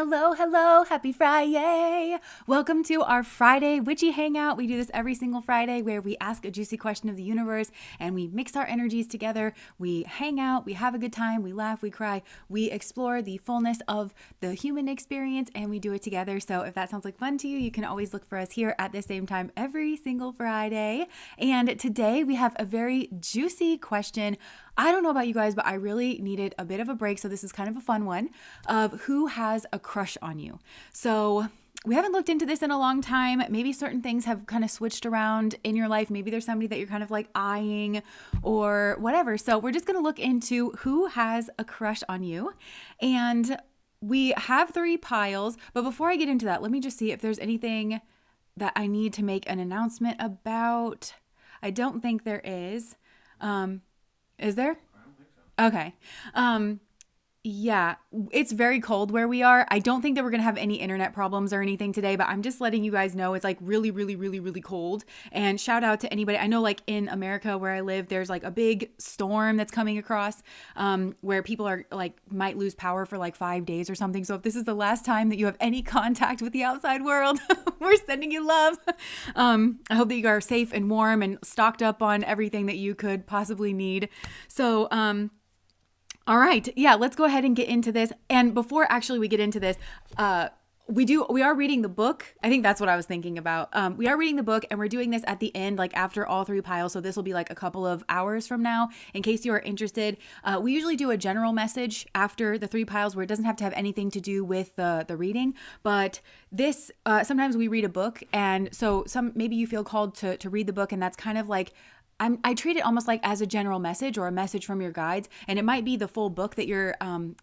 Hello, hello, happy Friday. Welcome to our Friday Witchy Hangout. We do this every single Friday where we ask a juicy question of the universe and we mix our energies together. We hang out, we have a good time, we laugh, we cry, we explore the fullness of the human experience and we do it together. So if that sounds like fun to you, you can always look for us here at the same time every single Friday. And today we have a very juicy question. I don't know about you guys, but I really needed a bit of a break. So this is kind of a fun one of who has a crush on you. So we haven't looked into this in a long time. Maybe certain things have kind of switched around in your life. Maybe there's somebody that you're kind of like eyeing or whatever. So we're just going to look into who has a crush on you. And we have 3 piles. But before I get into that, let me just see if there's anything that I need to make an announcement about. I don't think there is. Is there? I don't think so. Okay. Yeah, it's very cold where we are. I don't think that we're going to have any internet problems or anything today, but I'm just letting you guys know it's like really, really, really, really cold. And shout out to anybody. I know like in America where I live, there's like a big storm that's coming across where people are like might lose power for like 5 days or something. So if this is the last time that you have any contact with the outside world, we're sending you love. I hope that you are safe and warm and stocked up on everything that you could possibly need. So, all right. Yeah, let's go ahead and get into this. And before actually we get into this, we are reading the book. I think that's what I was thinking about. We are reading the book and we're doing this at the end, like after all 3 piles. So this will be like a couple of hours from now in case you are interested. We usually do a general message after the 3 piles where it doesn't have to have anything to do with the reading. But this, sometimes we read a book. And so maybe you feel called to read the book and that's kind of like, I treat it almost like as a general message or a message from your guides. And it might be the full book that you're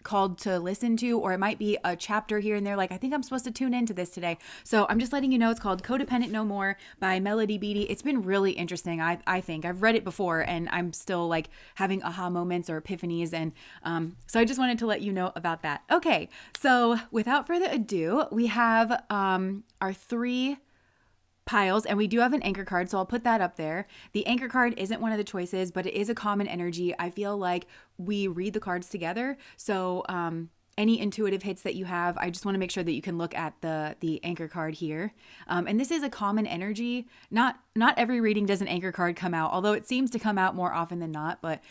called to listen to, or it might be a chapter here and there. Like, I think I'm supposed to tune into this today. So I'm just letting you know it's called Codependent No More by Melody Beattie. It's been really interesting. I think I've read it before and I'm still like having aha moments or epiphanies. And so I just wanted to let you know about that. Okay. So without further ado, we have our 3 piles and we do have an anchor card, so I'll put that up there. The anchor card isn't one of the choices, but it is a common energy. I feel like we read the cards together, so any intuitive hits that you have, I just want to make sure that you can look at the anchor card here. And this is a common energy. Not every reading does an anchor card come out, although it seems to come out more often than not, but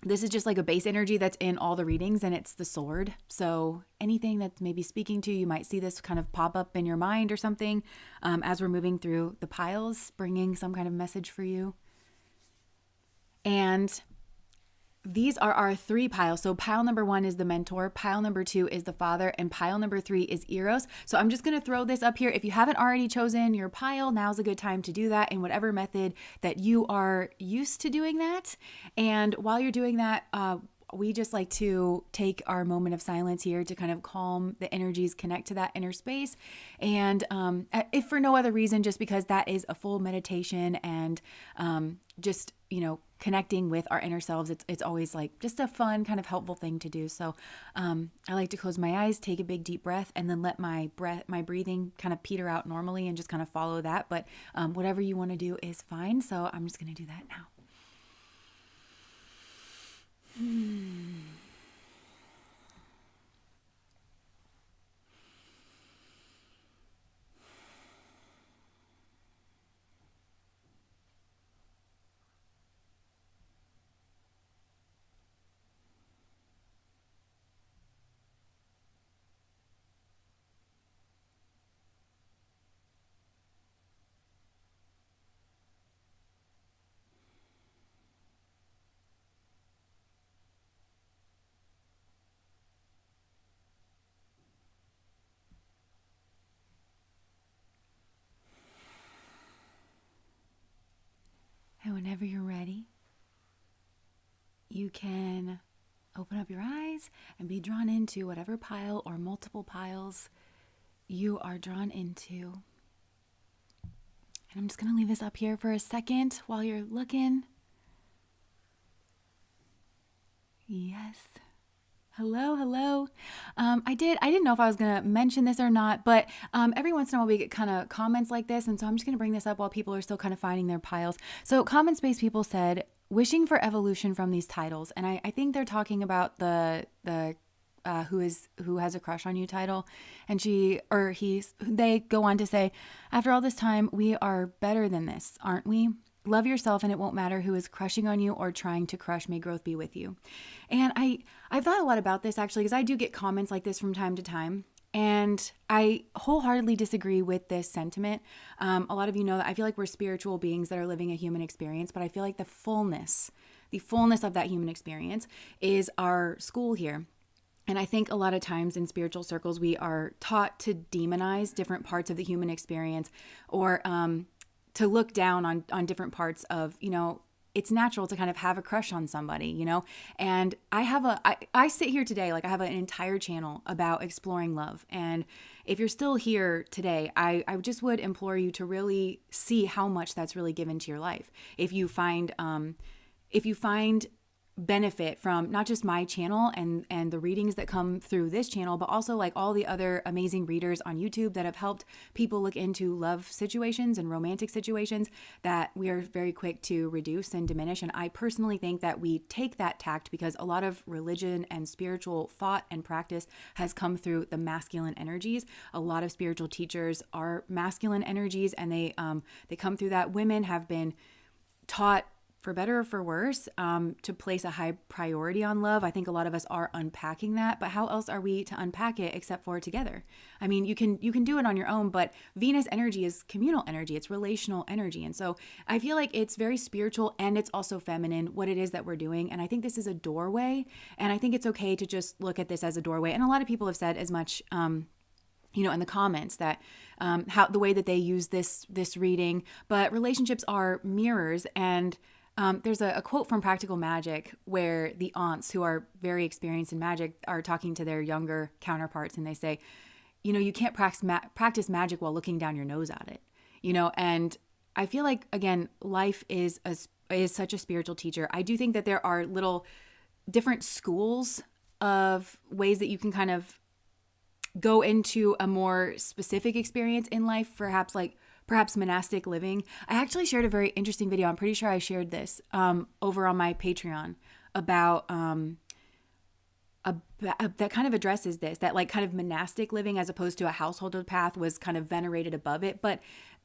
this is just like a base energy that's in all the readings, and it's the sword. So anything that's maybe speaking to you, you might see this kind of pop up in your mind or something as we're moving through the piles, bringing some kind of message for you. And these are our 3 piles. So pile number 1 is the mentor, pile number 2 is the father, and pile number 3 is Eros. So I'm just going to throw this up here. If you haven't already chosen your pile, now's a good time to do that in whatever method that you are used to doing that. And while you're doing that, we just like to take our moment of silence here to kind of calm the energies, connect to that inner space. And if for no other reason, just because that is a full meditation and just, connecting with our inner selves. It's always like just a fun kind of helpful thing to do. So I like to close my eyes, take a big deep breath, and then let my breathing kind of peter out normally and just kind of follow that. But whatever you want to do is fine. So I'm just going to do that now. And whenever you're ready, you can open up your eyes and be drawn into whatever pile or multiple piles you are drawn into. And I'm just going to leave this up here for a second while you're looking. Yes. Hello. I didn't know if I was going to mention this or not, but every once in a while we get kind of comments like this. And so I'm just going to bring this up while people are still kind of finding their piles. So common space people said, wishing for evolution from these titles. And I think they're talking about the who has a crush on you title, and they go on to say, after all this time, we are better than this, aren't we? Love yourself, and it won't matter who is crushing on you or trying to crush. May growth be with you. And I've thought a lot about this actually, because I do get comments like this from time to time. And I wholeheartedly disagree with this sentiment. A lot of you know that I feel like we're spiritual beings that are living a human experience, but I feel like the fullness of that human experience is our school here. And I think a lot of times in spiritual circles, we are taught to demonize different parts of the human experience, or to look down on different parts of, it's natural to kind of have a crush on somebody, and I sit here today, like I have an entire channel about exploring love. And if you're still here today, I just would implore you to really see how much that's really given to your life. If you find benefit from not just my channel and the readings that come through this channel, but also like all the other amazing readers on YouTube that have helped people look into love situations and romantic situations that we are very quick to reduce and diminish. And I personally think that we take that tact because a lot of religion and spiritual thought and practice has come through the masculine energies. A lot of spiritual teachers are masculine energies, and they come through that. Women have been taught, for better or for worse, to place a high priority on love. I think a lot of us are unpacking that, but how else are we to unpack it except for together? I mean, you can do it on your own, but Venus energy is communal energy. It's relational energy. And so I feel like it's very spiritual, and it's also feminine, what it is that we're doing. And I think this is a doorway, and I think it's okay to just look at this as a doorway. And a lot of people have said as much, in the comments, that how the way that they use this reading, but relationships are mirrors. And there's a quote from Practical Magic where the aunts, who are very experienced in magic, are talking to their younger counterparts, and they say, you can't practice magic while looking down your nose at it, and I feel like, again, life is such a spiritual teacher. I do think that there are little different schools of ways that you can kind of go into a more specific experience in life, perhaps monastic living. I actually shared a very interesting video. I'm pretty sure I shared this over on my Patreon about that kind of addresses this, that like kind of monastic living as opposed to a householder path was kind of venerated above it. But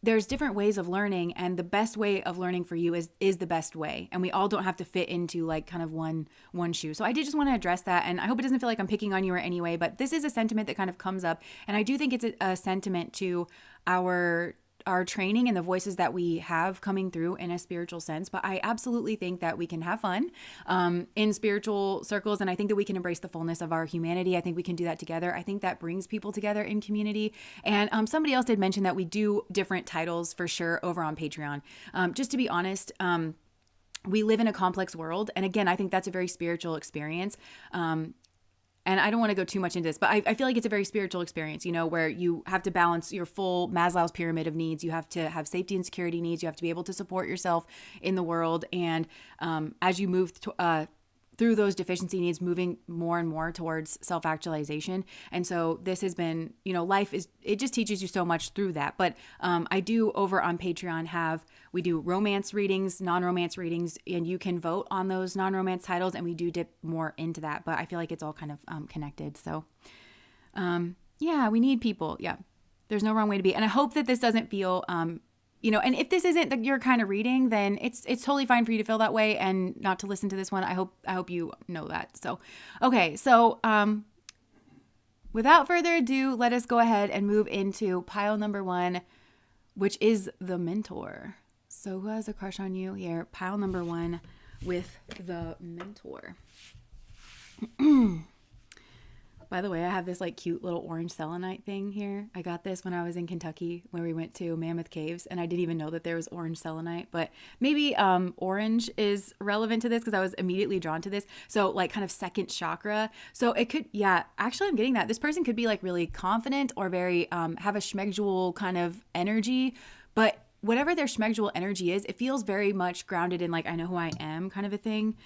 there's different ways of learning, and the best way of learning for you is the best way. And we all don't have to fit into like kind of one shoe. So I did just want to address that, and I hope it doesn't feel like I'm picking on you or any way, but this is a sentiment that kind of comes up, and I do think it's a sentiment to our training and the voices that we have coming through in a spiritual sense. But I absolutely think that we can have fun in spiritual circles, and I think that we can embrace the fullness of our humanity. I think we can do that together. I think that brings people together in community. And somebody else did mention that we do different titles for sure over on Patreon. Just to be honest, we live in a complex world, and again, I think that's a very spiritual experience. And I don't want to go too much into this, but I feel like it's a very spiritual experience, where you have to balance your full Maslow's pyramid of needs. You have to have safety and security needs. You have to be able to support yourself in the world. And as you move through those deficiency needs, moving more and more towards self-actualization. And so this has been, it just teaches you so much through that. But I do, over on Patreon, we do romance readings, non-romance readings, and you can vote on those non-romance titles, and we do dip more into that. But I feel like it's all kind of connected. So we need people. Yeah, there's no wrong way to be. And I hope that this doesn't feel and if this isn't your kind of reading, then it's totally fine for you to feel that way and not to listen to this one. I hope you know that. So, okay. So, without further ado, let us go ahead and move into pile number 1, which is the mentor. So who has a crush on you here? Pile number 1 with the mentor. By the way, I have this like cute little orange selenite thing here. I got this when I was in Kentucky, where we went to Mammoth Caves, and I didn't even know that there was orange selenite, but maybe orange is relevant to this because I was immediately drawn to this. So like kind of second chakra. So it could, actually I'm getting that. This person could be like really confident or very have a schmegdual kind of energy, but whatever their schmegdual energy is, it feels very much grounded in like, I know who I am kind of a thing.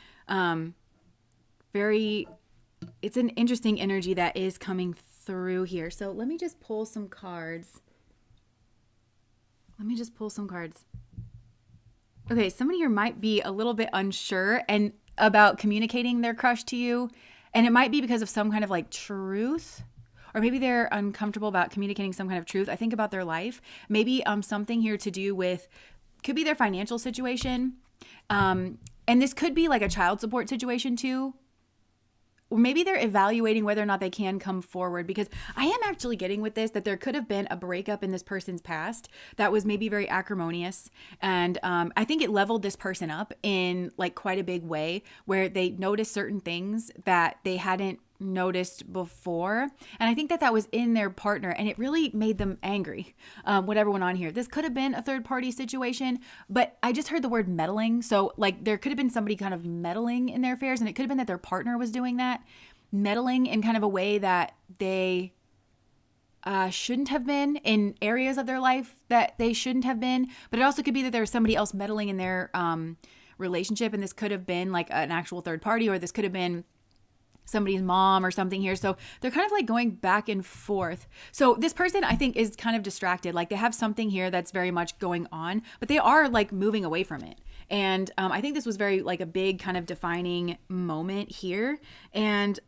It's an interesting energy that is coming through here. So let me just pull some cards. Okay, somebody here might be a little bit unsure and about communicating their crush to you. And it might be because of some kind of like truth, or maybe they're uncomfortable about communicating some kind of truth. I think about their life. Maybe something here to do with, could be their financial situation. And this could be like a child support situation too. Or maybe they're evaluating whether or not they can come forward, because I am actually getting with this that there could have been a breakup in this person's past that was maybe very acrimonious. And I think it leveled this person up in like quite a big way, where they noticed certain things that they hadn't noticed before. And I think that was in their partner, and it really made them angry, whatever went on here. This could have been a third party situation, but I just heard the word meddling. So like there could have been somebody kind of meddling in their affairs, and it could have been that their partner was doing that, meddling in kind of a way that they shouldn't have been, in areas of their life that they shouldn't have been. But it also could be that there was somebody else meddling in their relationship, and this could have been like an actual third party, or this could have been somebody's mom or something here. So they're kind of like going back and forth. So this person, I think, is kind of distracted. Like they have something here that's very much going on, but they are like moving away from it. And I think this was very like a big kind of defining moment here. And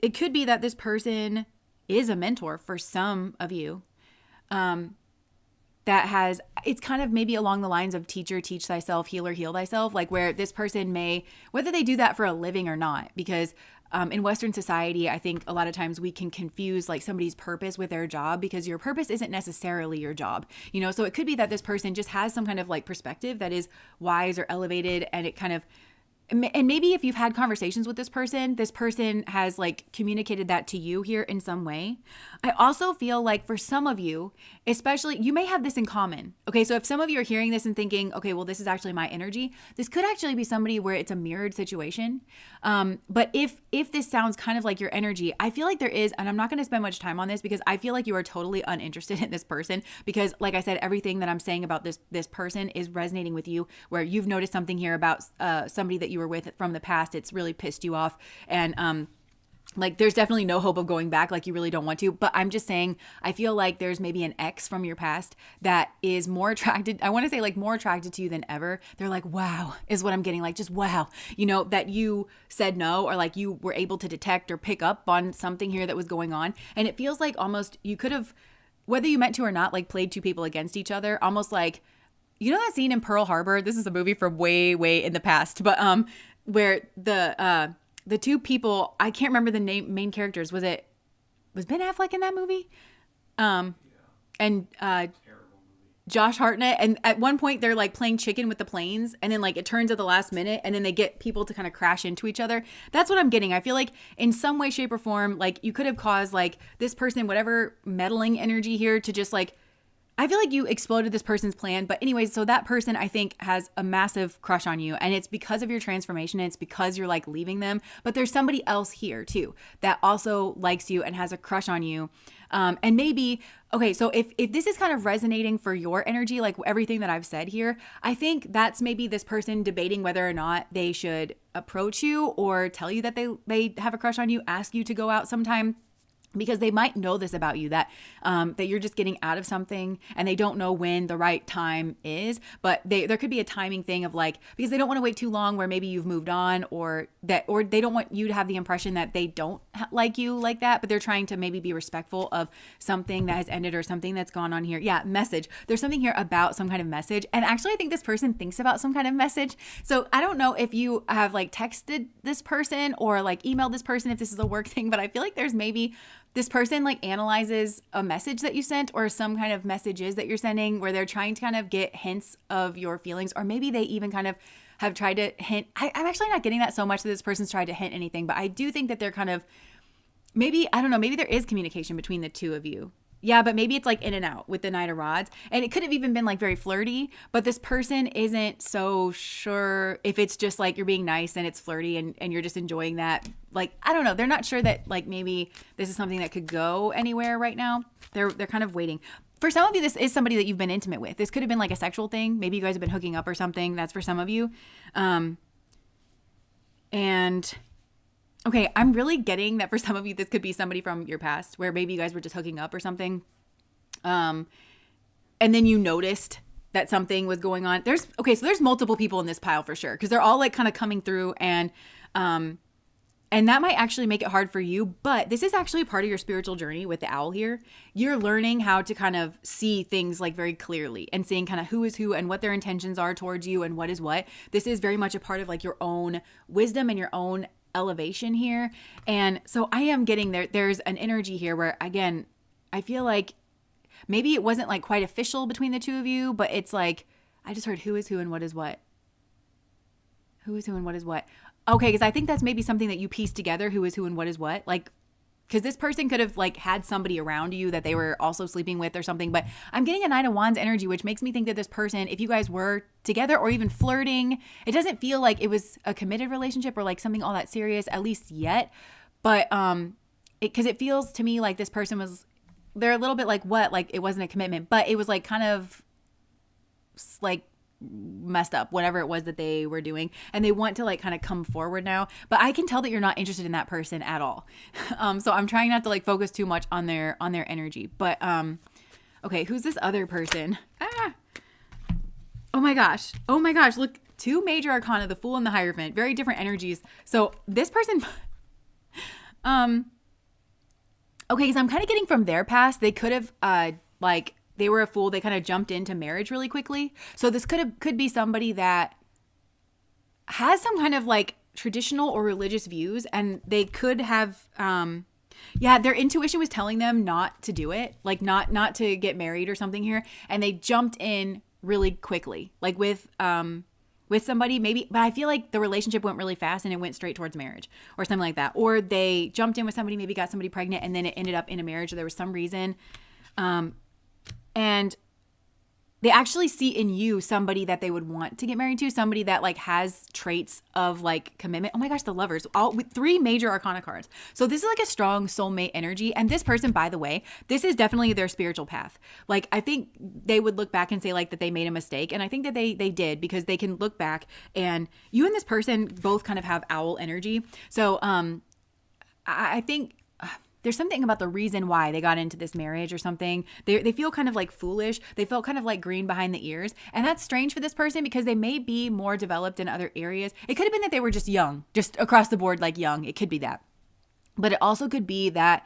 it could be that this person is a mentor for some of you. That has, it's kind of maybe along the lines of teacher, teach thyself, healer, heal thyself, like where this person may, whether they do that for a living or not, because in Western society, I think a lot of times we can confuse like somebody's purpose with their job, because your purpose isn't necessarily your job, you know? So it could be that this person just has some kind of like perspective that is wise or elevated, and it kind of, and maybe if you've had conversations with this person has like communicated that to you here in some way. I also feel like for some of you, especially, you may have this in common. Okay, so if some of you are hearing this and thinking, okay, well, this is actually my energy, this could actually be somebody where it's a mirrored situation. But if this sounds kind of like your energy, I feel like there is, and I'm not going to spend much time on this because I feel like you are totally uninterested in this person, because like I said, everything that I'm saying about this person is resonating with you, where you've noticed something here about somebody that you were with from the past. It's really pissed you off, and like there's definitely no hope of going back, like you really don't want to. But I'm just saying, I feel like there's maybe an ex from your past that is more attracted, I want to say like more attracted to you than ever. They're like, wow, is what I'm getting, like just wow, you know, that you said no, or like you were able to detect or pick up on something here that was going on. And it feels like almost you could have, whether you meant to or not, like played two people against each other, almost like, you know that scene in Pearl Harbor? This is a movie from way, way in the past, but where the two people, I can't remember the main characters. Was Ben Affleck in that movie? And Josh Hartnett. And at one point they're like playing chicken with the planes, and then like it turns at the last minute, and then they get people to kind of crash into each other. That's what I'm getting. I feel like in some way, shape, or form, like you could have caused like this person, whatever meddling energy here, to just like, I feel like you exploded this person's plan. But anyways, so that person, I think, has a massive crush on you, and it's because of your transformation, and it's because you're like leaving them. But there's somebody else here too that also likes you and has a crush on you. And maybe, okay, so if this is kind of resonating for your energy, like everything that I've said here, I think that's maybe this person debating whether or not they should approach you or tell you that they have a crush on you, ask you to go out sometime. Because they might know this about you, that you're just getting out of something, and they don't know when the right time is. But there could be a timing thing of like, because they don't want to wait too long where maybe you've moved on, or they don't want you to have the impression that they don't like you like that, but they're trying to maybe be respectful of something that has ended or something that's gone on here. Yeah, message. There's something here about some kind of message. And actually, I think this person thinks about some kind of message. So I don't know if you have like texted this person or like emailed this person, if this is a work thing, but I feel like there's maybe this person like analyzes a message that you sent, or some kind of messages that you're sending, where they're trying to kind of get hints of your feelings, or maybe they even kind of have tried to hint. I'm actually not getting that so much that this person's tried to hint anything, but I do think that they're kind of, maybe, I don't know, maybe there is communication between the two of you. Yeah, but maybe it's like in and out with the Knight of Rods. And it could have even been like very flirty, but this person isn't so sure if it's just like you're being nice and it's flirty and you're just enjoying that. Like, I don't know. They're not sure that like maybe this is something that could go anywhere right now. They're kind of waiting. For some of you, this is somebody that you've been intimate with. This could have been like a sexual thing. Maybe you guys have been hooking up or something. That's for some of you. And okay, I'm really getting that for some of you, this could be somebody from your past where maybe you guys were just hooking up or something. And then you noticed that something was going on. So there's multiple people in this pile for sure, because they're all like kind of coming through, and And that might actually make it hard for you, but this is actually part of your spiritual journey with the owl here. You're learning how to kind of see things like very clearly and seeing kind of who is who and what their intentions are towards you and what is what. This is very much a part of like your own wisdom and your own elevation here. And so I am getting there. There's an energy here where, again, I feel like maybe it wasn't like quite official between the two of you, but it's like, I just heard who is who and what is what. Who is who and what is what. Okay, because I think that's maybe something that you piece together, who is who and what is what. Like, because this person could have like had somebody around you that they were also sleeping with or something. But I'm getting a Nine of Wands energy, which makes me think that this person, if you guys were together or even flirting, it doesn't feel like it was a committed relationship or like something all that serious, at least yet. But because it feels to me like this person was, they're a little bit like what, like it wasn't a commitment, but it was like kind of like messed up, whatever it was that they were doing, and they want to like kind of come forward now. But I can tell that you're not interested in that person at all. So I'm trying not to like focus too much on their energy. But okay, who's this other person? Oh my gosh, look, two major arcana, the Fool and the Hierophant, very different energies. So this person okay, so I'm kind of getting from their past, they could have like they were a fool. They kind of jumped into marriage really quickly. So this could be somebody that has some kind of like traditional or religious views, and they could have, their intuition was telling them not to do it, like not to get married or something here, and they jumped in really quickly, like with somebody maybe. But I feel like the relationship went really fast and it went straight towards marriage or something like that. Or they jumped in with somebody, maybe got somebody pregnant, and then it ended up in a marriage, or there was some reason. And they actually see in you somebody that they would want to get married to, somebody that like has traits of like commitment. Oh my gosh, the Lovers, all with 3 major arcana cards. So this is like a strong soulmate energy. And this person, by the way, this is definitely their spiritual path. Like I think they would look back and say like that they made a mistake. And I think that they did, because they can look back, and you and this person both kind of have owl energy. So I think there's something about the reason why they got into this marriage or something. They feel kind of like foolish. They felt kind of like green behind the ears. And that's strange for this person, because they may be more developed in other areas. It could have been that they were just young, just across the board, like young. It could be that. But it also could be that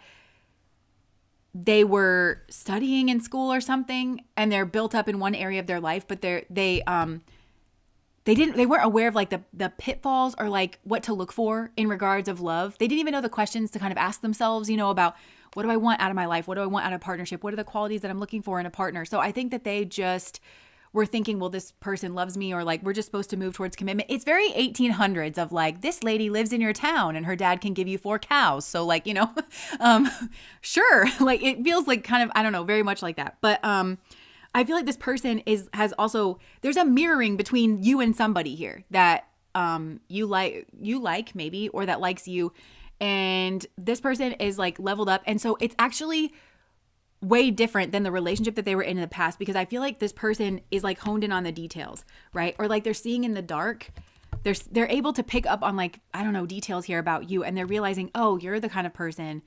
they were studying in school or something, and they're built up in one area of their life, but they weren't aware of like the pitfalls or like what to look for in regards of love. They didn't even know the questions to kind of ask themselves, about what do I want out of my life? What do I want out of a partnership? What are the qualities that I'm looking for in a partner? So I think that they just were thinking, well, this person loves me, or like we're just supposed to move towards commitment. It's very 1800s of like, this lady lives in your town and her dad can give you 4 cows. So like, sure. Like it feels like kind of, I don't know, very much like that. But I feel like this person has also, there's a mirroring between you and somebody here that you like maybe, or that likes you, and this person is like leveled up. And so it's actually way different than the relationship that they were in the past, because I feel like this person is like honed in on the details, right? Or like they're seeing in the dark. They're able to pick up on like, I don't know, details here about you, and they're realizing, oh, you're the kind of person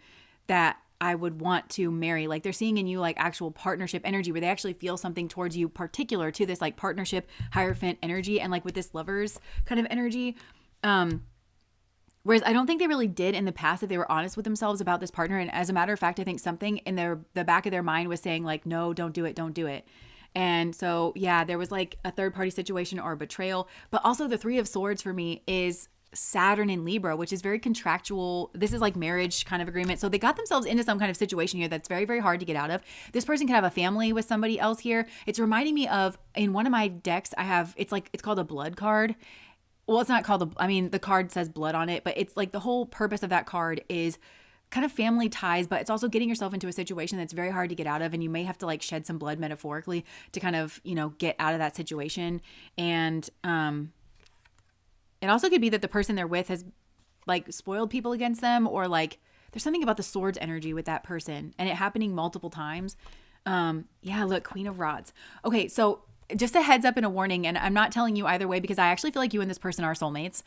that I would want to marry. Like they're seeing in you like actual partnership energy, where they actually feel something towards you particular to this like partnership Hierophant energy, and like with this Lovers kind of energy. Whereas I don't think they really did in the past, if they were honest with themselves about this partner. And as a matter of fact, I think something in the back of their mind was saying like, no, don't do it. And so, yeah, there was like a third party situation or betrayal. But also the 3 of Swords for me is Saturn in Libra, which is very contractual. This is like marriage kind of agreement. So they got themselves into some kind of situation here that's very, very hard to get out of. This person could have a family with somebody else here. It's reminding me of, in one of my decks, it's called a blood card. Well, it's not called the card says blood on it, but it's like the whole purpose of that card is kind of family ties, but it's also getting yourself into a situation that's very hard to get out of. And you may have to like shed some blood metaphorically to kind of, get out of that situation. And, it also could be that the person they're with has like spoiled people against them, or like there's something about the Swords energy with that person and it happening multiple times. Look, Queen of Rods. Okay, so just a heads up and a warning, and I'm not telling you either way, because I actually feel like you and this person are soulmates,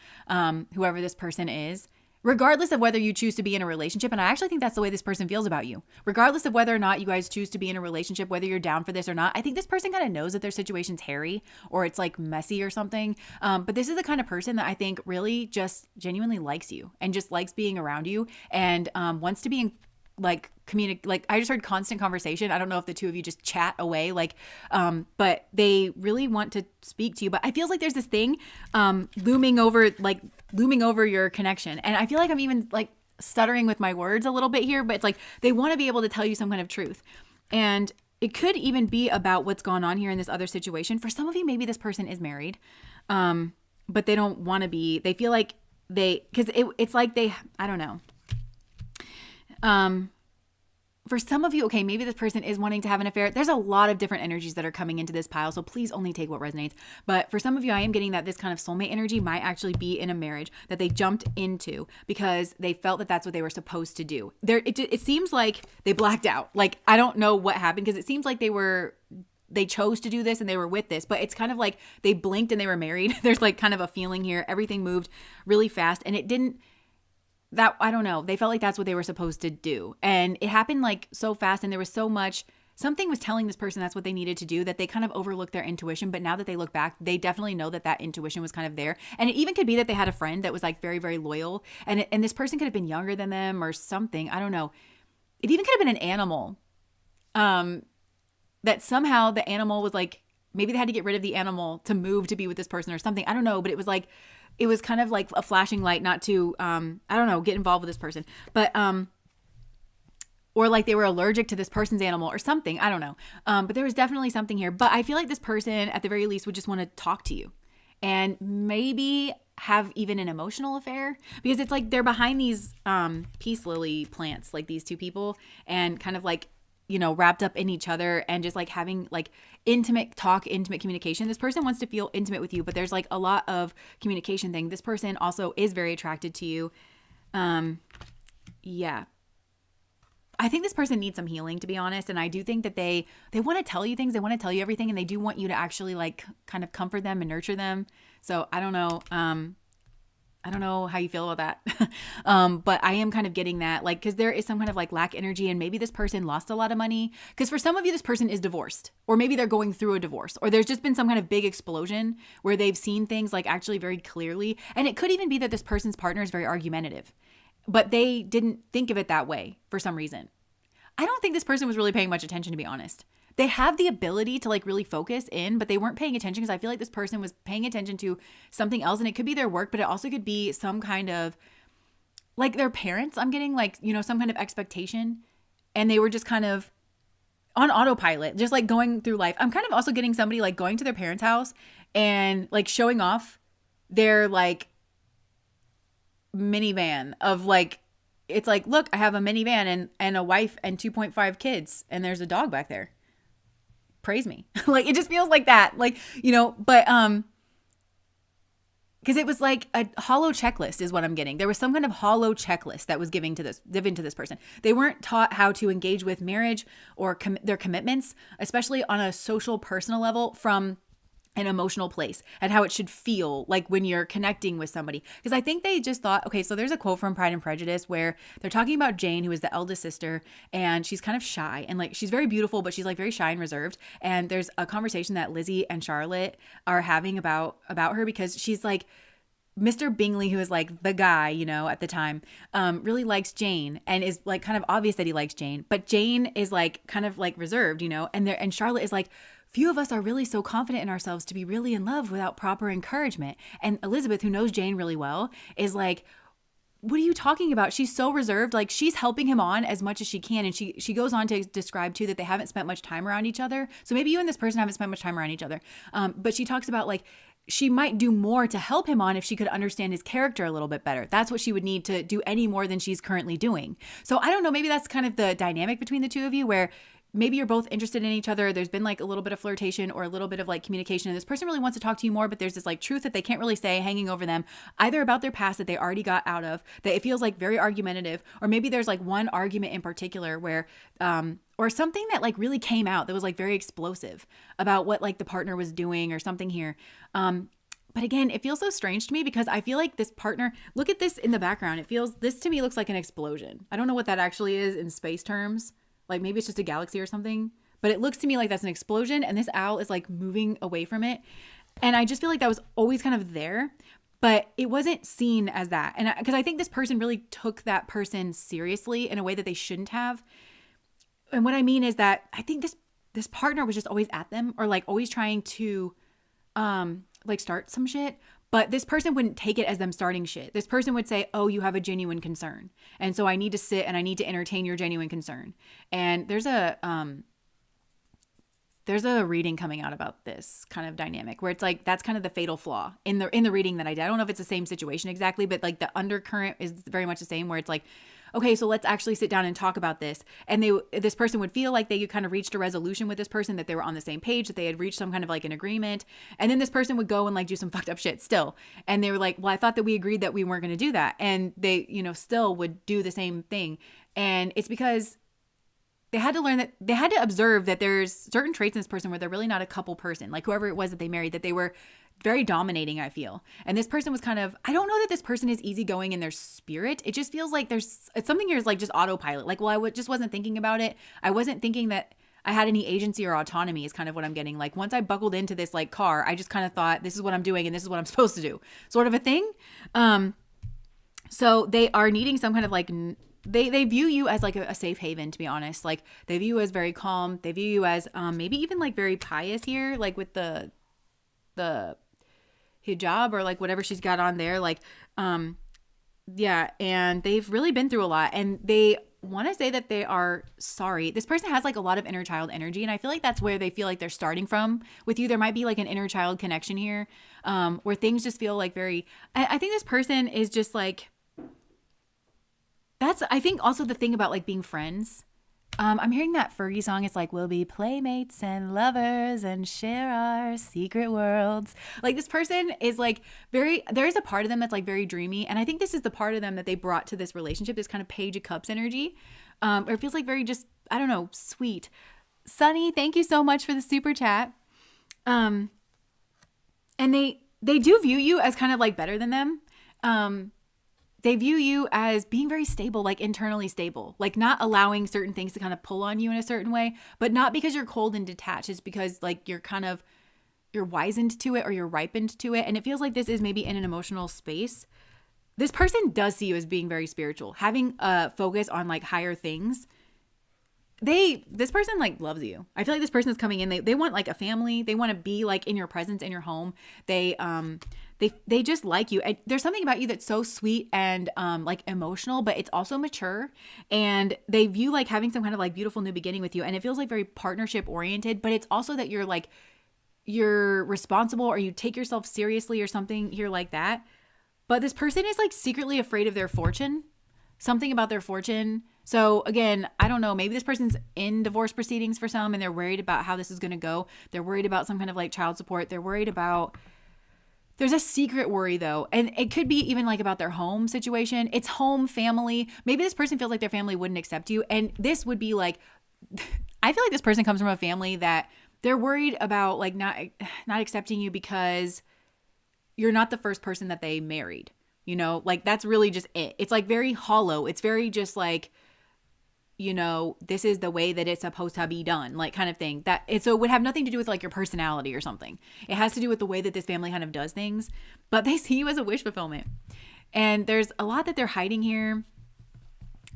whoever this person is. regardless of whether you choose to be in a relationship. And I actually think that's the way this person feels about you. Regardless of whether or not you guys choose to be in a relationship, whether you're down for this or not, I think this person kind of knows that their situation's hairy or it's like messy or something. But this is the kind of person that I think really just genuinely likes you and just likes being around you and wants to be in like I just heard constant conversation. I don't know if the two of you just chat away, but they really want to speak to you. But I feel like there's this thing looming over your connection. And I feel like I'm even like stuttering with my words a little bit here, but it's like they want to be able to tell you some kind of truth. And it could even be about what's gone on here in this other situation. For some of you, maybe this person is married, but they don't want to be. They feel like because it's like I don't know. For some of you, okay, maybe this person is wanting to have an affair. There's a lot of different energies that are coming into this pile, so please only take what resonates. But for some of you, I am getting that this kind of soulmate energy might actually be in a marriage that they jumped into because they felt that that's what they were supposed to do. It seems like they blacked out. Like, I don't know what happened because it seems like they chose to do this and they were with this, but it's kind of like they blinked and they were married. There's like kind of a feeling here. Everything moved really fast and it didn't. I don't know. They felt like that's what they were supposed to do. And it happened like so fast and there was so much, something was telling this person that's what they needed to do that they kind of overlooked their intuition. But now that they look back, they definitely know that intuition was kind of there. And it even could be that they had a friend that was like very, very loyal. And this person could have been younger than them or something. I don't know. It even could have been an animal that somehow the animal was like, maybe they had to get rid of the animal to move to be with this person or something. I don't know. But it was like, it was kind of like a flashing light not to, I don't know, get involved with this person. But, or like they were allergic to this person's animal or something. I don't know. But there was definitely something here. But I feel like this person at the very least would just want to talk to you and maybe have even an emotional affair because it's like they're behind these peace lily plants, like these two people and kind of like, you know, wrapped up in each other and just like having like intimate communication. This person wants to feel intimate with you, but there's like a lot of communication thing. This person also is very attracted to you. Yeah. I think this person needs some healing, to be honest. And I do think that they want to tell you things. They want to tell you everything. And they do want you to actually like kind of comfort them and nurture them. So I don't know. I don't know how you feel about that. But I am kind of getting that, like, because there is some kind of like lack energy and maybe this person lost a lot of money. Because for some of you, this person is divorced or maybe they're going through a divorce or there's just been some kind of big explosion where they've seen things like actually very clearly. And it could even be that this person's partner is very argumentative, but they didn't think of it that way for some reason. I don't think this person was really paying much attention, to be honest. They have the ability to like really focus in, but they weren't paying attention because I feel like this person was paying attention to something else and it could be their work, but it also could be some kind of like their parents. I'm getting like, you know, some kind of expectation and they were just kind of on autopilot, just like going through life. I'm kind of also getting somebody like going to their parents' house and like showing off their like minivan of like, it's like, look, I have a minivan and a wife and 2.5 kids and there's a dog back there. Praise me. Like it just feels like that, like, you know, but because it was like a hollow checklist is what I'm getting. There was some kind of hollow checklist that was given to this person. They weren't taught how to engage with marriage or their commitments, especially on a social personal level from an emotional place and how it should feel like when you're connecting with somebody. Because I think they just thought, okay, so there's a quote from Pride and Prejudice where they're talking about Jane, who is the eldest sister, and she's kind of shy and like she's very beautiful, but she's like very shy and reserved. And there's a conversation that Lizzie and Charlotte are having about her because she's like, Mr. Bingley, who is like the guy, you know, at the time, really likes Jane and is like kind of obvious that he likes Jane, but Jane is like kind of like reserved, you know, and Charlotte is like, few of us are really so confident in ourselves to be really in love without proper encouragement. And Elizabeth, who knows Jane really well, is like, what are you talking about? She's so reserved. Like she's helping him on as much as she can. And she goes on to describe too that they haven't spent much time around each other. So maybe you and this person haven't spent much time around each other. But she talks about like, she might do more to help him on if she could understand his character a little bit better. That's what she would need to do any more than she's currently doing. So I don't know, maybe that's kind of the dynamic between the two of you where maybe you're both interested in each other. There's been like a little bit of flirtation or a little bit of like communication. And this person really wants to talk to you more, but there's this like truth that they can't really say hanging over them, either about their past that they already got out of, that it feels like very argumentative, or maybe there's like one argument in particular where, or something that like really came out that was like very explosive about what like the partner was doing or something here. But But again, it feels so strange to me because I feel like this partner, look at this in the background. This to me looks like an explosion. I don't know what that actually is in space terms. Like maybe it's just a galaxy or something, but it looks to me like that's an explosion and this owl is like moving away from it. And I just feel like that was always kind of there, but it wasn't seen as that. And because I think this person really took that person seriously in a way that they shouldn't have. And what I mean is that I think this partner was just always at them or like always trying to like start some shit, but this person wouldn't take it as them starting shit. This person would say, oh, you have a genuine concern. And so I need to sit and I need to entertain your genuine concern. And there's a reading coming out about this kind of dynamic where it's like, that's kind of the fatal flaw in the reading that I did. I don't know if it's the same situation exactly, but like the undercurrent is very much the same where it's like, okay, so let's actually sit down and talk about this. And this person would feel like they kind of reached a resolution with this person, that they were on the same page, that they had reached some kind of like an agreement. And then this person would go and like do some fucked up shit still. And they were like, well, I thought that we agreed that we weren't going to do that. And they, still would do the same thing. And it's because they had to learn that they had to observe that there's certain traits in this person where they're really not a couple person, like whoever it was that they married, that they were very dominating, I feel. And this person was kind of, I don't know that this person is easygoing in their spirit. It just feels like it's something here is like just autopilot. Like, well, just wasn't thinking about it. I wasn't thinking that I had any agency or autonomy is kind of what I'm getting. Like once I buckled into this like car, I just kind of thought this is what I'm doing and this is what I'm supposed to do, sort of a thing. So they are needing some kind of like, they view you as like a safe haven, to be honest. Like they view you as very calm. They view you as maybe even like very pious here, like with the hijab or like whatever she's got on there. Like, yeah. And they've really been through a lot and they want to say that they are sorry. This person has like a lot of inner child energy. And I feel like that's where they feel like they're starting from with you. There might be like an inner child connection here, where things just feel like I think this person is just like, that's, I think also the thing about like being friends. I'm hearing that Fergie song. It's like, we'll be playmates and lovers and share our secret worlds. Like this person is like there's a part of them that's like very dreamy. And I think this is the part of them that they brought to this relationship, this kind of Page of Cups energy. Or it feels like very just, I don't know, sweet. Sunny, thank you so much for the super chat. And they do view you as kind of like better than them. They view you as being very stable, like internally stable, like not allowing certain things to kind of pull on you in a certain way, but not because you're cold and detached. It's because like you're wizened to it or you're ripened to it. And it feels like this is maybe in an emotional space. This person does see you as being very spiritual, having a focus on like higher things. This person like loves you. I feel like this person is coming in. They want like a family. They want to be like in your presence, in your home. They just like you. And there's something about you that's so sweet and like emotional, but it's also mature. And they view like having some kind of like beautiful new beginning with you. And it feels like very partnership oriented, but it's also that you're responsible or you take yourself seriously or something here like that. But this person is like secretly afraid of their fortune, something about their fortune. So again, I don't know, maybe this person's in divorce proceedings for some and they're worried about how this is going to go. They're worried about some kind of like child support. They're worried about, there's a secret worry though. And it could be even like about their home situation. It's home, family. Maybe this person feels like their family wouldn't accept you. And this would be like, I feel like this person comes from a family that they're worried about like not accepting you because you're not the first person that they married. Like that's really just it. It's like very hollow. It's very just like, this is the way that it's supposed to be done, like kind of thing. So it would have nothing to do with like your personality or something. It has to do with the way that this family kind of does things, but they see you as a wish fulfillment. And there's a lot that they're hiding here.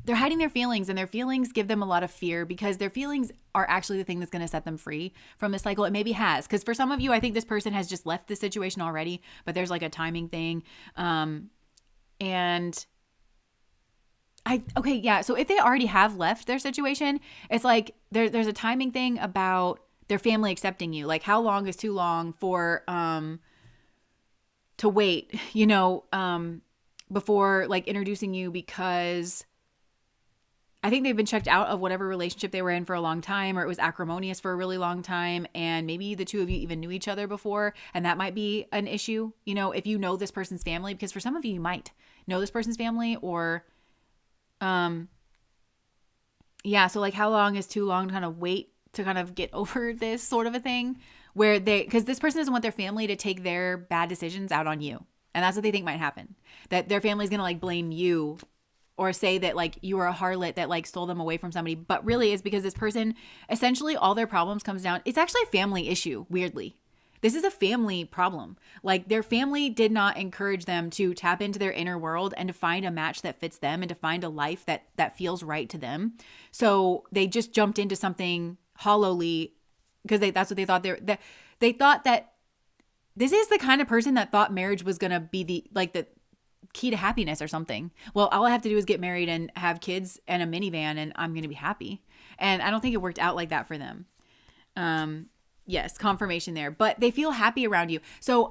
They're hiding their feelings, and their feelings give them a lot of fear because their feelings are actually the thing that's going to set them free from this cycle. It maybe has, because for some of you, I think this person has just left the situation already, but there's like a timing thing. So if they already have left their situation, it's like there's a timing thing about their family accepting you. Like how long is too long for to wait, before like introducing you, because I think they've been checked out of whatever relationship they were in for a long time, or it was acrimonious for a really long time. And maybe the two of you even knew each other before. And that might be an issue, if you know this person's family, because for some of you, you might know this person's family or, so like how long is too long to kind of wait to kind of get over this sort of a thing where because this person doesn't want their family to take their bad decisions out on you. And that's what they think might happen. That their family's going to like blame you or say that like you were a harlot that like stole them away from somebody. But really it's because this person, essentially all their problems comes down. It's actually a family issue, weirdly. This is a family problem. Like their family did not encourage them to tap into their inner world and to find a match that fits them and to find a life that feels right to them. So they just jumped into something hollowly because that's what they thought. They thought that this is the kind of person that thought marriage was going to be the key to happiness or something. Well, all I have to do is get married and have kids and a minivan and I'm going to be happy. And I don't think it worked out like that for them. Yes, confirmation there, but they feel happy around you. So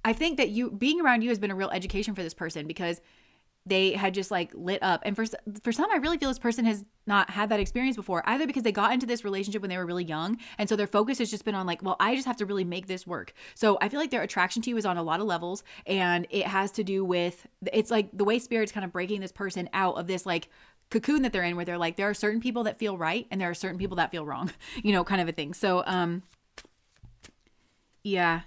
I think that being around you has been a real education for this person because they had just like lit up. And for some, I really feel this person has not had that experience before, either because they got into this relationship when they were really young. And so their focus has just been on like, well, I just have to really make this work. So I feel like their attraction to you is on a lot of levels. And it has to do with, it's like the way spirit's kind of breaking this person out of this like cocoon that they're in, where they're like, there are certain people that feel right and there are certain people that feel wrong, kind of a thing. So, yeah,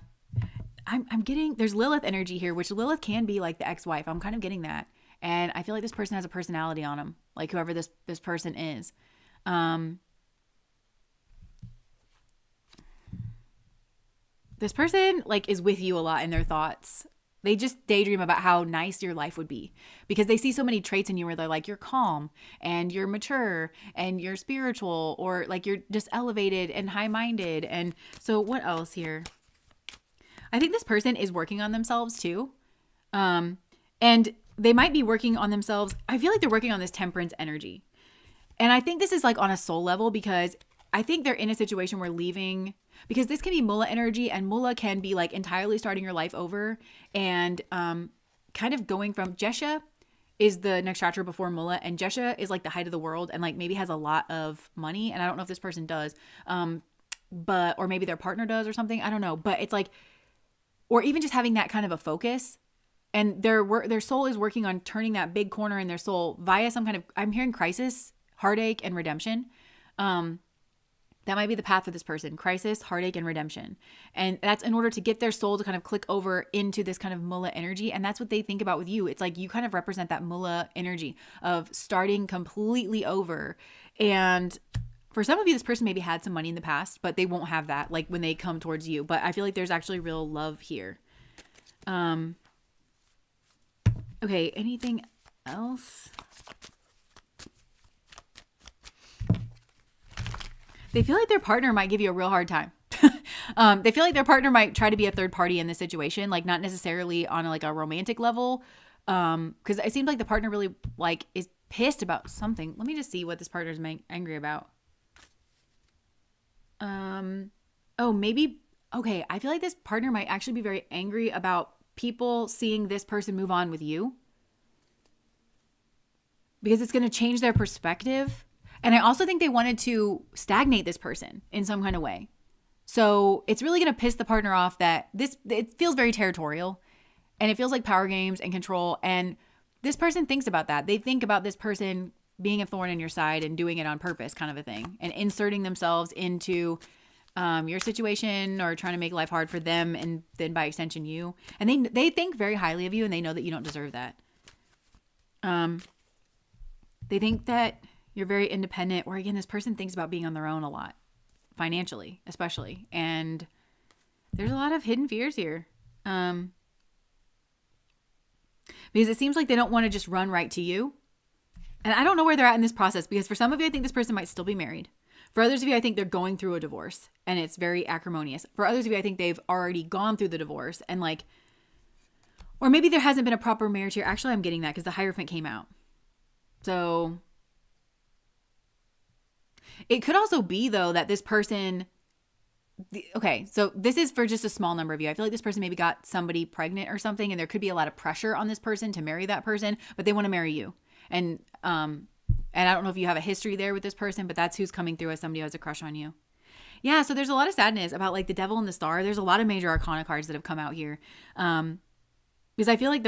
I'm getting, there's Lilith energy here, which Lilith can be like the ex-wife. I'm kind of getting that. And I feel like this person has a personality on them, like whoever this person is. This person like is with you a lot in their thoughts. They just daydream about how nice your life would be because they see so many traits in you where they're like, you're calm and you're mature and you're spiritual, or like you're just elevated and high-minded. And so what else here? I think this person is working on themselves too. And they might be working on themselves. I feel like they're working on this temperance energy. And I think this is like on a soul level because I think they're in a situation where leaving, because this can be Mula energy, and Mula can be like entirely starting your life over and kind of going from Jesha is the nakshatra before Mula, and Jesha is like the height of the world and like maybe has a lot of money. And I don't know if this person does, or maybe their partner does or something. I don't know. But it's like, or even just having that kind of a focus. And their soul is working on turning that big corner in their soul via some kind of, I'm hearing crisis, heartache, and redemption. That might be the path for this person: crisis, heartache, and redemption. And that's in order to get their soul to kind of click over into this kind of Mula energy. And that's what they think about with you. It's like you kind of represent that Mula energy of starting completely over. And for some of you, this person maybe had some money in the past, but they won't have that like when they come towards you. But I feel like there's actually real love here. Okay, anything else? They feel like their partner might give you a real hard time. They feel like their partner might try to be a third party in this situation, like not necessarily on a romantic level. Because it seems like the partner really like is pissed about something. Let me just see what this partner's angry about. Oh, maybe. Okay, I feel like this partner might actually be very angry about people seeing this person move on with you because it's going to change their perspective. And I also think they wanted to stagnate this person in some kind of way. So it's really going to piss the partner off that it feels very territorial and it feels like power games and control. And this person thinks about that. They think about this person being a thorn in your side and doing it on purpose, kind of a thing, and inserting themselves into your situation or trying to make life hard for them, and then by extension you. And they think very highly of you, and they know that you don't deserve that. They think that you're very independent, or again, this person thinks about being on their own a lot, financially especially, and there's a lot of hidden fears here. Because it seems like they don't want to just run right to you. And I don't know where they're at in this process, because for some of you, I think this person might still be married. For others of you, I think they're going through a divorce and it's very acrimonious. For others of you, I think they've already gone through the divorce and or maybe there hasn't been a proper marriage here. Actually, I'm getting that because the Hierophant came out. So it could also be though that this person, okay, so this is for just a small number of you. I feel like this person maybe got somebody pregnant or something, and there could be a lot of pressure on this person to marry that person, but they want to marry you. And I don't know if you have a history there with this person, but that's who's coming through as somebody who has a crush on you. Yeah, so there's a lot of sadness about the Devil and the Star. There's a lot of major arcana cards that have come out here. Because I feel like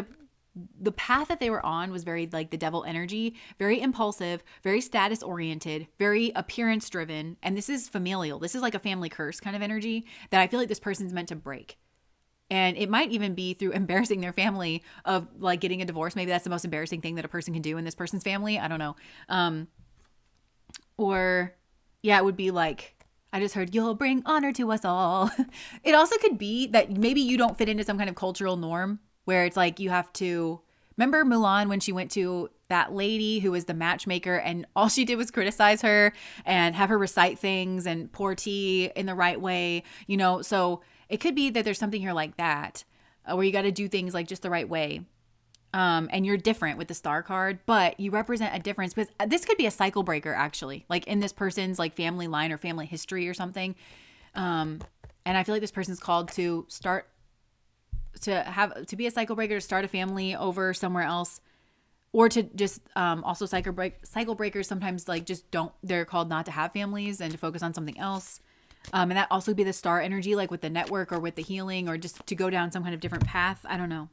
the path that they were on was very like the devil energy, very impulsive, very status oriented, very appearance driven. And this is familial. This is like a family curse kind of energy that I feel like this person's meant to break. And it might even be through embarrassing their family of like getting a divorce. Maybe that's the most embarrassing thing that a person can do in this person's family. I don't know. Or yeah, it would be like, I just heard you'll bring honor to us all. It also could be that maybe you don't fit into some kind of cultural norm where it's like you have to remember Mulan when she went to that lady who was the matchmaker and all she did was criticize her and have her recite things and pour tea in the right way, you know? So it could be that there's something here like that where you got to do things like just the right way. And you're different with the star card, but you represent a difference because this could be a cycle breaker actually, like in this person's like family line or family history or something. And I feel like this person's called to start to be a cycle breaker, to start a family over somewhere else, or to just also cycle breakers sometimes like just they're called not to have families and to focus on something else. And that also be the star energy, like with the network or with the healing, or just to go down some kind of different path. I don't know,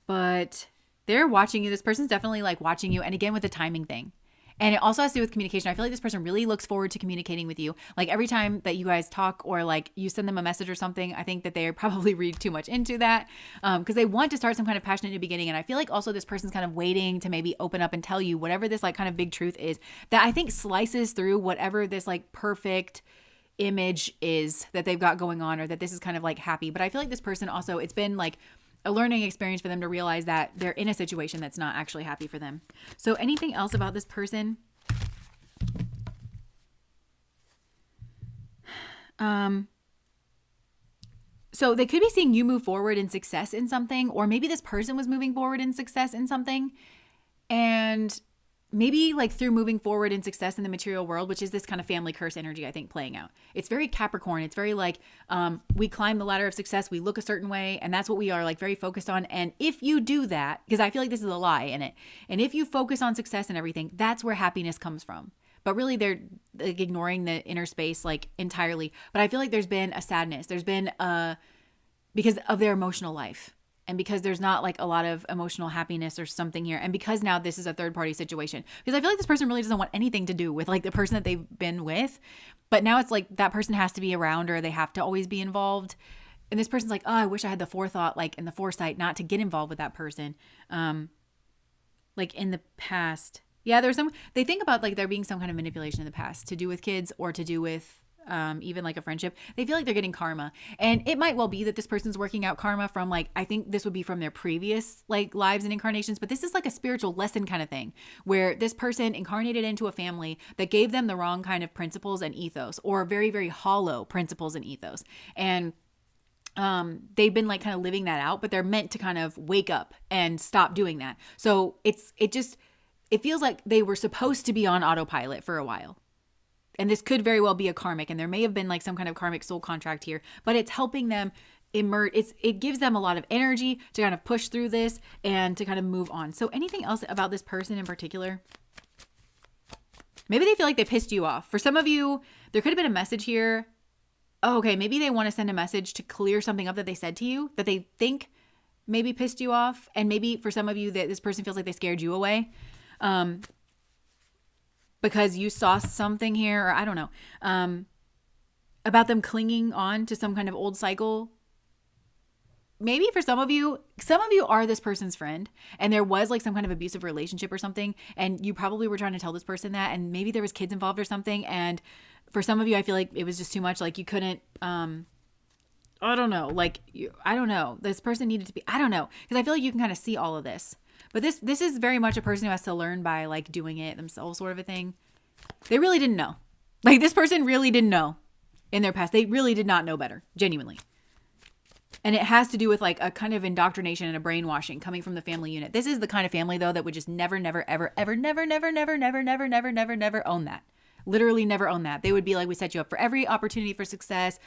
but they're watching you. This person's definitely like watching you. And again, with the timing thing. And it also has to do with communication. I feel like this person really looks forward to communicating with you. Like every time that you guys talk or like you send them a message or something, I think that they probably read too much into that because they want to start some kind of passionate new beginning. And I feel like also this person's kind of waiting to maybe open up and tell you whatever this like kind of big truth is that I think slices through whatever this like perfect image is that they've got going on, or that this is kind of like happy. But I feel like this person also, it's been like a learning experience for them to realize that they're in a situation that's not actually happy for them. So anything else about this person? So they could be seeing you move forward in success in something, or maybe this person was moving forward in success in something. And maybe like through moving forward in success in the material world, which is this kind of family curse energy, I think, playing out. It's very Capricorn. It's very like, we climb the ladder of success. We look a certain way. And that's what we are like very focused on. And if you do that, because I feel like this is a lie in it. And if you focus on success and everything, that's where happiness comes from. But really they're like ignoring the inner space like entirely. But I feel like there's been a sadness. There's been because of their emotional life. And because there's not like a lot of emotional happiness or something here. And because now this is a third party situation. Because I feel like this person really doesn't want anything to do with like the person that they've been with. But now it's like that person has to be around, or they have to always be involved. And this person's like, oh, I wish I had the forethought, like, and the foresight not to get involved with that person. Like in the past. Yeah, they think about like there being some kind of manipulation in the past to do with kids, or to do with even like a friendship. They feel like they're getting karma. And it might well be that this person's working out karma from like, I think this would be from their previous like lives and incarnations, but this is like a spiritual lesson kind of thing where this person incarnated into a family that gave them the wrong kind of principles and ethos, or very, very hollow principles and ethos. And they've been like kind of living that out, but they're meant to kind of wake up and stop doing that. So it feels like they were supposed to be on autopilot for a while. And this could very well be a karmic, and there may have been like some kind of karmic soul contract here, but it's helping them emerge. It gives them a lot of energy to kind of push through this and to kind of move on. So anything else about this person in particular? Maybe they feel like they pissed you off. For some of you, there could have been a message here. Oh, okay, maybe they want to send a message to clear something up that they said to you that they think maybe pissed you off. And maybe for some of you that this person feels like they scared you away. Because you saw something here, or I don't know, about them clinging on to some kind of old cycle. Maybe for some of you are this person's friend, and there was like some kind of abusive relationship or something, and you probably were trying to tell this person that, and maybe there was kids involved or something. And for some of you, I feel like it was just too much. Like you couldn't, I don't know, I don't know. This person needed to be, I don't know, because I feel like you can kind of see all of this. But this is very much a person who has to learn by like doing it themselves, sort of a thing. They really didn't know. Like this person really didn't know in their past. They really did not know better, genuinely. And it has to do with like a kind of indoctrination and a brainwashing coming from the family unit. This is the kind of family though that would just never, never, ever, ever, never, never, never, never, never, never, never, never own that. Literally never own that. They would be like, we set you up for every opportunity for success.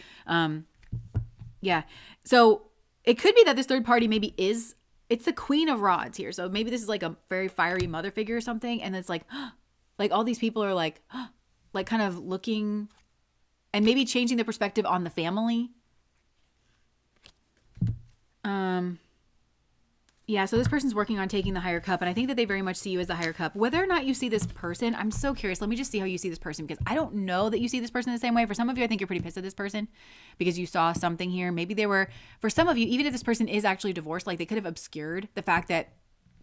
Yeah. So it could be that this third party maybe it's the Queen of Rods here. So maybe this is like a very fiery mother figure or something. And it's like all these people are like kind of looking and maybe changing the perspective on the family. Yeah, so this person's working on taking the higher cup, and I think that they very much see you as the higher cup. Whether or not you see this person, I'm so curious. Let me just see how you see this person, because I don't know that you see this person the same way. For some of you, I think you're pretty pissed at this person because you saw something here. Maybe they were, for some of you, even if this person is actually divorced, like they could have obscured the fact that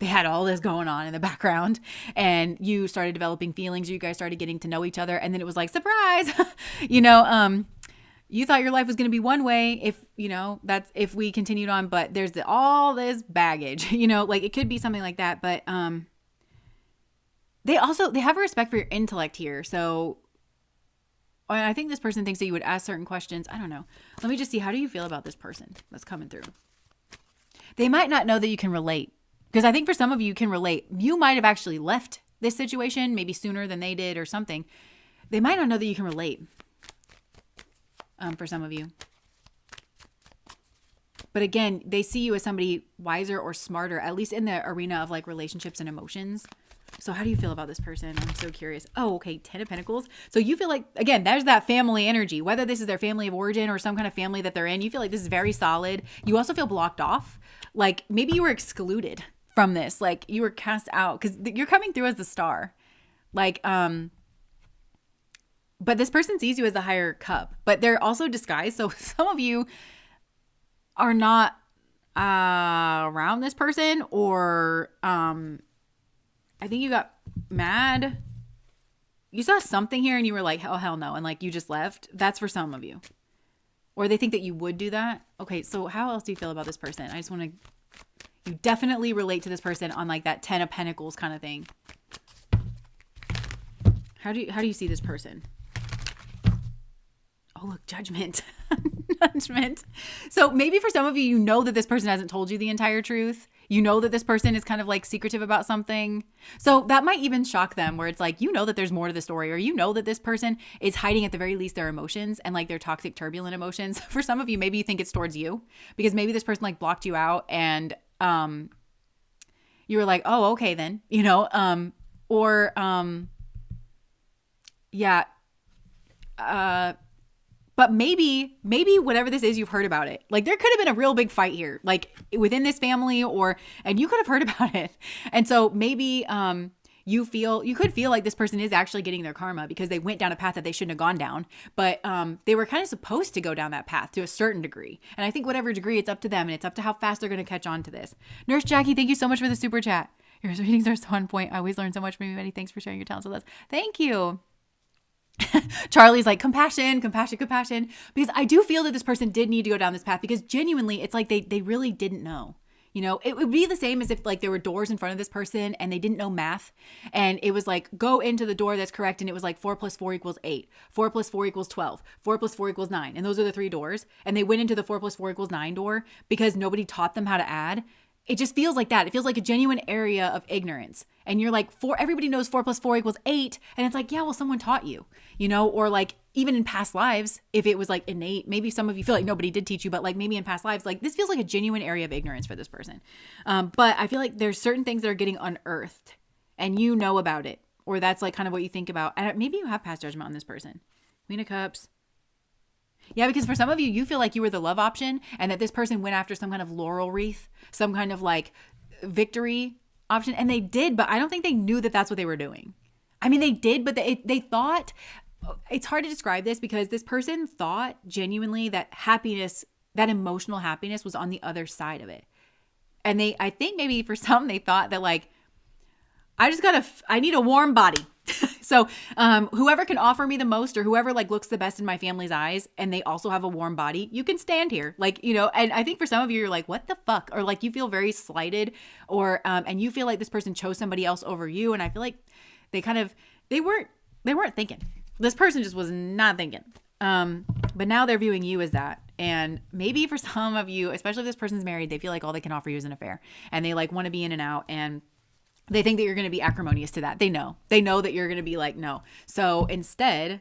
they had all this going on in the background, and you started developing feelings, or you guys started getting to know each other, and then it was like, surprise, you thought your life was going to be one way if, that's if we continued on, but there's all this baggage, like it could be something like that. But they have a respect for your intellect here. So I think this person thinks that you would ask certain questions. I don't know. Let me just see. How do you feel about this person that's coming through? They might not know that you can relate, because I think for some of you can relate. You might have actually left this situation maybe sooner than they did or something. They might not know that you can relate. For some of you. But again, they see you as somebody wiser or smarter, at least in the arena of like relationships and emotions. So how do you feel about this person? I'm so curious. Oh, okay. 10 of Pentacles. So you feel like, again, there's that family energy, whether this is their family of origin or some kind of family that they're in. You feel like this is very solid. You also feel blocked off. Like maybe you were excluded from this. Like you were cast out because you're coming through as the star. Like, but this person sees you as the higher cup, but they're also disguised. So some of you are not around this person, or I think you got mad. You saw something here and you were like, oh, hell no. And like you just left. That's for some of you. Or they think that you would do that. Okay, so how else do you feel about this person? I just want to, you definitely relate to this person on like that 10 of Pentacles kind of thing. How do you see this person? Oh, look, judgment. Judgment. So maybe for some of you, you know that this person hasn't told you the entire truth. You know that this person is kind of like secretive about something. So that might even shock them, where it's like, that there's more to the story, or that this person is hiding at the very least their emotions and like their toxic, turbulent emotions. For some of you, maybe you think it's towards you, because maybe this person like blocked you out and you were like, oh, okay then, but maybe whatever this is, you've heard about it. Like there could have been a real big fight here, like within this family, and you could have heard about it. And so maybe you could feel like this person is actually getting their karma because they went down a path that they shouldn't have gone down. But they were kind of supposed to go down that path to a certain degree. And I think whatever degree, it's up to them, and it's up to how fast they're going to catch on to this. Nurse Jackie, thank you so much for the super chat. Your readings are so on point. I always learn so much from you, Betty. Thanks for sharing your talents with us. Thank you. Charlie's like, compassion, because I do feel that this person did need to go down this path, because genuinely it's like they really didn't know. It would be the same as if like there were doors in front of this person and they didn't know math, and it was like, go into the door that's correct, and it was like 4 + 4 = 8, 4 + 4 = 12, 4 + 4 = 9, and those are the 3 doors, and they went into the 4 + 4 = 9 door because nobody taught them how to add. It just feels like that. It feels like a genuine area of ignorance. And you're like, everybody knows 4 + 4 = 8. And it's like, yeah, well, someone taught you, or like even in past lives, if it was like innate, maybe some of you feel like nobody did teach you, but like maybe in past lives, like this feels like a genuine area of ignorance for this person. But I feel like there's certain things that are getting unearthed and you know about it, or that's like kind of what you think about. And maybe you have passed judgment on this person. Queen of Cups. Yeah, because for some of you, you feel like you were the love option and that this person went after some kind of laurel wreath, some kind of like victory option. And they did, but I don't think they knew that that's what they were doing. I mean, they did, but they thought, it's hard to describe this because this person thought genuinely that happiness, that emotional happiness was on the other side of it. And I think maybe for some, they thought that like, I need a warm body. So whoever can offer me the most, or whoever like looks the best in my family's eyes, and they also have a warm body, you can stand here. Like, and I think for some of you, you're like, what the fuck? Or like you feel very slighted, or and you feel like this person chose somebody else over you. And I feel like they weren't thinking. This person just was not thinking. But now they're viewing you as that. And maybe for some of you, especially if this person's married, they feel like all they can offer you is an affair, and they like want to be in and out, and they think that you're going to be acrimonious to that. They know that you're going to be like, no. So instead,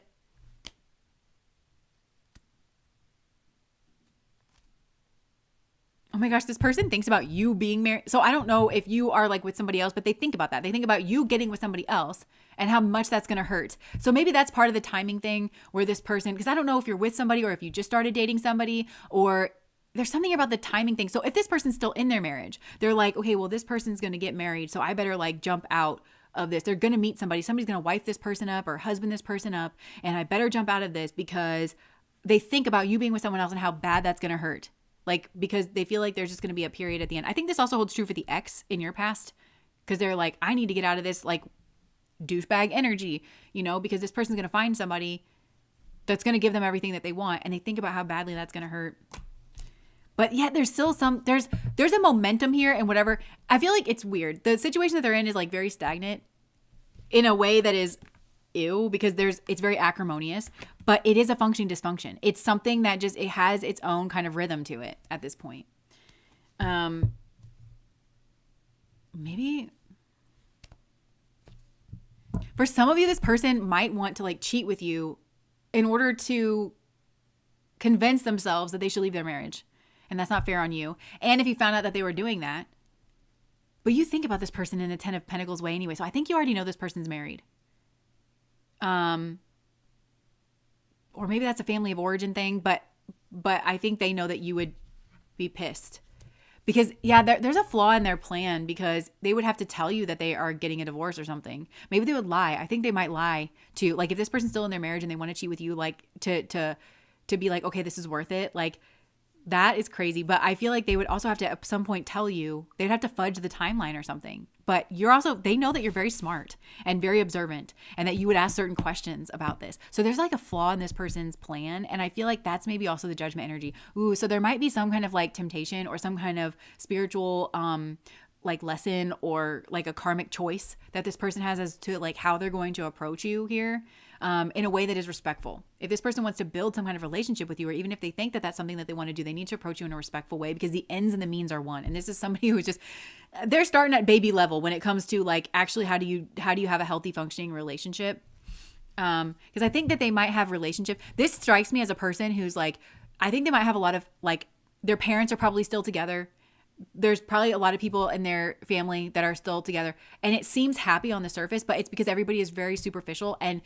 oh my gosh, this person thinks about you being married. So I don't know if you are like with somebody else, but they think about that. They think about you getting with somebody else and how much that's going to hurt. So maybe that's part of the timing thing where this person, because I don't know if you're with somebody or if you just started dating somebody, or there's something about the timing thing. So if this person's still in their marriage, they're like, okay, well, this person's going to get married, so I better like jump out of this. They're going to meet somebody. Somebody's going to wife this person up or husband this person up, and I better jump out of this because they think about you being with someone else and how bad that's going to hurt. Like, because they feel like there's just going to be a period at the end. I think this also holds true for the ex in your past, because they're like, I need to get out of this like douchebag energy, you know, because this person's going to find somebody that's going to give them everything that they want, and they think about how badly that's going to hurt. But yet there's still there's a momentum here and whatever. I feel like it's weird. The situation that they're in is like very stagnant in a way that is ew, because it's very acrimonious, but it is a functioning dysfunction. It's something that just, it has its own kind of rhythm to it at this point. Maybe for some of you, this person might want to like cheat with you in order to convince themselves that they should leave their marriage. And that's not fair on you. And if you found out that they were doing that, but you think about this person in a 10 of Pentacles way anyway. So I think you already know this person's married. Or maybe that's a family of origin thing, but I think they know that you would be pissed. Because, yeah, there's a flaw in their plan, because they would have to tell you that they are getting a divorce or something. Maybe they would lie. I think they might lie to, like, if this person's still in their marriage and they want to cheat with you, like, to be like, okay, this is worth it. Like, that is crazy. But I feel like they would also have to at some point tell you, they'd have to fudge the timeline or something. But they know that you're very smart and very observant, and that you would ask certain questions about this. So there's like a flaw in this person's plan. And I feel like that's maybe also the judgment energy. Ooh, so there might be some kind of like temptation or some kind of spiritual, like lesson or like a karmic choice that this person has as to like how they're going to approach you here, in a way that is respectful. If this person wants to build some kind of relationship with you, or even if they think that that's something that they want to do, they need to approach you in a respectful way, because the ends and the means are one. And this is somebody who's just, they're starting at baby level when it comes to like, actually, how do you have a healthy functioning relationship? Because I think that they might have relationship. This strikes me as a person who's like, I think they might have a lot of like, their parents are probably still together. There's probably a lot of people in their family that are still together, and it seems happy on the surface, but it's because everybody is very superficial, and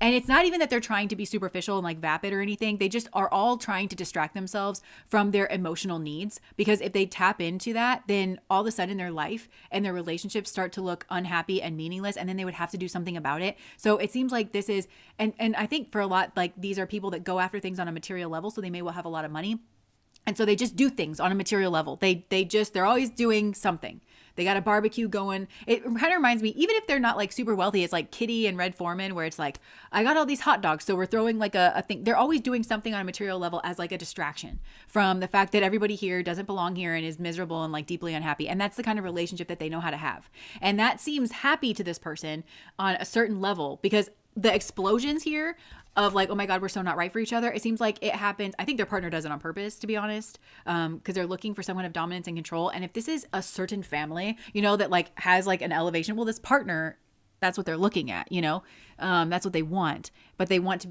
it's not even that they're trying to be superficial and like vapid or anything. They just are all trying to distract themselves from their emotional needs, because if they tap into that, then all of a sudden their life and their relationships start to look unhappy and meaningless, and then they would have to do something about it. So it seems like this is, and I think for a lot, like these are people that go after things on a material level, so they may well have a lot of money. And so they just do things on a material level. They're always doing something. They got a barbecue going. It kind of reminds me, even if they're not like super wealthy, it's like Kitty and Red Foreman, where it's like, I got all these hot dogs, so we're throwing like a thing. They're always doing something on a material level as like a distraction from the fact that everybody here doesn't belong here and is miserable and like deeply unhappy. And that's the kind of relationship that they know how to have. And that seems happy to this person on a certain level, because the explosions here of like, oh my God, we're so not right for each other. It seems like it happens. I think their partner does it on purpose, to be honest, because they're looking for someone of dominance and control. And if this is a certain family, you know, that like has like an elevation, well, this partner, that's what they're looking at, you know, that's what they want. But they want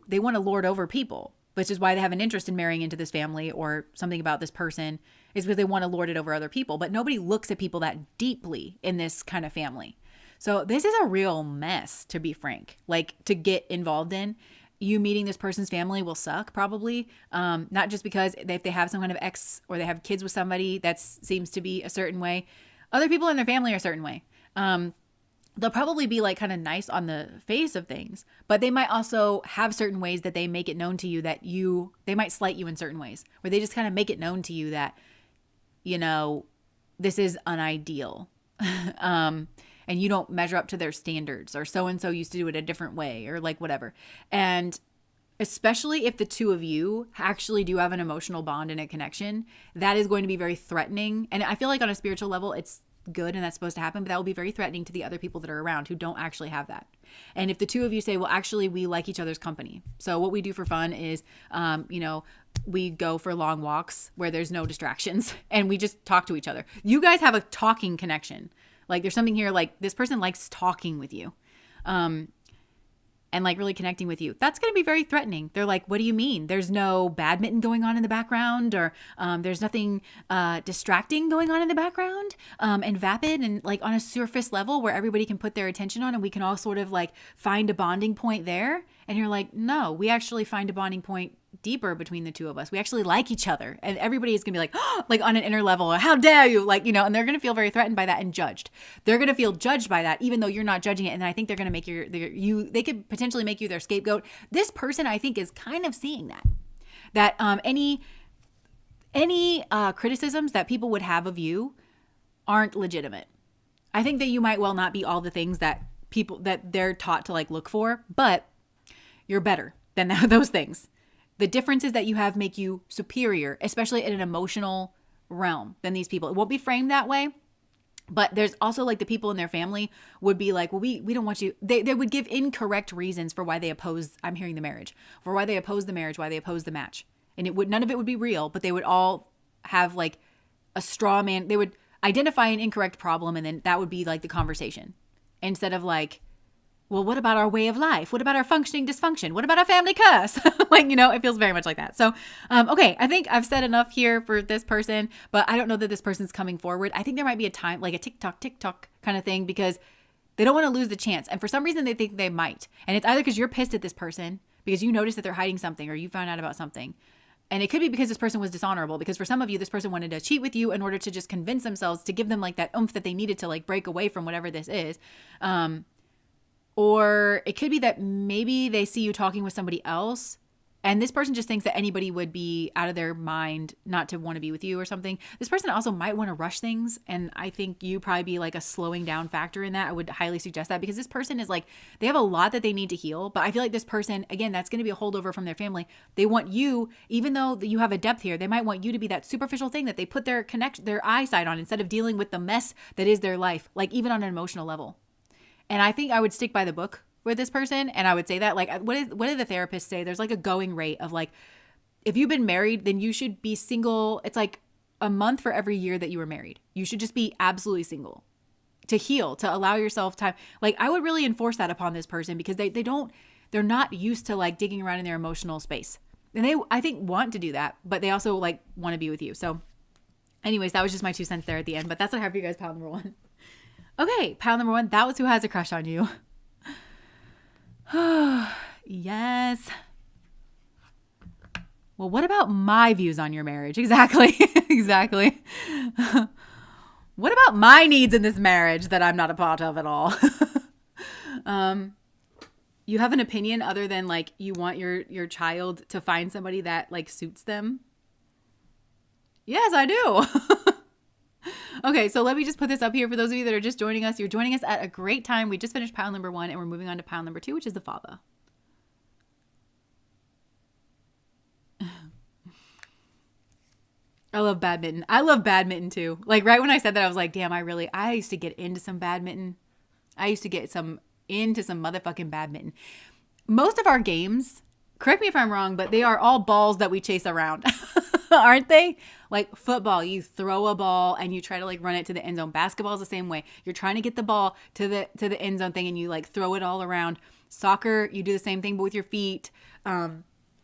they want to lord over people, which is why they have an interest in marrying into this family, or something about this person is because they want to lord it over other people. But nobody looks at people that deeply in this kind of family. So this is a real mess, to be frank, like to get involved in. You meeting this person's family will suck probably. Not just because if they have some kind of ex, or they have kids with somebody that seems to be a certain way. Other people in their family are a certain way. They'll probably be like kind of nice on the face of things, but they might also have certain ways that they make it known to you that they might slight you in certain ways, where they just kind of make it known to you that, you know, this is unideal. And you don't measure up to their standards, or so-and-so used to do it a different way, or like whatever. And especially if the two of you actually do have an emotional bond and a connection, that is going to be very threatening. And I feel like on a spiritual level, it's good and that's supposed to happen, but that will be very threatening to the other people that are around who don't actually have that. And if the two of you say, well, actually, we like each other's company. So what we do for fun is, you know, we go for long walks where there's no distractions and we just talk to each other. You guys have a talking connection. Like there's something here, like this person likes talking with you, and like really connecting with you. That's going to be very threatening. They're like, what do you mean? There's no badminton going on in the background, or there's nothing distracting going on in the background, and vapid and like on a surface level where everybody can put their attention on, and we can all sort of like find a bonding point there. And you're like, no, we actually find a bonding point deeper between the two of us. We actually like each other. And everybody is going to be like, oh, like on an inner level, how dare you? Like, you know, and they're going to feel very threatened by that and judged. They're going to feel judged by that, even though you're not judging it. And I think they're going to make they could potentially make you their scapegoat. This person, I think, is kind of seeing that any criticisms that people would have of you aren't legitimate. I think that you might well not be all the things that they're taught to like look for, but you're better than those things. The differences that you have make you superior, especially in an emotional realm than these people. It won't be framed that way, but there's also like the people in their family would be like, well, we don't want you. They would give incorrect reasons for why they oppose, I'm hearing the marriage, for why they oppose the marriage, why they oppose the match. And none of it would be real, but they would all have like a straw man. They would identify an incorrect problem, and then that would be like the conversation, instead of like, well, what about our way of life? What about our functioning dysfunction? What about our family curse? Like, you know, it feels very much like that. So, okay, I think I've said enough here for this person, but I don't know that this person's coming forward. I think there might be a time, like a TikTok kind of thing, because they don't want to lose the chance. And for some reason, they think they might. And it's either because you're pissed at this person because you noticed that they're hiding something, or you found out about something. And it could be because this person was dishonorable, because for some of you, this person wanted to cheat with you in order to just convince themselves, to give them like that oomph that they needed to like break away from whatever this is. Or it could be that maybe they see you talking with somebody else, and this person just thinks that anybody would be out of their mind not to want to be with you or something. This person also might want to rush things, and I think you probably be like a slowing down factor in that. I would highly suggest that, because this person is like, they have a lot that they need to heal, but I feel like this person, again, that's going to be a holdover from their family. They want you, even though you have a depth here, they might want you to be that superficial thing that they put their eyesight on, instead of dealing with the mess that is their life, like even on an emotional level. And I think I would stick by the book with this person. And I would say that, like, what did the therapists say? There's like a going rate of like, if you've been married, then you should be single. It's like a month for every year that you were married. You should just be absolutely single to heal, to allow yourself time. Like, I would really enforce that upon this person, because they're not used to like digging around in their emotional space. And they, I think, want to do that, but they also like want to be with you. So anyways, that was just my 2 cents there at the end, but that's what I have for you guys, pile number 1. Okay, pile number 1, that was who has a crush on you. Yes. Well, what about my views on your marriage? Exactly. Exactly. What about my needs in this marriage that I'm not a part of at all? You have an opinion other than like you want your child to find somebody that like suits them? Yes, I do. Okay, so let me just put this up here for those of you that are just joining us. You're joining us at a great time. We just finished pile number 1, and we're moving on to pile number 2, which is the father. I love badminton. I love badminton too. Like right when I said that, I was like, damn, I used to get into some badminton. I used to get into some motherfucking badminton. Most of our games, correct me if I'm wrong, but they are all balls that we chase around. Aren't they? Like football, you throw a ball and you try to like run it to the end zone. Basketball is the same way. You're trying to get the ball to the end zone thing, and you like throw it all around. Soccer, you do the same thing but with your feet.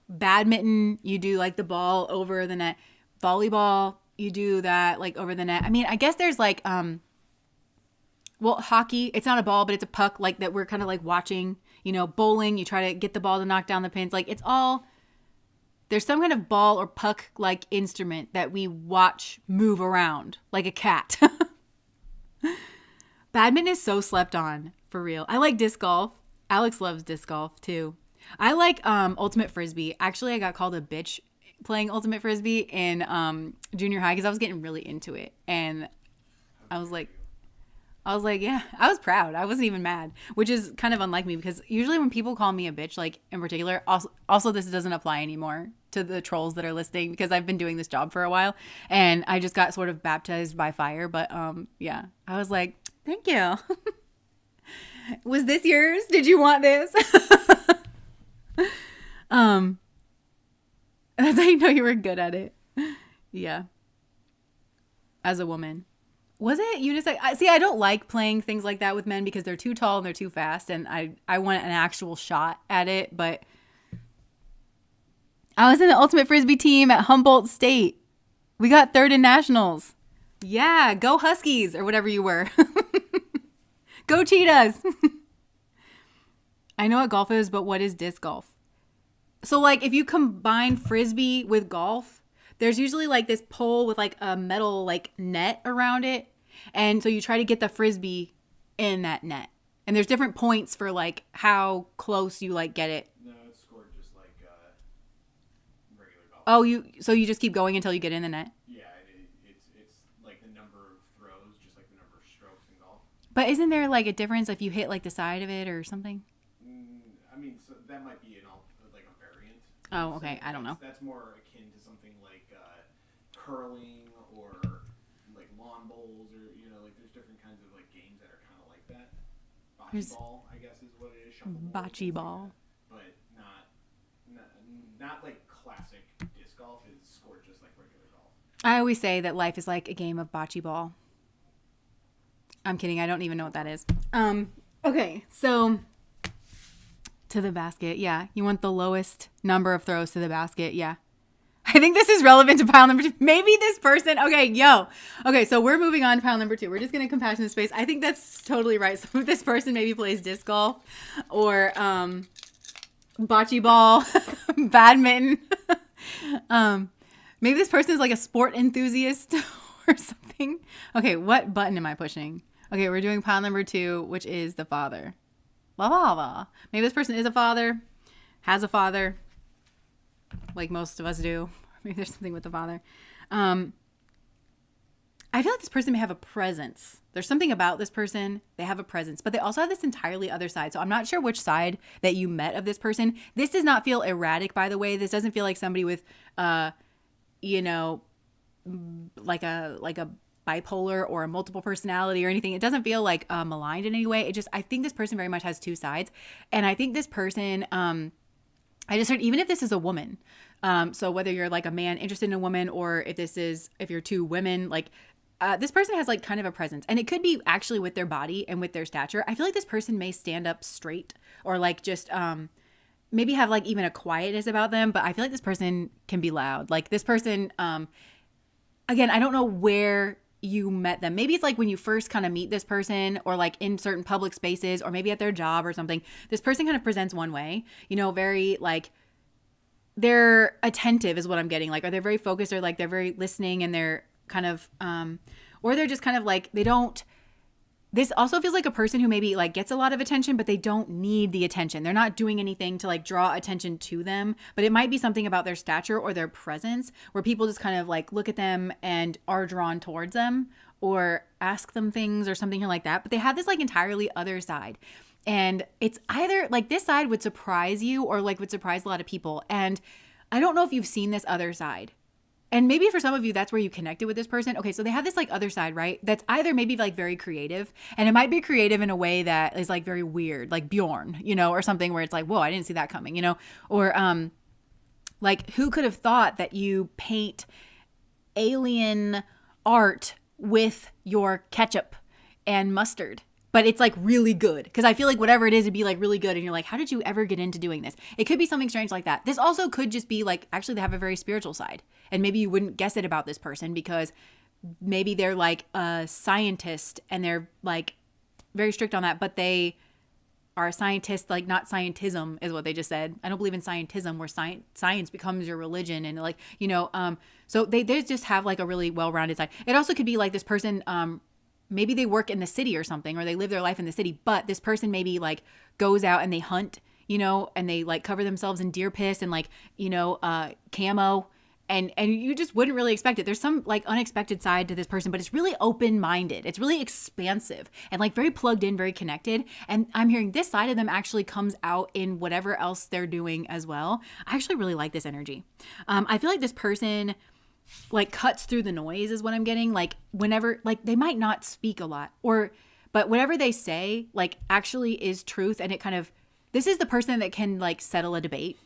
Badminton, you do like the ball over the net. Volleyball, you do that like over the net. I mean, I guess there's like hockey, it's not a ball, but it's a puck like that we're kind of like watching. You know, bowling, you try to get the ball to knock down the pins. Like it's all, there's some kind of ball or puck like instrument that we watch move around like a cat. Badminton is so slept on, for real. I like disc golf. Alex loves disc golf too. I like ultimate frisbee. Actually, I got called a bitch playing ultimate frisbee in junior high because I was getting really into it, and I was like, yeah, I was proud. I wasn't even mad, which is kind of unlike me, because usually when people call me a bitch, like in particular, also this doesn't apply anymore to the trolls that are listening, because I've been doing this job for a while and I just got sort of baptized by fire. But yeah, I was like, thank you. Was this yours? Did you want this? That's how you know you were good at it. Yeah. As a woman. Was it unisex? See, I don't like playing things like that with men because they're too tall and they're too fast, and I want an actual shot at it. But I was in the ultimate frisbee team at Humboldt State. We got 3rd in nationals. Yeah, go Huskies, or whatever you were. Go Cheetahs. I know what golf is, but what is disc golf? So like if you combine frisbee with golf, there's usually like this pole with like a metal like net around it. And so you try to get the frisbee in that net. And there's different points for like how close you like get it. No, it's scored just like regular golf. Oh, you just keep going until you get in the net? Yeah, it's like the number of throws, just like the number of strokes in golf. But isn't there like a difference if you hit like the side of it or something? I mean, so that might be like a variant. Oh, okay. I don't know. That's more akin to something like curling or like lawn bowls, or like there's different kinds of like games that are kind of like that. Bocce ball, I guess, is what it is. Shuffleboard, bocce ball, but not like classic disc golf. Is scored just like regular golf. I always say that life is like a game of bocce ball. I'm kidding. I don't even know what that is. Okay, so to the basket. Yeah, you want the lowest number of throws to the basket. Yeah. I think this is relevant to pile number 2. Maybe this person. Okay, so we're moving on to pile number 2. We're just going to compassionate space. I think that's totally right. So if this person maybe plays disc golf or bocce ball, badminton. Maybe this person is like a sport enthusiast or something. Okay, what button am I pushing? Okay, we're doing pile number 2, which is the father. La la la. Maybe this person is a father, has a father, like most of us do. Maybe there's something with the father. I feel like this person may have a presence. There's something about this person. They have a presence, but they also have this entirely other side. So I'm not sure which side that you met of this person. This does not feel erratic, by the way. This doesn't feel like somebody with, like a bipolar or a multiple personality or anything. It doesn't feel like maligned in any way. I think this person very much has two sides. And I think this person, I just heard, even if this is a woman, so whether you're like a man interested in a woman, or if you're two women, like this person has like kind of a presence, and it could be actually with their body and with their stature. I feel like this person may stand up straight, or like just maybe have like even a quietness about them, but I feel like this person can be loud. Like this person, again, I don't know where you met them. Maybe it's like when you first kind of meet this person, or like in certain public spaces, or maybe at their job or something. This person kind of presents one way, very like they're attentive is what I'm getting. Like, are they very focused, or like they're very listening, and they're kind of, or they're just kind of like, this also feels like a person who maybe like gets a lot of attention, but they don't need the attention. They're not doing anything to like draw attention to them, but it might be something about their stature or their presence where people just kind of like look at them and are drawn towards them, or ask them things or something like that. But they have this like entirely other side. And it's either like this side would surprise you, or like would surprise a lot of people. And I don't know if you've seen this other side. And maybe for some of you, that's where you connected with this person. Okay, so they have this like other side, right? That's either maybe like very creative, and it might be creative in a way that is like very weird, like Bjorn, or something where it's like, whoa, I didn't see that coming, or like who could have thought that you paint alien art with your ketchup and mustard? But it's like really good, because I feel like whatever it is, it'd be like really good. And you're like, how did you ever get into doing this? It could be something strange like that. This also could just be like, actually they have a very spiritual side, and maybe you wouldn't guess it about this person because maybe they're like a scientist and they're like very strict on that, but they are a scientist, like not scientism is what they just said. I don't believe in scientism where science becomes your religion, and like, so they just have like a really well-rounded side. It also could be like this person, maybe they work in the city or something, or they live their life in the city, but this person maybe like goes out and they hunt, and they like cover themselves in deer piss and like, camo, and you just wouldn't really expect it. There's some like unexpected side to this person, but it's really open-minded. It's really expansive and like very plugged in, very connected. And I'm hearing this side of them actually comes out in whatever else they're doing as well. I actually really like this energy. I feel like this person like cuts through the noise is what I'm getting. Like whenever, like they might not speak a lot, but whatever they say like actually is truth. And it kind of, this is the person that can like settle a debate,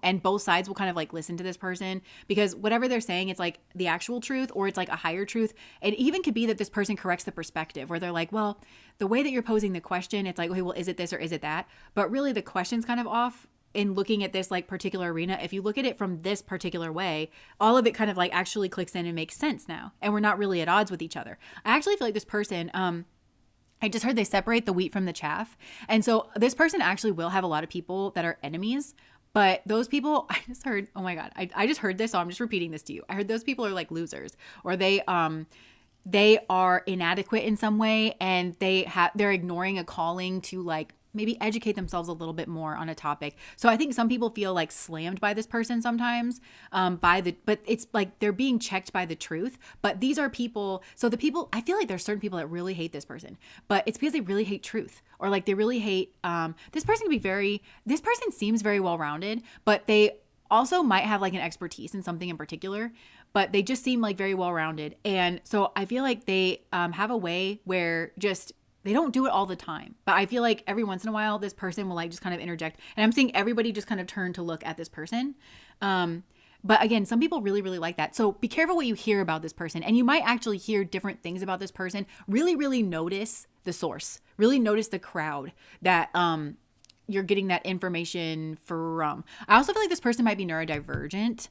and both sides will kind of like listen to this person, because whatever they're saying, it's like the actual truth, or it's like a higher truth. It even could be that this person corrects the perspective, where they're like, well, the way that you're posing the question, it's like, okay, well, is it this or is it that? But really the question's kind of off. In looking at this like particular arena, if you look at it from this particular way, all of it kind of like actually clicks in and makes sense now, and we're not really at odds with each other. I actually feel like this person, I just heard they separate the wheat from the chaff. And so this person actually will have a lot of people that are enemies. But those people, I just heard, oh my God, I just heard this, so I'm just repeating this to you. I heard those people are like losers, or they are inadequate in some way, and they're ignoring a calling to like maybe educate themselves a little bit more on a topic. So I think some people feel like slammed by this person sometimes, but it's like they're being checked by the truth. But these are people. So the people, I feel like there's certain people that really hate this person, but it's because they really hate truth, or like they really hate, this person can be this person seems very well-rounded, but they also might have like an expertise in something in particular, but they just seem like very well-rounded. And so I feel like they have a way where just they don't do it all the time, but I feel like every once in a while this person will like just kind of interject, and I'm seeing everybody just kind of turn to look at this person. But again, some people really, really like that. So be careful what you hear about this person, and you might actually hear different things about this person. Really, really notice the source. Really notice the crowd that you're getting that information from. I also feel like this person might be neurodivergent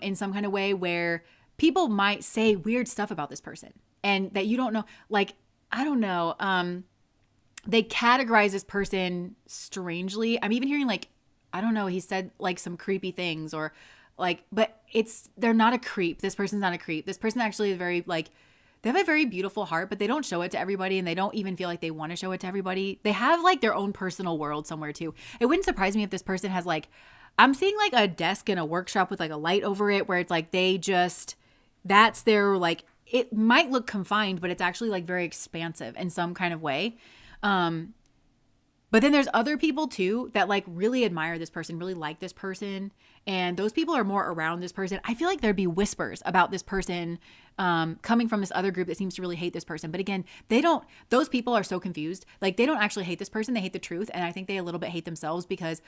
in some kind of way, where people might say weird stuff about this person and that you don't know. Like, I don't know. They categorize this person strangely. I'm even hearing like, I don't know, he said like some creepy things, or like, but they're not a creep. This person's not a creep. This person actually is very like, they have a very beautiful heart, but they don't show it to everybody, and they don't even feel like they want to show it to everybody. They have like their own personal world somewhere too. It wouldn't surprise me if this person has like, I'm seeing like a desk in a workshop with like a light over it, where it's like that's their like, it might look confined, but it's actually like very expansive in some kind of way. But then there's other people too that like really admire this person, really like this person. And those people are more around this person. I feel like there'd be whispers about this person coming from this other group that seems to really hate this person. But again, those people are so confused. Like they don't actually hate this person. They hate the truth. And I think they a little bit hate themselves, because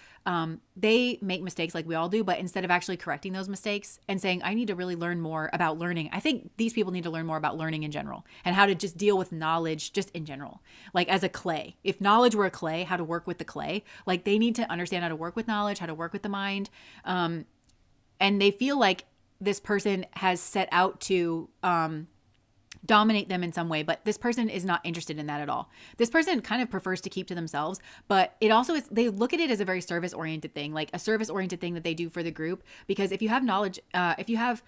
they make mistakes like we all do. But instead of actually correcting those mistakes and saying, I need to really learn more about learning, I think these people need to learn more about learning in general, and how to just deal with knowledge just in general. Like as a clay, if knowledge were a clay, how to work with the clay, like they need to understand how to work with knowledge, how to work with the mind. And they feel like this person has set out to dominate them in some way, but this person is not interested in that at all. This person kind of prefers to keep to themselves, but it also is, they look at it as a very service-oriented thing, like a service-oriented thing that they do for the group. Because if you have knowledge, if you have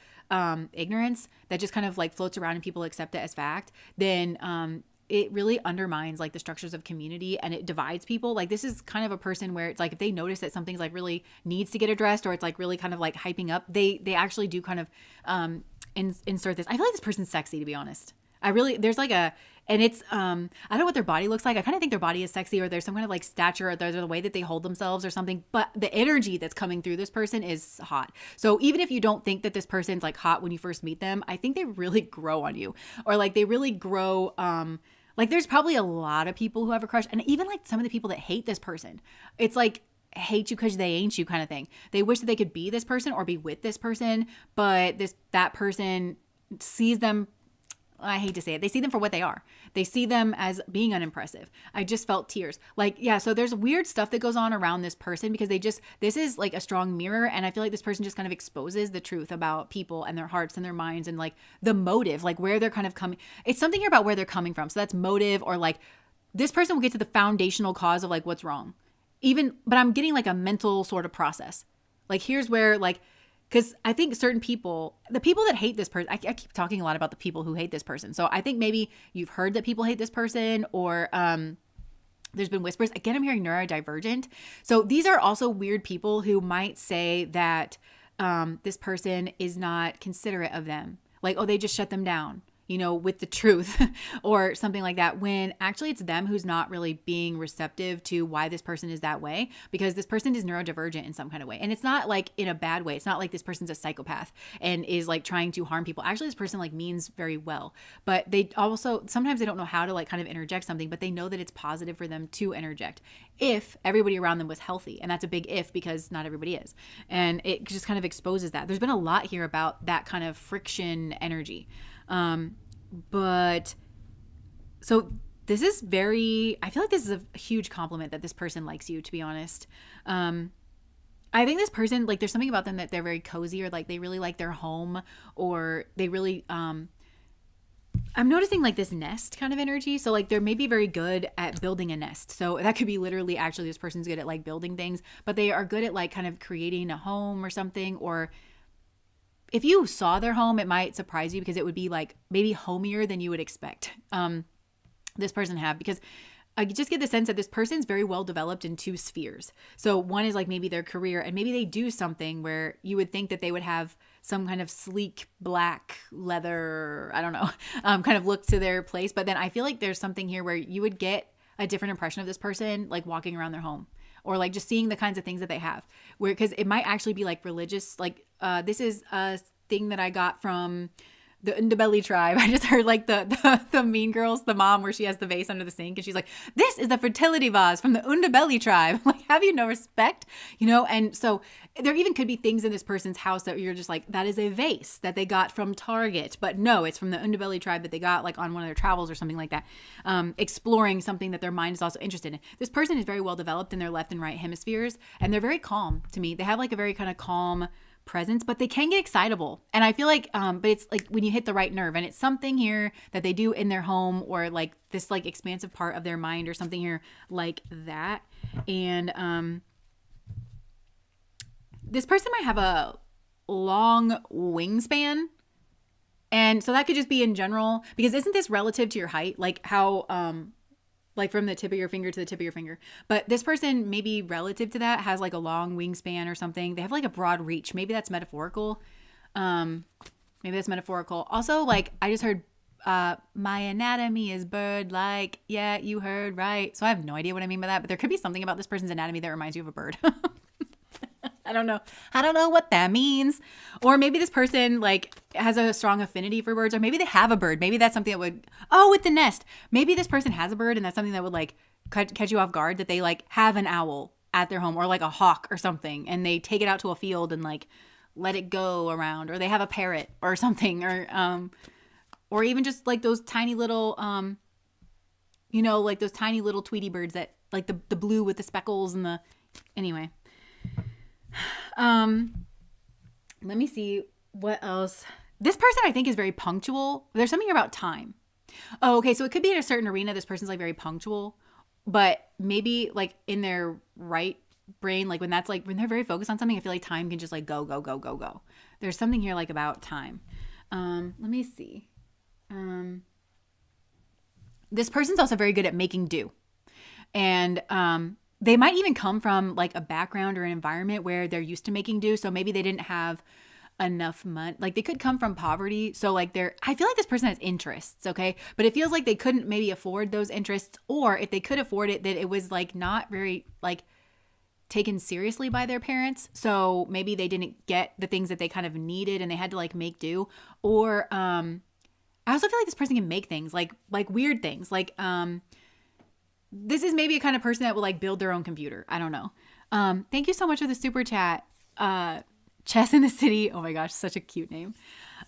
ignorance that just kind of like floats around and people accept it as fact, then it really undermines like the structures of community, and it divides people. Like this is kind of a person where it's like, if they notice that something's like really needs to get addressed, or it's like really kind of like hyping up, they actually do kind of insert this. I feel like this person's sexy, to be honest. There's like and it's, I don't know what their body looks like. I kind of think their body is sexy, or there's some kind of like stature, or there's the way that they hold themselves or something, but the energy that's coming through this person is hot. So even if you don't think that this person's like hot when you first meet them, I think they really grow on you, or like they really grow, like there's probably a lot of people who have a crush, and even like some of the people that hate this person, it's like hate you because they ain't you kind of thing. They wish that they could be this person or be with this person, but that person sees them, I hate to say it, they see them for what they are. They see them as being unimpressive. I just felt tears. Like, yeah, so there's weird stuff that goes on around this person, because this is like a strong mirror. And I feel like this person just kind of exposes the truth about people and their hearts and their minds, and like the motive, like where they're kind of coming. It's something here about where they're coming from. So that's motive, or like this person will get to the foundational cause of like what's wrong. But I'm getting like a mental sort of process. Like here's where like, because I think certain people, the people that hate this person, I keep talking a lot about the people who hate this person. So I think maybe you've heard that people hate this person, or there's been whispers. Again, I'm hearing neurodivergent. So these are also weird people who might say that this person is not considerate of them. Like, oh, they just shut them down, with the truth or something like that, when actually it's them who's not really being receptive to why this person is that way, because this person is neurodivergent in some kind of way. And it's not like in a bad way. It's not like this person's a psychopath and is like trying to harm people. Actually, this person like means very well, but they also, sometimes they don't know how to like kind of interject something, but they know that it's positive for them to interject if everybody around them was healthy. And that's a big if, because not everybody is. And it just kind of exposes that. There's been a lot here about that kind of friction energy. But so this is I feel like this is a huge compliment that this person likes you, to be honest. I think this person, like there's something about them that they're very cozy, or like they really like their home, or they really, I'm noticing like this nest kind of energy. So like they're maybe very good at building a nest. So that could be literally actually this person's good at like building things, but they are good at like kind of creating a home or something. Or if you saw their home, it might surprise you because it would be like maybe homier than you would expect. This person have, because I just get the sense that this person's very well developed in two spheres. So one is like maybe their career, and maybe they do something where you would think that they would have some kind of sleek black leather, I don't know, kind of look to their place. But then I feel like there's something here where you would get a different impression of this person, like walking around their home or like just seeing the kinds of things that they have, where, because it might actually be like religious. Like this is a thing that I got from the Underbelly tribe. I just heard like the Mean Girls, the mom where she has the vase under the sink and she's like, this is the fertility vase from the Underbelly tribe. Like, have you no respect? You know? And so there even could be things in this person's house that you're just like, that is a vase that they got from Target, but no, it's from the Underbelly tribe that they got like on one of their travels or something like that. Exploring something that their mind is also interested in. This person is very well developed in their left and right hemispheres, and they're very calm to me. They have like a very kind of calm presence, but they can get excitable. And I feel like, but it's like when you hit the right nerve, and it's something here that they do in their home, or like this like expansive part of their mind or something here like that. And this person might have a long wingspan. And so that could just be in general, because isn't this relative to your height? Like how, like from the tip of your finger to the tip of your finger. But this person, maybe relative to that, has like a long wingspan or something. They have like a broad reach. Maybe that's metaphorical. Maybe that's metaphorical. Also, like I just heard, my anatomy is bird-like. Yeah, you heard right. So I have no idea what I mean by that, but there could be something about this person's anatomy that reminds you of a bird. I don't know. I don't know what that means. Or maybe this person like has a strong affinity for birds, or maybe they have a bird. Maybe that's something that would, with the nest. Maybe this person has a bird and that's something that would like catch you off guard, that they like have an owl at their home, or like a hawk or something, and they take it out to a field and like let it go around, or they have a parrot or something, or even just like those tiny little, like those tiny little Tweety birds that like the blue with the speckles and the, anyway. Let me see what else. This person I think is very punctual. There's something about time. Oh, okay. So it could be in a certain arena. This person's like very punctual, but maybe like in their right brain, like when that's like, when they're very focused on something, I feel like time can just like go, go, go, go, go. There's something here like about time. Let me see. This person's also very good at making do. And, they might even come from like a background or an environment where they're used to making do. So maybe they didn't have enough money. Like they could come from poverty. So like I feel like this person has interests. Okay. But it feels like they couldn't maybe afford those interests, or if they could afford it, that it was like not very like taken seriously by their parents. So maybe they didn't get the things that they kind of needed and they had to like make do. Or, I also feel like this person can make things like weird things. Like, this is maybe a kind of person that will like build their own computer. I don't know. Thank you so much for the super chat. Chess in the City. Oh my gosh, such a cute name.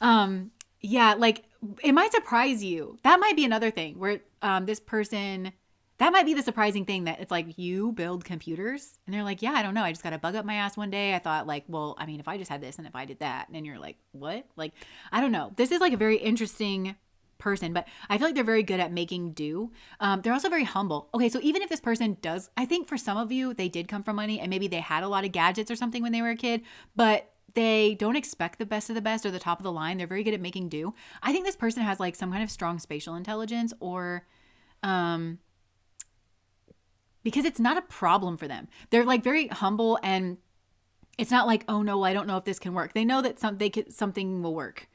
Yeah, like it might surprise you. That might be another thing where this person, that might be the surprising thing, that it's like, you build computers, and they're like, yeah, I don't know. I just got a bug up my ass one day. I thought like, well, I mean, if I just had this and if I did that, and you're like, what? Like, I don't know. This is like a very interesting person, but I feel like they're very good at making do. They're also very humble. Okay, so even if this person does, I think for some of you, they did come from money and maybe they had a lot of gadgets or something when they were a kid, but they don't expect the best of the best or the top of the line. They're very good at making do. I think this person has like some kind of strong spatial intelligence, or because it's not a problem for them. They're like very humble, and it's not like, oh no, I don't know if this can work. They know that something will work.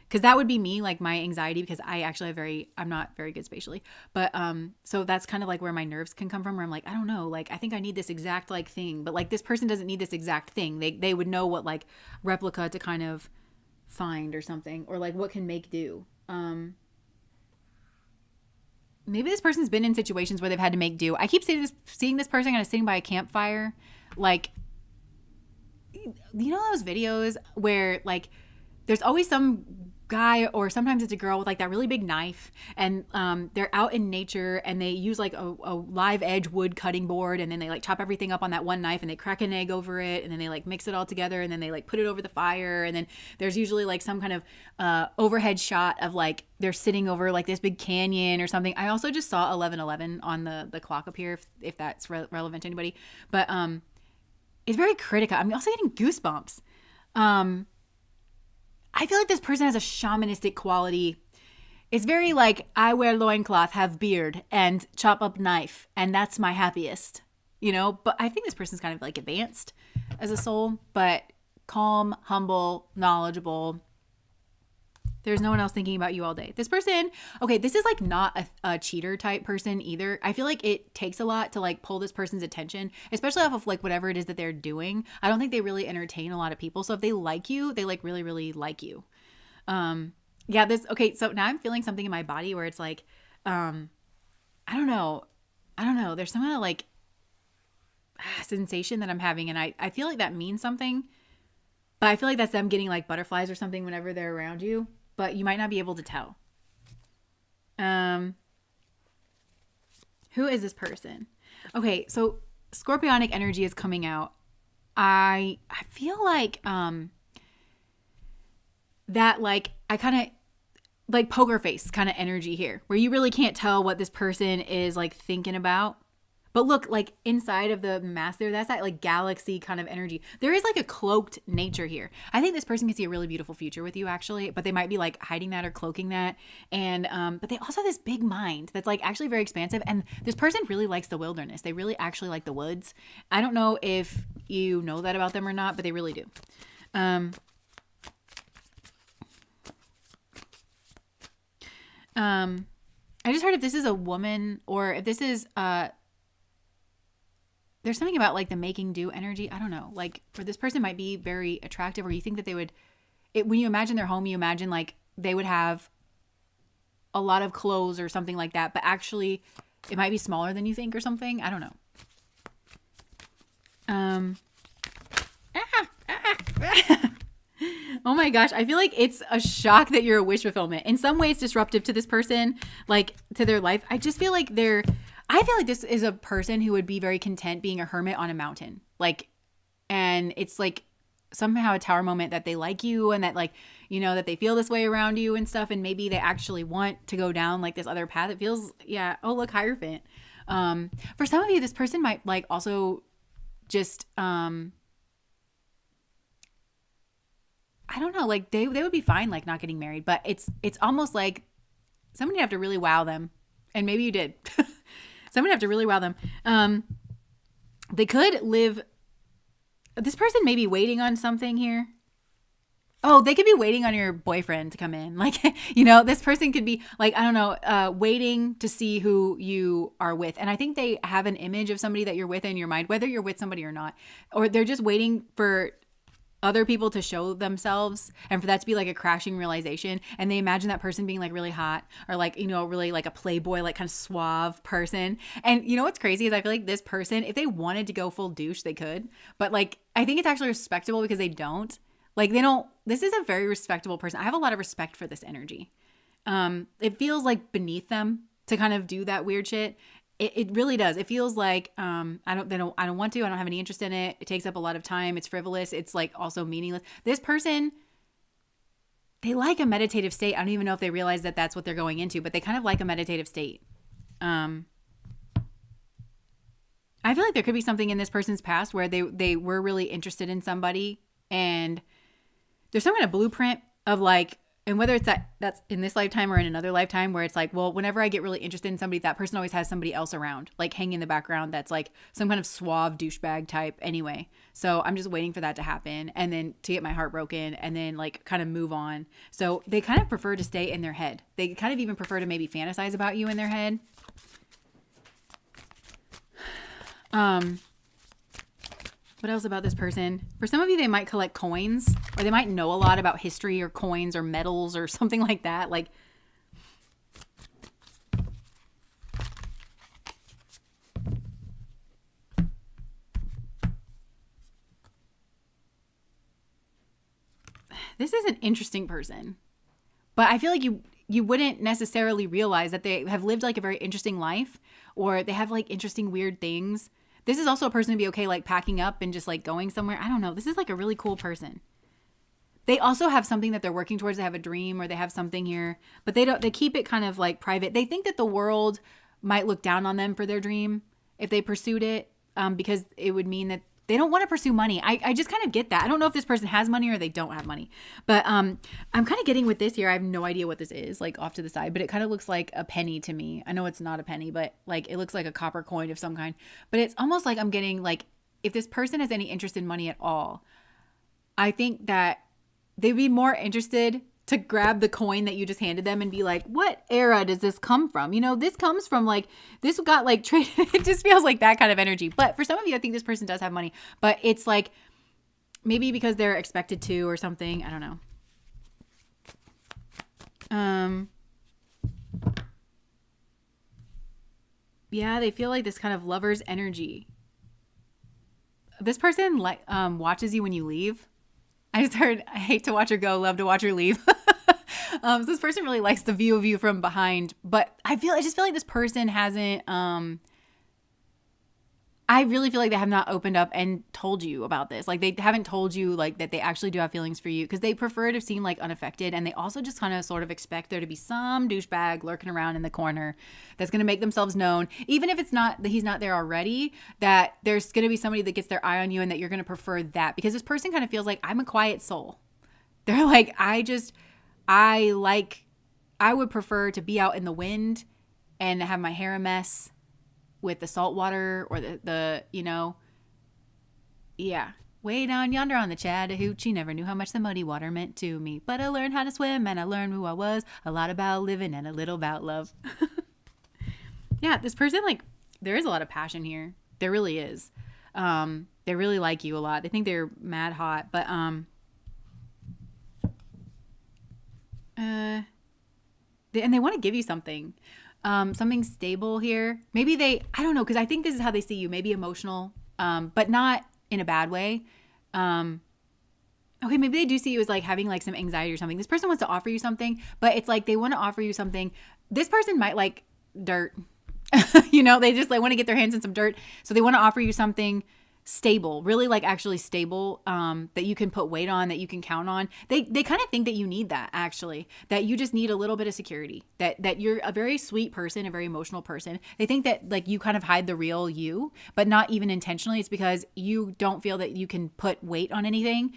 Because that would be me, like my anxiety, because I actually I'm not very good spatially. But so that's kind of like where my nerves can come from, where I'm like, I don't know, like I think I need this exact like thing, but like this person doesn't need this exact thing. They would know what like replica to kind of find or something, or like what can make do. Maybe this person's been in situations where they've had to make do. I keep seeing this person kind of sitting by a campfire, like, you know those videos where like there's always some guy or sometimes it's a girl with like that really big knife, and they're out in nature and they use like a live edge wood cutting board, and then they like chop everything up on that one knife and they crack an egg over it, and then they like mix it all together, and then they like put it over the fire, and then there's usually like some kind of overhead shot of like they're sitting over like this big canyon or something. I also just saw 11:11 on the clock up here, if that's relevant to anybody, but it's very critical. I'm also getting goosebumps. I feel like this person has a shamanistic quality. It's very like, I wear loincloth, have beard, and chop up knife, and that's my happiest, you know? But I think this person's kind of like advanced as a soul, but calm, humble, knowledgeable. There's no one else thinking about you all day. This person, okay, this is like not a cheater type person either. I feel like it takes a lot to like pull this person's attention, especially off of like whatever it is that they're doing. I don't think they really entertain a lot of people. So if they like you, they like really, really like you. Yeah, okay, so now I'm feeling something in my body where it's like, I don't know. There's some kind of like sensation that I'm having, and I feel like that means something, but I feel like that's them getting like butterflies or something whenever they're around you. But you might not be able to tell. Who is this person? Okay, so scorpionic energy is coming out. I feel like that like I kind of like poker face kind of energy here, where you really can't tell what this person is like thinking about. But look, like inside of the mask there, that's that like galaxy kind of energy. There is like a cloaked nature here. I think this person can see a really beautiful future with you actually, but they might be like hiding that or cloaking that. And but they also have this big mind that's like actually very expansive. And this person really likes the wilderness. They really actually like the woods. I don't know if you know that about them or not, but they really do. I just heard if this is a woman or if this is there's something about like the making do energy. I don't know, like, or this person might be very attractive, or you think that they would, when you imagine their home, you imagine like they would have a lot of clothes or something like that, but actually it might be smaller than you think or something. I don't know. Oh my gosh, I feel like it's a shock that you're a wish fulfillment. In some ways disruptive to this person, like to their life. I feel like this is a person who would be very content being a hermit on a mountain. Like, and it's like somehow a tower moment that they like you and that like, you know, that they feel this way around you and stuff. And maybe they actually want to go down like this other path. It feels, yeah. Oh, look, Hierophant. For some of you, this person might like also just, I don't know, like they would be fine like not getting married, but it's almost like somebody have to really wow them. And maybe you did. Somebody have to really wow them. They could live, this person may be waiting on something here. Oh, they could be waiting on your boyfriend to come in. Like, you know, this person could be like, I don't know, waiting to see who you are with. And I think they have an image of somebody that you're with in your mind, whether you're with somebody or not, or they're just waiting for other people to show themselves and for that to be like a crashing realization. And they imagine that person being like really hot or like, you know, really like a playboy, like kind of suave person. And you know what's crazy is I feel like this person, if they wanted to go full douche, they could. But like, I think it's actually respectable because they don't. Like they don't, this is a very respectable person. I have a lot of respect for this energy. It feels like beneath them to kind of do that weird shit. It really does. It feels like I don't want to. I don't have any interest in it. It takes up a lot of time. It's frivolous. It's like also meaningless. This person, they like a meditative state. I don't even know if they realize that that's what they're going into, but they kind of like a meditative state. I feel like there could be something in this person's past where they were really interested in somebody, and there's some kind of blueprint of like, and whether it's that's in this lifetime or in another lifetime where it's like, well, whenever I get really interested in somebody, that person always has somebody else around, like hanging in the background that's like some kind of suave douchebag type anyway. So I'm just waiting for that to happen and then to get my heart broken and then like kind of move on. So they kind of prefer to stay in their head. They kind of even prefer to maybe fantasize about you in their head. What else about this person? For some of you, they might collect coins, or they might know a lot about history or coins or metals or something like that. Like, this is an interesting person. But I feel like you wouldn't necessarily realize that they have lived like a very interesting life, or they have like interesting weird things. This is also a person to be okay like packing up and just like going somewhere. I don't know. This is like a really cool person. They also have something that they're working towards. They have a dream or they have something here, but they keep it kind of like private. They think that the world might look down on them for their dream if they pursued it, because it would mean that they don't want to pursue money. I just kind of get that. I don't know if this person has money or they don't have money, but I'm kind of getting with this here. I have no idea what this is, like off to the side, but it kind of looks like a penny to me. I know it's not a penny, but like it looks like a copper coin of some kind, but it's almost like I'm getting like, if this person has any interest in money at all, I think that they'd be more interested to grab the coin that you just handed them and be like, what era does this come from? You know, this comes from like, this got like traded. It just feels like that kind of energy. But for some of you, I think this person does have money, but it's like maybe because they're expected to or something. I don't know. Yeah, they feel like this kind of lover's energy. This person like watches you when you leave. I just heard, I hate to watch her go, love to watch her leave. So this person really likes the view of you from behind, but I just feel like this person hasn't, I really feel like they have not opened up and told you about this. Like they haven't told you like that they actually do have feelings for you, because they prefer to seem like unaffected. And they also just kind of sort of expect there to be some douchebag lurking around in the corner that's going to make themselves known. Even if it's not that he's not there already, that there's going to be somebody that gets their eye on you and that you're going to prefer that, because this person kind of feels like, I'm a quiet soul. They're like, I would prefer to be out in the wind and have my hair a mess with the salt water or the you know, yeah. Way down yonder on the Chattahoochee, never knew how much the muddy water meant to me. But I learned how to swim and I learned who I was, a lot about living and a little about love. Yeah, this person, like, there is a lot of passion here. There really is. They really like you a lot. They think they're mad hot, but and they want to give you something. Something stable here. Maybe I don't know, because I think this is how they see you. Maybe emotional, but not in a bad way. Okay, maybe they do see you as like having like some anxiety or something. This person wants to offer you something, but it's like they want to offer you something. This person might like dirt. You know, they just like want to get their hands in some dirt. So they want to offer you something stable, really like actually stable, that you can put weight on, that you can count on. They kind of think that you need that, actually, that you just need a little bit of security, that you're a very sweet person, a very emotional person. They think that like you kind of hide the real you, but not even intentionally. It's because you don't feel that you can put weight on anything.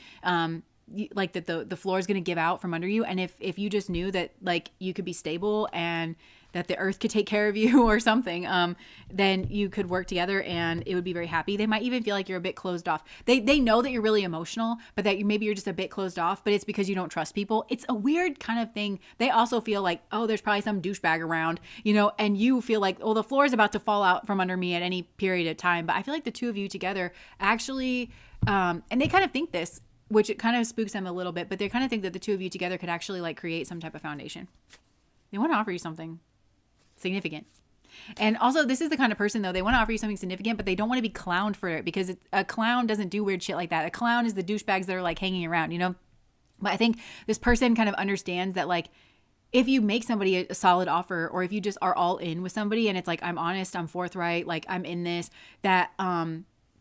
Like that the floor is going to give out from under you. And if you just knew that like you could be stable and that the earth could take care of you or something, then you could work together and it would be very happy. They might even feel like you're a bit closed off. They know that you're really emotional, but that maybe you're just a bit closed off, but it's because you don't trust people. It's a weird kind of thing. They also feel like, oh, there's probably some douchebag around, you know, and you feel like, oh, the floor is about to fall out from under me at any period of time. But I feel like the two of you together actually, and they kind of think this, which it kind of spooks them a little bit, but they kind of think that the two of you together could actually like create some type of foundation. They want to offer you something significant. And also, this is the kind of person, though, they want to offer you something significant, but they don't want to be clowned for it, because a clown doesn't do weird shit like that. A clown is the douchebags that are like hanging around, you know? But I think this person kind of understands that like, if you make somebody a solid offer, or if you just are all in with somebody and it's like, I'm honest, I'm forthright, like I'm in this, that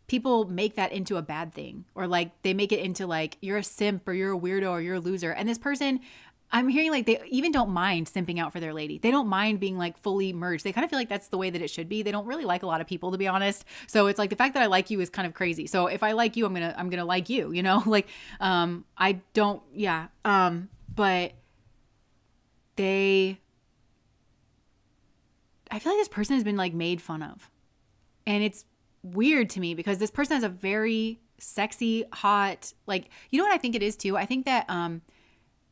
people make that into a bad thing, or like they make it into like you're a simp or you're a weirdo or you're a loser. And this person, I'm hearing like they even don't mind simping out for their lady. They don't mind being like fully merged. They kind of feel like that's the way that it should be. They don't really like a lot of people, to be honest. So it's like the fact that I like you is kind of crazy. So if I like you, I'm gonna like you, you know, like I don't, yeah. But I feel like this person has been like made fun of, and it's weird to me because this person has a very sexy, hot, like, you know what I think it is too? I think that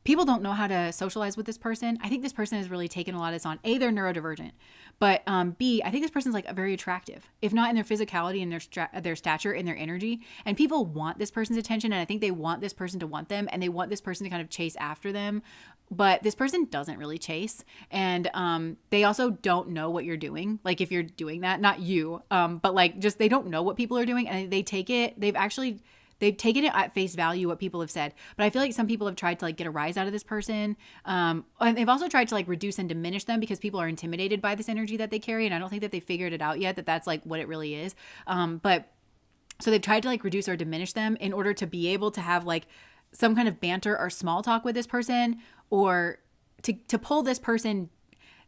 people don't know how to socialize with this person. I think this person has really taken a lot of this on. A, they're neurodivergent, but B, I think this person's like very attractive, if not in their physicality and their stature and their energy. And people want this person's attention, and I think they want this person to want them, and they want this person to kind of chase after them. But this person doesn't really chase, and they also don't know what you're doing. Like if you're doing that, not you, but like just they don't know what people are doing, and they take it. they've taken it at face value what people have said. But I feel like some people have tried to like get a rise out of this person. And they've also tried to like reduce and diminish them because people are intimidated by this energy that they carry. And I don't think that they figured it out yet, that that's like what it really is. But so they've tried to like reduce or diminish them in order to be able to have like some kind of banter or small talk with this person, or to pull this person.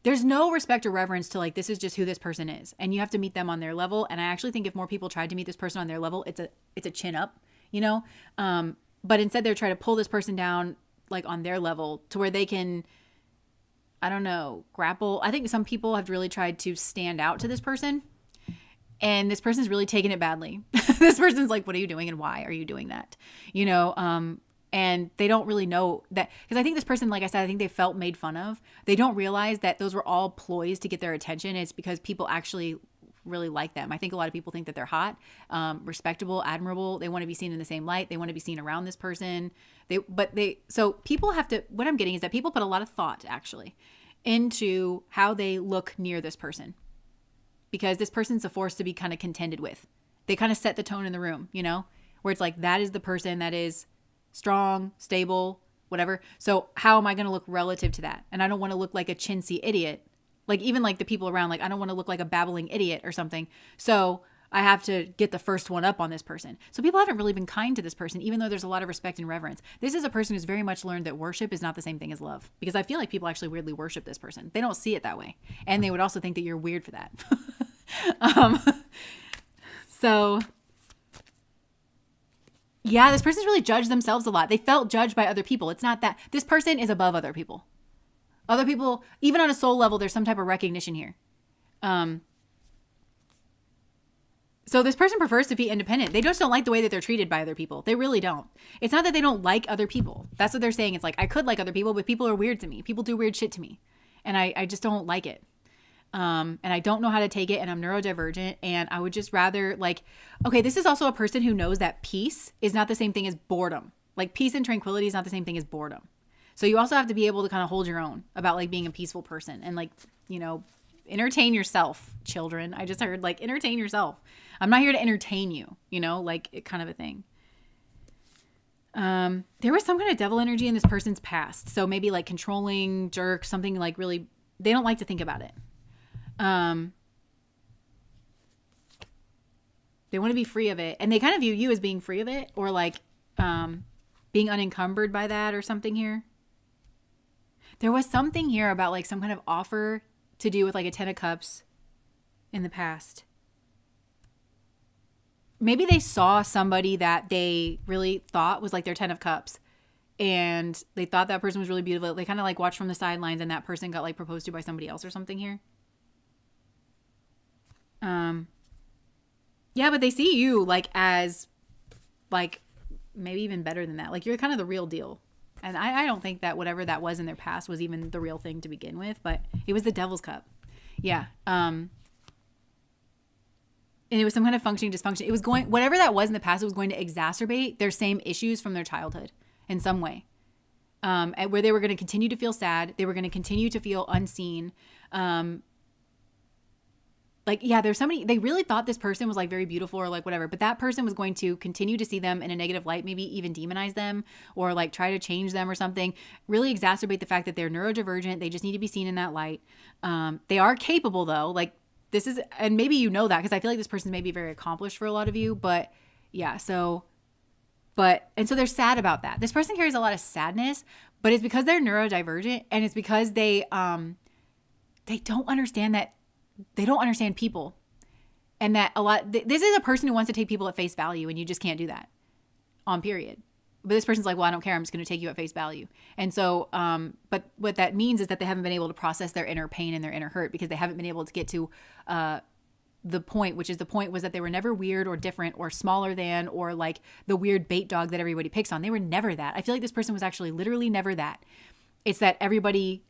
There's no respect or reverence to like, this is just who this person is. And you have to meet them on their level. And I actually think if more people tried to meet this person on their level, it's a chin up, you know? But instead they're trying to pull this person down like on their level to where they can, I don't know, grapple. I think some people have really tried to stand out to this person. And this person's really taken it badly. This person's like, what are you doing and why are you doing that? You know, and they don't really know that, because I think this person, like I said, I think they felt made fun of. They don't realize that those were all ploys to get their attention. It's because people actually really like them. I think a lot of people think that they're hot, respectable, admirable. They want to be seen in the same light. They want to be seen around this person. So people have to, what I'm getting is that people put a lot of thought actually into how they look near this person, because this person's a force to be kind of contended with. They kind of set the tone in the room, you know, where it's like, that is the person that is strong, stable, whatever. So how am I going to look relative to that? And I don't want to look like a chintzy idiot. Like even like the people around, like I don't want to look like a babbling idiot or something. So I have to get the first one up on this person. So people haven't really been kind to this person, even though there's a lot of respect and reverence. This is a person who's very much learned that worship is not the same thing as love, because I feel like people actually weirdly worship this person. They don't see it that way. And they would also think that you're weird for that. So yeah, this person's really judged themselves a lot. They felt judged by other people. It's not that this person is above other people. Other people, even on a soul level, there's some type of recognition here. So this person prefers to be independent. They just don't like the way that they're treated by other people. They really don't. It's not that they don't like other people. That's what they're saying. It's like, I could like other people, but people are weird to me. People do weird shit to me. And I just don't like it. And I don't know how to take it, and I'm neurodivergent, and I would just rather like, okay, this is also a person who knows that peace is not the same thing as boredom. Like peace and tranquility is not the same thing as boredom. So you also have to be able to kind of hold your own about like being a peaceful person and like, you know, entertain yourself, children. I just heard like entertain yourself. I'm not here to entertain you, you know, like it kind of a thing. There was some kind of devil energy in this person's past. So maybe like controlling, jerk, something like really, they don't like to think about it. They want to be free of it, and they kind of view you as being free of it, or like being unencumbered by that or something here. There was something here about like some kind of offer to do with like a 10 of cups in the past. Maybe they saw somebody that they really thought was like their 10 of cups, and they thought that person was really beautiful. They kind of like watched from the sidelines, and that person got like proposed to by somebody else or something here. Yeah, but they see you like as like maybe even better than that. Like you're kind of the real deal. And I don't think that whatever that was in their past was even the real thing to begin with, but it was the devil's cup. Yeah. And it was some kind of functioning dysfunction. It was going, whatever that was in the past, it was going to exacerbate their same issues from their childhood in some way. And where they were going to continue to feel sad. They were going to continue to feel unseen. Like, yeah, there's somebody, they really thought this person was like very beautiful or like whatever, but that person was going to continue to see them in a negative light, maybe even demonize them or like try to change them or something, really exacerbate the fact that they're neurodivergent. They just need to be seen in that light. They are capable though. Like this is, and maybe you know that because I feel like this person may be very accomplished for a lot of you, but yeah, so, and so they're sad about that. This person carries a lot of sadness, but it's because they're neurodivergent, and it's because they don't understand that. They don't understand people, and that this is a person who wants to take people at face value, and you just can't do that on period. But this person's like, well, I don't care. I'm just going to take you at face value. And so, but what that means is that they haven't been able to process their inner pain and their inner hurt because they haven't been able to get to the point, which is the point was that they were never weird or different or smaller than, or like the weird bait dog that everybody picks on. They were never that. I feel like this person was actually literally never that. It's that everybody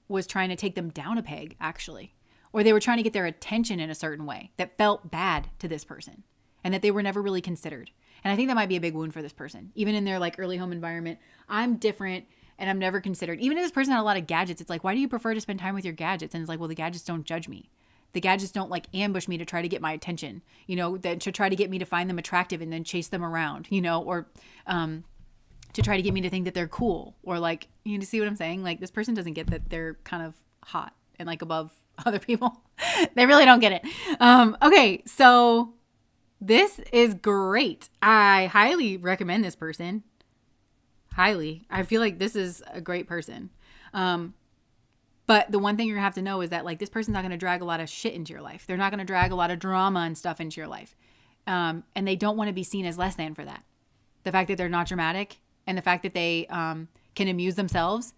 was trying to take them down a peg, actually. Or they were trying to get their attention in a certain way that felt bad to this person, and that they were never really considered. And I think that might be a big wound for this person. Even in their like early home environment, I'm different and I'm never considered. Even if this person had a lot of gadgets, it's like, why do you prefer to spend time with your gadgets? And it's like, well, the gadgets don't judge me. The gadgets don't like ambush me to try to get my attention, to try to get me to find them attractive and then chase them around, or to try to get me to think that they're cool, or like, you see what I'm saying? Like, this person doesn't get that they're kind of hot and like above other people. They really don't get it. Okay, so this is great. I highly recommend this person. Highly. I feel like this is a great person. But the one thing you're gonna have to know is that like this person's not gonna drag a lot of shit into your life. They're not gonna drag a lot of drama and stuff into your life. And they don't want to be seen as less than for that. The fact that they're not dramatic and the fact that they can amuse themselves.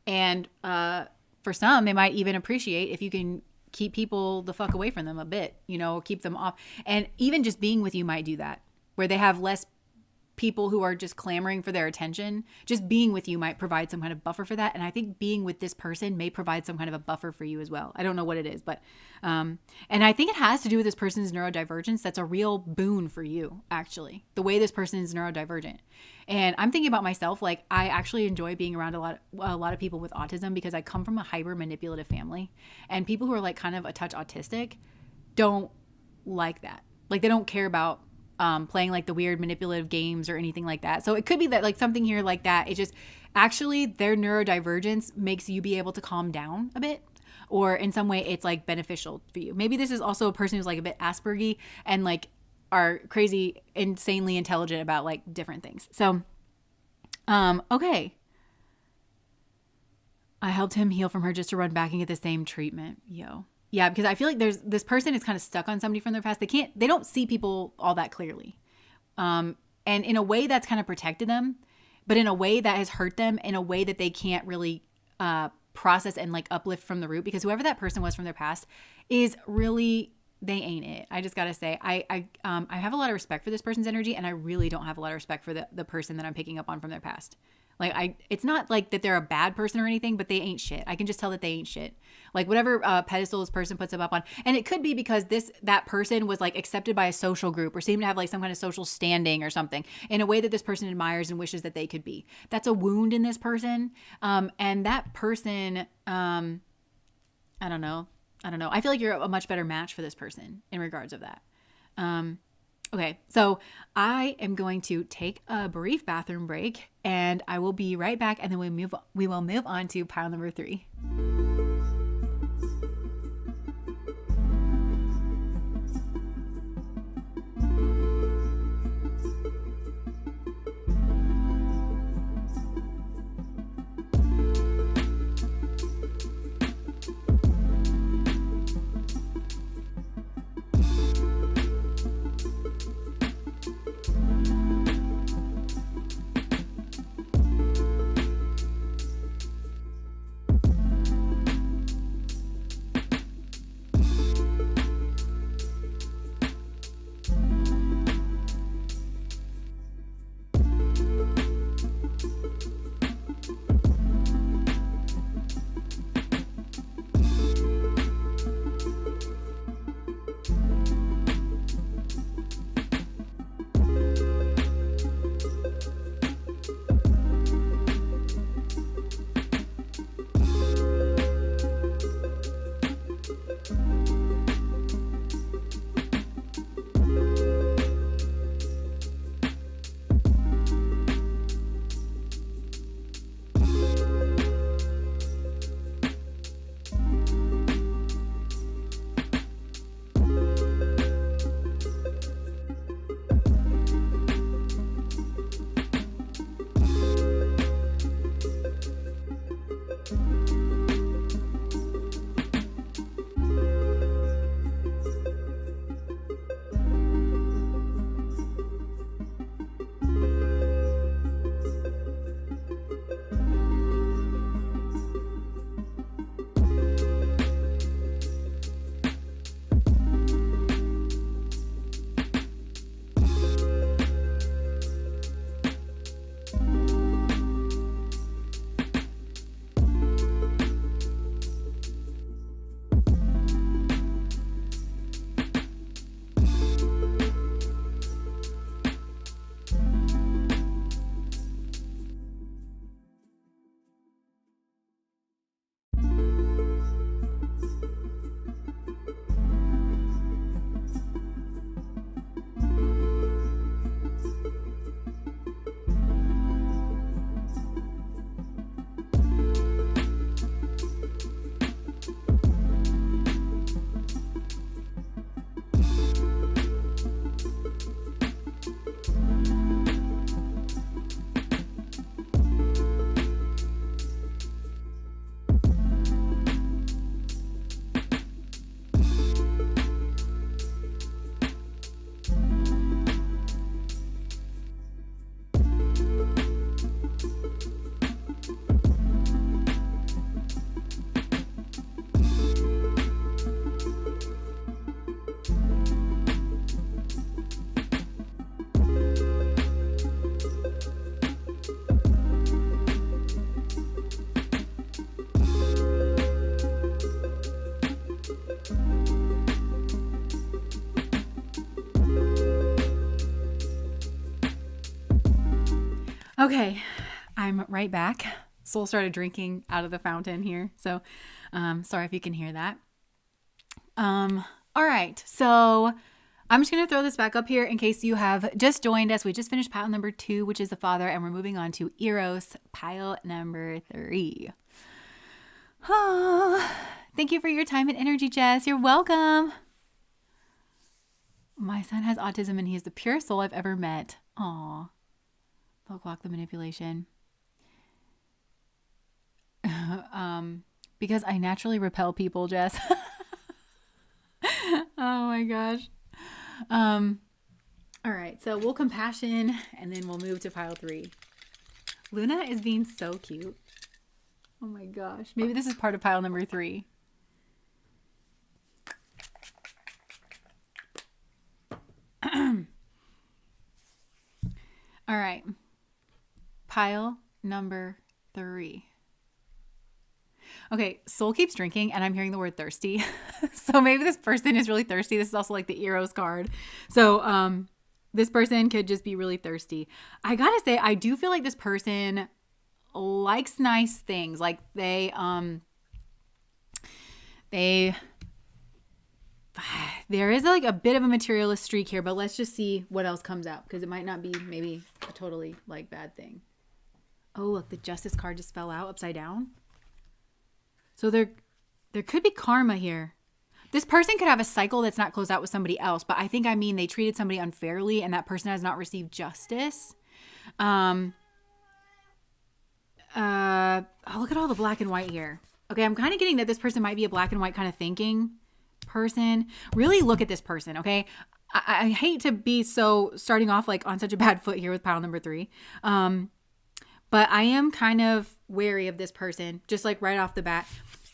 And for some, they might even appreciate if you can keep people the fuck away from them a bit, keep them off. And even just being with you might do that, where they have less people who are just clamoring for their attention. Just being with you might provide some kind of buffer for that. And I think being with this person may provide some kind of a buffer for you as well. I don't know what it is, but and I think it has to do with this person's neurodivergence. That's a real boon for you, actually, the way this person is neurodivergent. And I'm thinking about myself, like I actually enjoy being around a lot of people with autism because I come from a hyper manipulative family, and people who are like kind of a touch autistic don't like that. Like they don't care about playing like the weird manipulative games or anything like that. So it could be that like something here like that. It just actually their neurodivergence makes you be able to calm down a bit, or in some way it's like beneficial for you. Maybe this is also a person who's like a bit Aspergy and like are crazy, insanely intelligent about like different things. So, okay. I helped him heal from her just to run back and get the same treatment. Yeah, because I feel like this person is kind of stuck on somebody from their past. They don't see people all that clearly. And in a way that's kind of protected them, but in a way that has hurt them, in a way that they can't really process and like uplift from the root, because whoever that person was from their past is really, they ain't it. I just got to say, I have a lot of respect for this person's energy, and I really don't have a lot of respect for the person that I'm picking up on from their past. Like it's not like that they're a bad person or anything, but they ain't shit. I can just tell that they ain't shit. Like whatever pedestal this person puts them up on. And it could be because that person was like accepted by a social group or seemed to have like some kind of social standing or something in a way that this person admires and wishes that they could be. That's a wound in this person. And that person, I don't know. I feel like you're a much better match for this person in regards of that. Okay, so I am going to take a brief bathroom break, and I will be right back, and then we will move on to pile number 3. Okay, I'm right back. Soul started drinking out of the fountain here, so sorry if you can hear that. All right, so I'm just going to throw this back up here in case you have just joined us. We just finished pile number 2, which is the father, and we're moving on to Eros, pile number 3. Oh, thank you for your time and energy, Jess. You're welcome. My son has autism and he is the purest soul I've ever met. Aw. They'll block the manipulation. Because I naturally repel people, Jess. Oh my gosh. All right, so we'll compassion and then we'll move to pile 3. Luna is being so cute. Oh my gosh. Maybe this is part of pile number 3. All right. Pile number 3. Okay, soul keeps drinking and I'm hearing the word thirsty. So maybe this person is really thirsty. This is also like the Eros card. So this person could just be really thirsty. I gotta say, I do feel like this person likes nice things. Like there is like a bit of a materialist streak here, but let's just see what else comes out because it might not be maybe a totally like bad thing. Oh, look, the justice card just fell out upside down. So there could be karma here. This person could have a cycle that's not closed out with somebody else, but I think they treated somebody unfairly and that person has not received justice. Oh, look at all the black and white here. Okay, I'm kind of getting that this person might be a black and white kind of thinking person. Really look at this person, okay? I hate to be starting off like on such a bad foot here with pile number 3. But I am kind of wary of this person, just like right off the bat.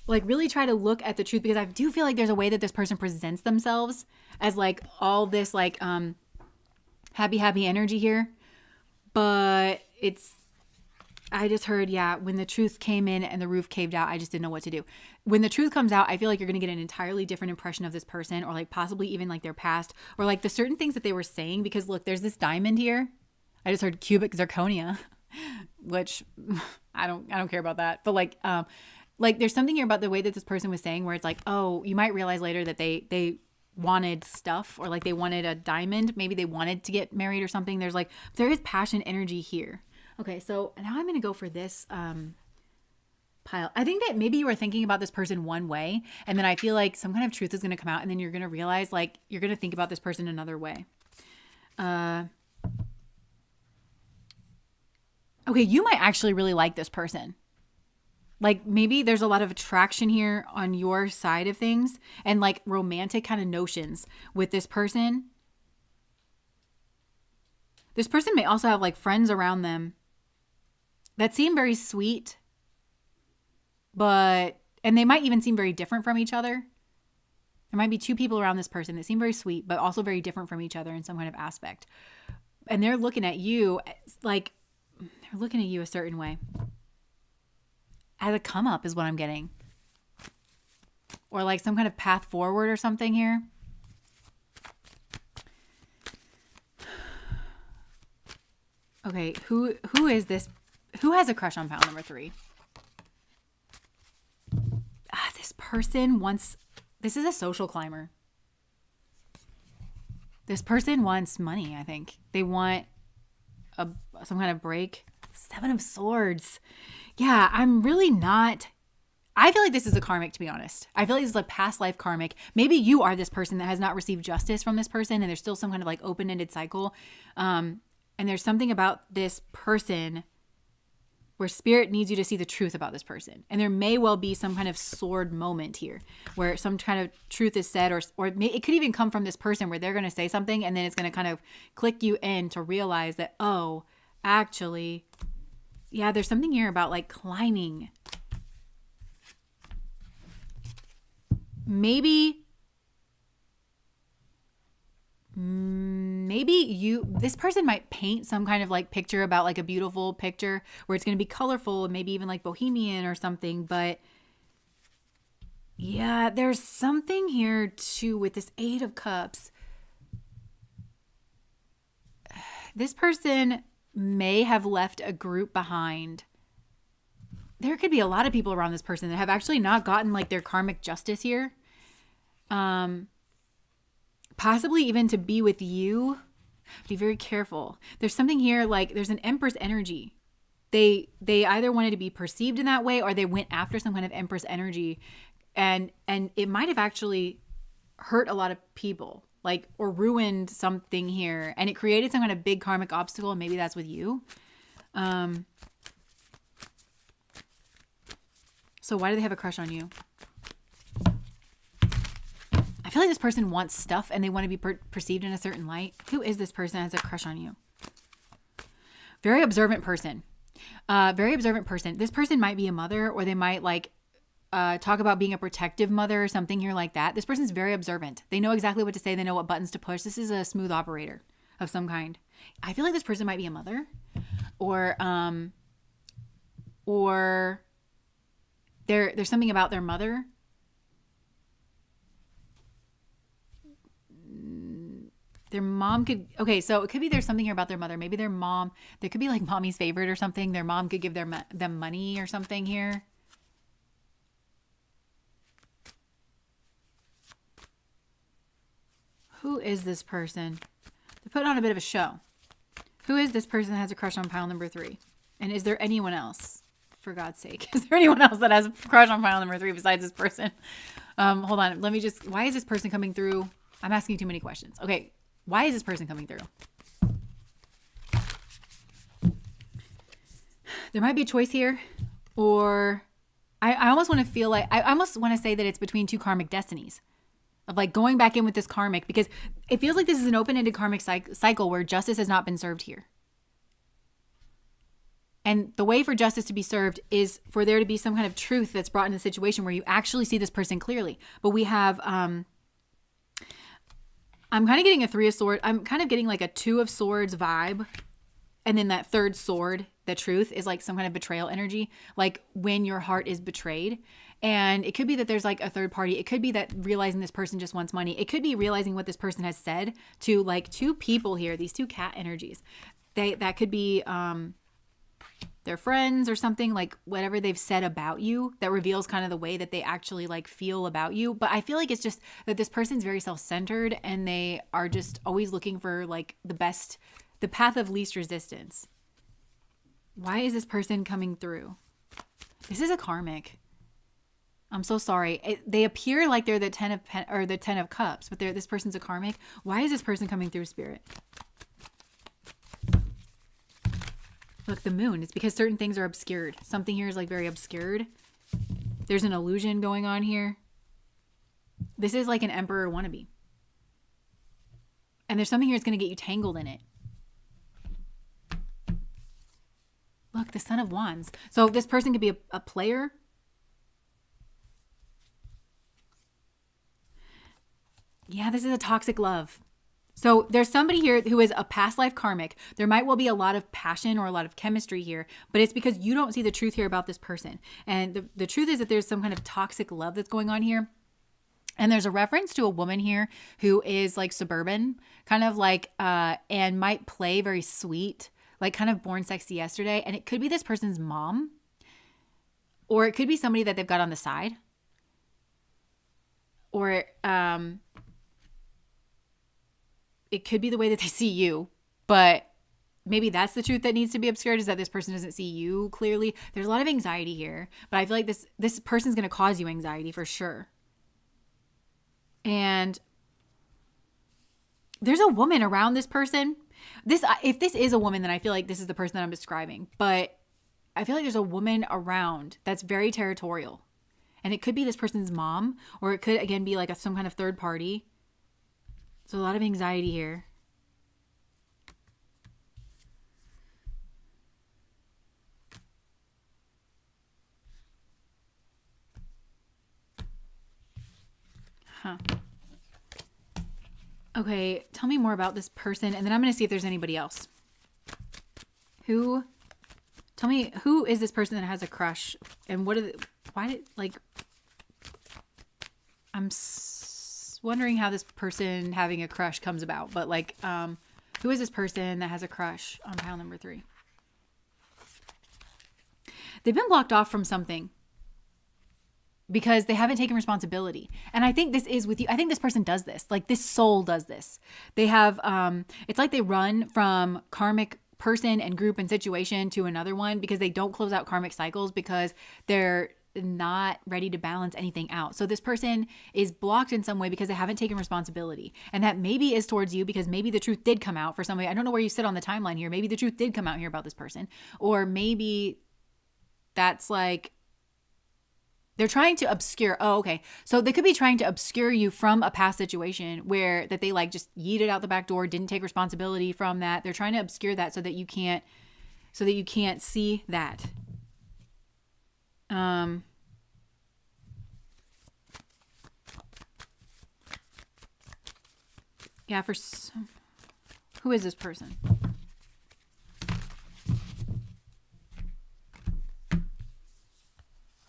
Like really try to look at the truth because I do feel like there's a way that this person presents themselves as like all this like happy energy here. But I just heard, when the truth came in and the roof caved out, I just didn't know what to do. When the truth comes out, I feel like you're going to get an entirely different impression of this person or like possibly even like their past or like the certain things that they were saying because look, there's this diamond here. I just heard cubic zirconia, which I don't care about that. But like there's something here about the way that this person was saying where it's like, oh, you might realize later that they wanted stuff or like they wanted a diamond. Maybe they wanted to get married or something. There is passion energy here. Okay, so now I'm going to go for this pile. I think that maybe you were thinking about this person one way, and then I feel like some kind of truth is going to come out, and then you're going to realize, like, you're going to think about this person another way. Okay, you might actually really like this person. Like, maybe there's a lot of attraction here on your side of things, and, like, romantic kind of notions with this person. This person may also have, like, friends around them that seem very sweet, and they might even seem very different from each other. There might be 2 people around this person that seem very sweet, but also very different from each other in some kind of aspect. And they're looking at you like, they're looking at you a certain way. As a come up is what I'm getting. Or like some kind of path forward or something here. Okay, who is this? Who has a crush on pile number 3? This person wants... This is a social climber. This person wants money, I think. They want some kind of break. 7 of Swords. Yeah, I'm really not... I feel like this is a karmic, to be honest. I feel like this is a past life karmic. Maybe you are this person that has not received justice from this person and there's still some kind of like open-ended cycle. And there's something about this person where spirit needs you to see the truth about this person. And there may well be some kind of sword moment here where some kind of truth is said, or it could even come from this person where they're going to say something and then it's going to kind of click you in to realize that, oh, actually, yeah, there's something here about like climbing. Maybe this person might paint some kind of like picture about like a beautiful picture where it's going to be colorful and maybe even like bohemian or something. But yeah, there's something here too with this 8 of Cups. This person may have left a group behind. There could be a lot of people around this person that have actually not gotten like their karmic justice here. Possibly even to be with you. Be very careful. There's something here like there's an Empress energy. They either wanted to be perceived in that way or they went after some kind of Empress energy, and it might have actually hurt a lot of people, like, or ruined something here, and it created some kind of big karmic obstacle, and maybe that's with you. So why do they have a crush on you? I feel like this person wants stuff and they want to be perceived in a certain light. Who is this person that has a crush on you? Very observant person. Very observant person. This person might be a mother, or they might like talk about being a protective mother or something here like that. This person's very observant. They know exactly what to say. They know what buttons to push. This is a smooth operator of some kind. I feel like this person might be a mother, or there's something about their mother. Their mom could, okay, so it could be there's something here about their mother. Maybe their mom, there could be like mommy's favorite or something. Their mom could give them money or something here. Who is this person? They're putting on a bit of a show. Who is this person that has a crush on pile number 3? And is there anyone else? For God's sake, is there anyone else that has a crush on pile number 3 besides this person? Hold on. Let me just, why is this person coming through? I'm asking too many questions. Okay. Why is this person coming through? There might be a choice here, or I almost want to feel like, I almost want to say that it's between two karmic destinies of like going back in with this karmic, because it feels like this is an open-ended karmic cycle where justice has not been served here. And the way for justice to be served is for there to be some kind of truth that's brought in the situation where you actually see this person clearly. But we have, I'm kind of getting a 3 of swords. I'm kind of getting like a 2 of swords vibe. And then that third sword, the truth, is like some kind of betrayal energy. Like when your heart is betrayed. And it could be that there's like a third party. It could be that realizing this person just wants money. It could be realizing what this person has said to like 2 people here. These 2 cat energies. That could be their friends or something, like whatever they've said about you that reveals kind of the way that they actually like feel about you. But I feel like it's just that this person's very self-centered and they are just always looking for like the best, the path of least resistance. Why is this person coming through? This is a karmic. I'm so sorry. They appear like they're the 10 of cups, but this person's a karmic. Why is this person coming through, Spirit? Look, the moon. It's because certain things are obscured. Something here is like very obscured. There's an illusion going on here. This is like an emperor wannabe. And there's something here that's going to get you tangled in it. Look, the Son of Wands. So this person could be a player. Yeah, this is a toxic love. So there's somebody here who is a past life karmic. There might well be a lot of passion or a lot of chemistry here, but it's because you don't see the truth here about this person. And the truth is that there's some kind of toxic love that's going on here. And there's a reference to a woman here who is like suburban, kind of like, and might play very sweet, like kind of born sexy yesterday. And it could be this person's mom, or it could be somebody that they've got on the side, or, it could be the way that they see you, but maybe that's the truth that needs to be obscured, is that this person doesn't see you clearly. There's a lot of anxiety here, but I feel like this person's going to cause you anxiety for sure. And there's a woman around this person. If this is a woman, then I feel like this is the person that I'm describing, but I feel like there's a woman around that's very territorial, and it could be this person's mom, or it could again be like some kind of third party. So a lot of anxiety here. Huh. Okay, tell me more about this person, and then I'm going to see if there's anybody else. Tell me, who is this person that has a crush, and I'm wondering how this person having a crush comes about, but like, Who is this person that has a crush on pile number 3? They've been blocked off from something because they haven't taken responsibility. And I think this is with you. I think this person does this. Like this soul does this. They have, it's like they run from karmic person and group and situation to another one because they don't close out karmic cycles because they're not ready to balance anything out. So this person is blocked in some way because they haven't taken responsibility. And that maybe is towards you because maybe the truth did come out for somebody. I don't know where you sit on the timeline here. Maybe the truth did come out here about this person. Or maybe that's like they're trying to obscure. Oh, okay. So they could be trying to obscure you from a past situation where that they like just yeeted out the back door, didn't take responsibility from that. They're trying to obscure that so that you can't see that. Yeah, who is this person?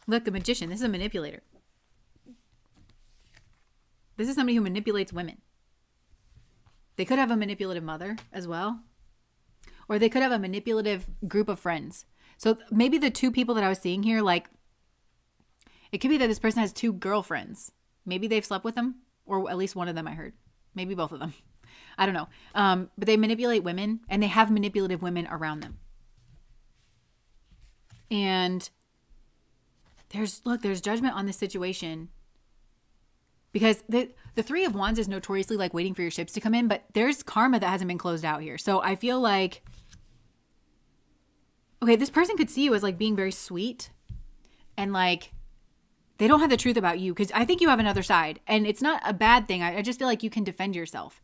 Look, the magician. This is a manipulator. This is somebody who manipulates women. They could have a manipulative mother as well. Or they could have a manipulative group of friends. So maybe the 2 people that I was seeing here, like, it could be that this person has 2 girlfriends. Maybe they've slept with them, or at least one of them I heard. Maybe both of them. I don't know. But they manipulate women, and they have manipulative women around them. And there's judgment on this situation. Because the 3 of Wands is notoriously like waiting for your ships to come in, but there's karma that hasn't been closed out here. So I feel like, okay, this person could see you as like being very sweet and like they don't have the truth about you because I think you have another side and it's not a bad thing. I just feel like you can defend yourself.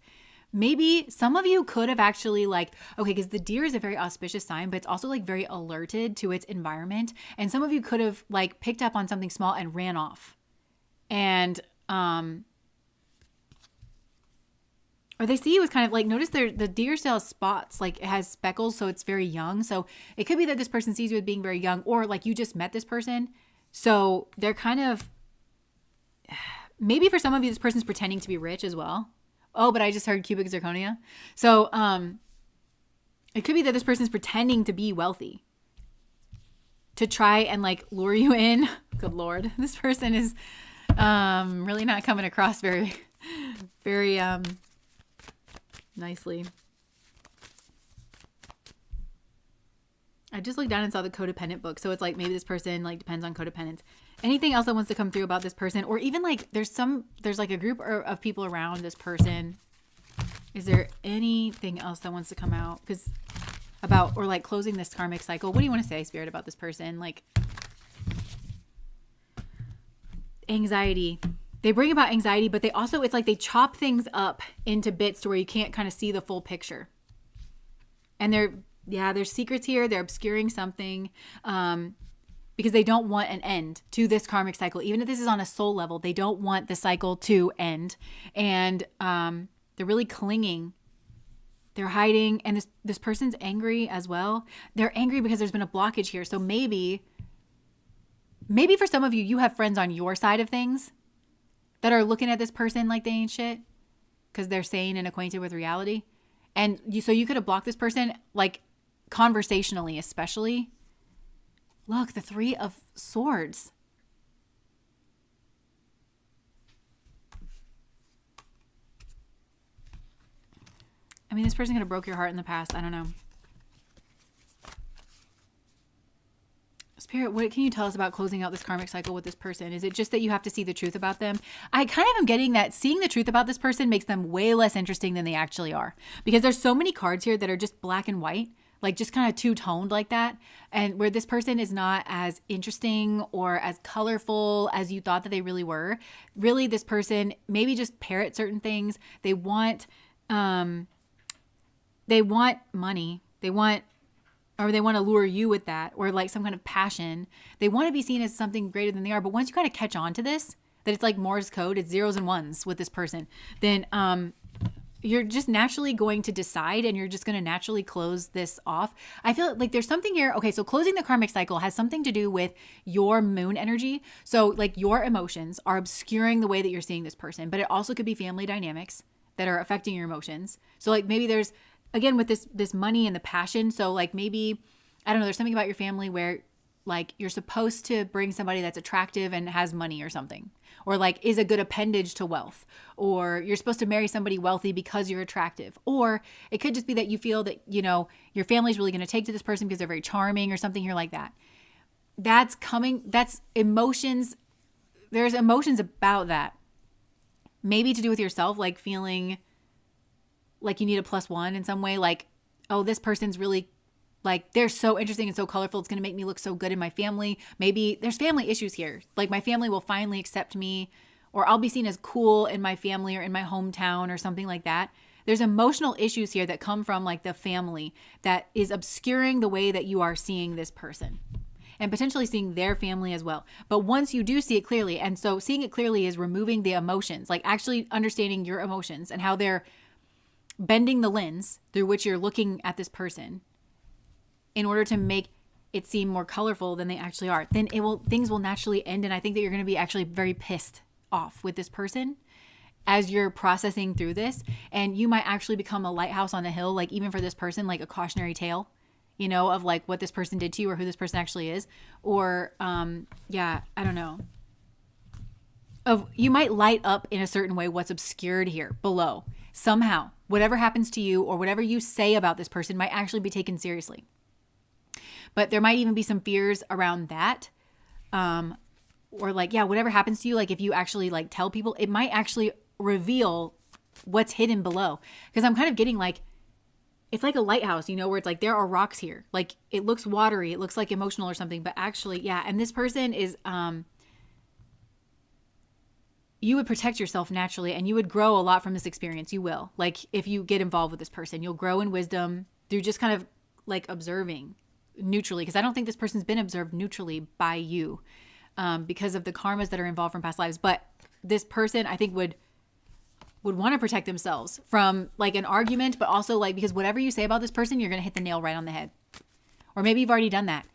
Maybe some of you could have actually like, okay, because the deer is a very auspicious sign, but it's also like very alerted to its environment. And some of you could have like picked up on something small and ran off. And, or they see you as kind of like, notice the deer still has spots, like it has speckles. So it's very young. So it could be that this person sees you as being very young or like you just met this person. So they're kind of, maybe for some of you, this person's pretending to be rich as well. Oh, but I just heard cubic zirconia. So, it could be that this person's pretending to be wealthy to try and like lure you in. Good Lord. This person is, really not coming across very, very, nicely. I just looked down and saw the codependent book. So it's like maybe this person like depends on codependence. Anything else that wants to come through about this person, or even like there's like a group of people around this person. Is there anything else that wants to come out? Because about, or like closing this karmic cycle. What do you want to say, Spirit, about this person? Like anxiety. They bring about anxiety, but they also, it's like they chop things up into bits to where you can't kind of see the full picture. And there's secrets here. They're obscuring something. Because they don't want an end to this karmic cycle. Even if this is on a soul level, they don't want the cycle to end. And they're really clinging. They're hiding. And this person's angry as well. They're angry because there's been a blockage here. So maybe for some of you, you have friends on your side of things that are looking at this person like they ain't shit because they're sane and acquainted with reality. And so you could have blocked this person, like conversationally, especially. Look, the 3 of Swords. I mean, this person could have broke your heart in the past. I don't know. Spirit, what can you tell us about closing out this karmic cycle with this person? Is it just that you have to see the truth about them? I kind of am getting that seeing the truth about this person makes them way less interesting than they actually are. Because there's so many cards here that are just black and white. Like just kind of two-toned like that. And where this person is not as interesting or as colorful as you thought that they really were. Really, this person maybe just parrot certain things. They want money. They want to lure you with that, or like some kind of passion. They want to be seen as something greater than they are. But once you kind of catch on to this, that it's like Morse code, it's zeros and ones with this person, then you're just naturally going to decide and you're just going to naturally close this off. I feel like there's something here. Okay, so closing the karmic cycle has something to do with your moon energy. So like your emotions are obscuring the way that you're seeing this person, but it also could be family dynamics that are affecting your emotions. So like maybe there's again, with this money and the passion. So like maybe, I don't know, there's something about your family where like you're supposed to bring somebody that's attractive and has money or something, or like is a good appendage to wealth, or you're supposed to marry somebody wealthy because you're attractive, or it could just be that you feel that, you know, your family's really going to take to this person because they're very charming or something here like that. That's emotions. There's emotions about that. Maybe to do with yourself, like feeling like you need a plus one in some way, like, oh, this person's really like, they're so interesting and so colorful. It's going to make me look so good in my family. Maybe there's family issues here. Like my family will finally accept me, or I'll be seen as cool in my family or in my hometown or something like that. There's emotional issues here that come from like the family that is obscuring the way that you are seeing this person and potentially seeing their family as well. But once you do see it clearly, and so seeing it clearly is removing the emotions, like actually understanding your emotions and how they're bending the lens through which you're looking at this person in order to make it seem more colorful than they actually are, then things will naturally end. And I think that you're going to be actually very pissed off with this person as you're processing through this. And you might actually become a lighthouse on the hill, like even for this person, like a cautionary tale, you know, of like what this person did to you or who this person actually is. Or, I don't know. You might light up in a certain way what's obscured here below. Somehow, whatever happens to you or whatever you say about this person might actually be taken seriously. But there might even be some fears around that. Or like, yeah, whatever happens to you, like if you actually like tell people, it might actually reveal what's hidden below. Because I'm kind of getting like, it's like a lighthouse, you know, where it's like there are rocks here. Like it looks watery, it looks like emotional or something, but actually, yeah. And this person is, you would protect yourself naturally and you would grow a lot from this experience. You will. Like if you get involved with this person, you'll grow in wisdom through just kind of like observing neutrally, because I don't think this person's been observed neutrally by you because of the karmas that are involved from past lives. But this person, I think, would want to protect themselves from like an argument, but also like because whatever you say about this person, you're going to hit the nail right on the head. Or maybe you've already done that.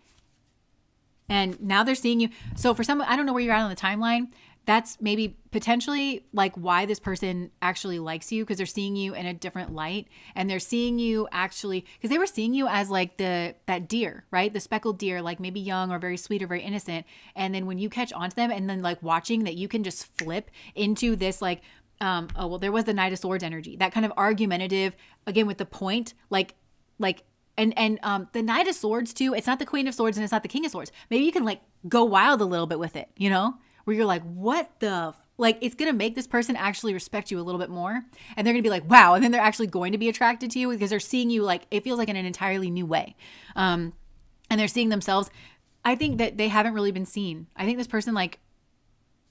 And now they're seeing you. So for some, I don't know where you're at on the timeline. That's maybe potentially like why this person actually likes you, because they're seeing you in a different light, and they're seeing you actually because they were seeing you as like that deer, right? The speckled deer, like maybe young or very sweet or very innocent. And then when you catch on to them and then like watching that you can just flip into this like, there was the Knight of Swords energy, that kind of argumentative, again, with the point, and the Knight of Swords too. It's not the Queen of Swords and it's not the King of Swords. Maybe you can like go wild a little bit with it, you know? Where you're like, what the, like, it's going to make this person actually respect you a little bit more. And they're going to be like, wow. And then they're actually going to be attracted to you because they're seeing you like, it feels like in an entirely new way. And they're seeing themselves. I think that they haven't really been seen. I think this person like,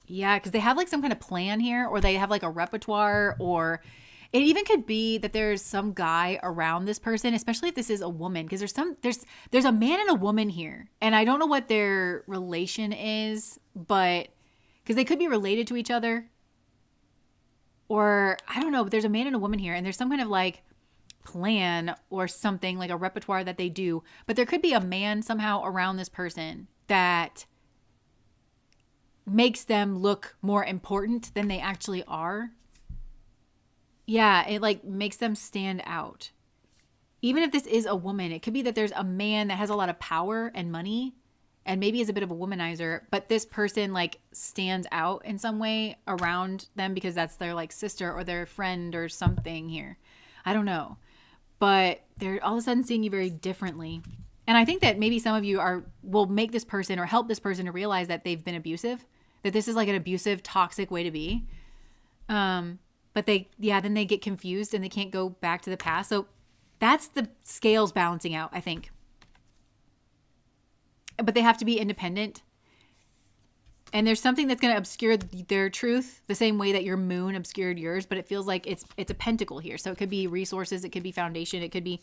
yeah, because they have like some kind of plan here, or they have like a repertoire, or it even could be that there's some guy around this person, especially if this is a woman, because there's a man and a woman here. And I don't know what their relation is, but because they could be related to each other, or I don't know, but there's a man and a woman here, and there's some kind of like plan or something, like a repertoire that they do. But there could be a man somehow around this person that makes them look more important than they actually are. Yeah, it like makes them stand out. Even if this is a woman, it could be that there's a man that has a lot of power and money and maybe is a bit of a womanizer, but this person like stands out in some way around them because that's their like sister or their friend or something here. I don't know. But they're all of a sudden seeing you very differently. And I think that maybe some of you will make this person or help this person to realize that they've been abusive, that this is like an abusive, toxic way to be. But then they get confused and they can't go back to the past. So that's the scales balancing out, I think. But they have to be independent. And there's something that's going to obscure their truth the same way that your moon obscured yours, but it feels like it's a pentacle here. So it could be resources, it could be foundation, it could be,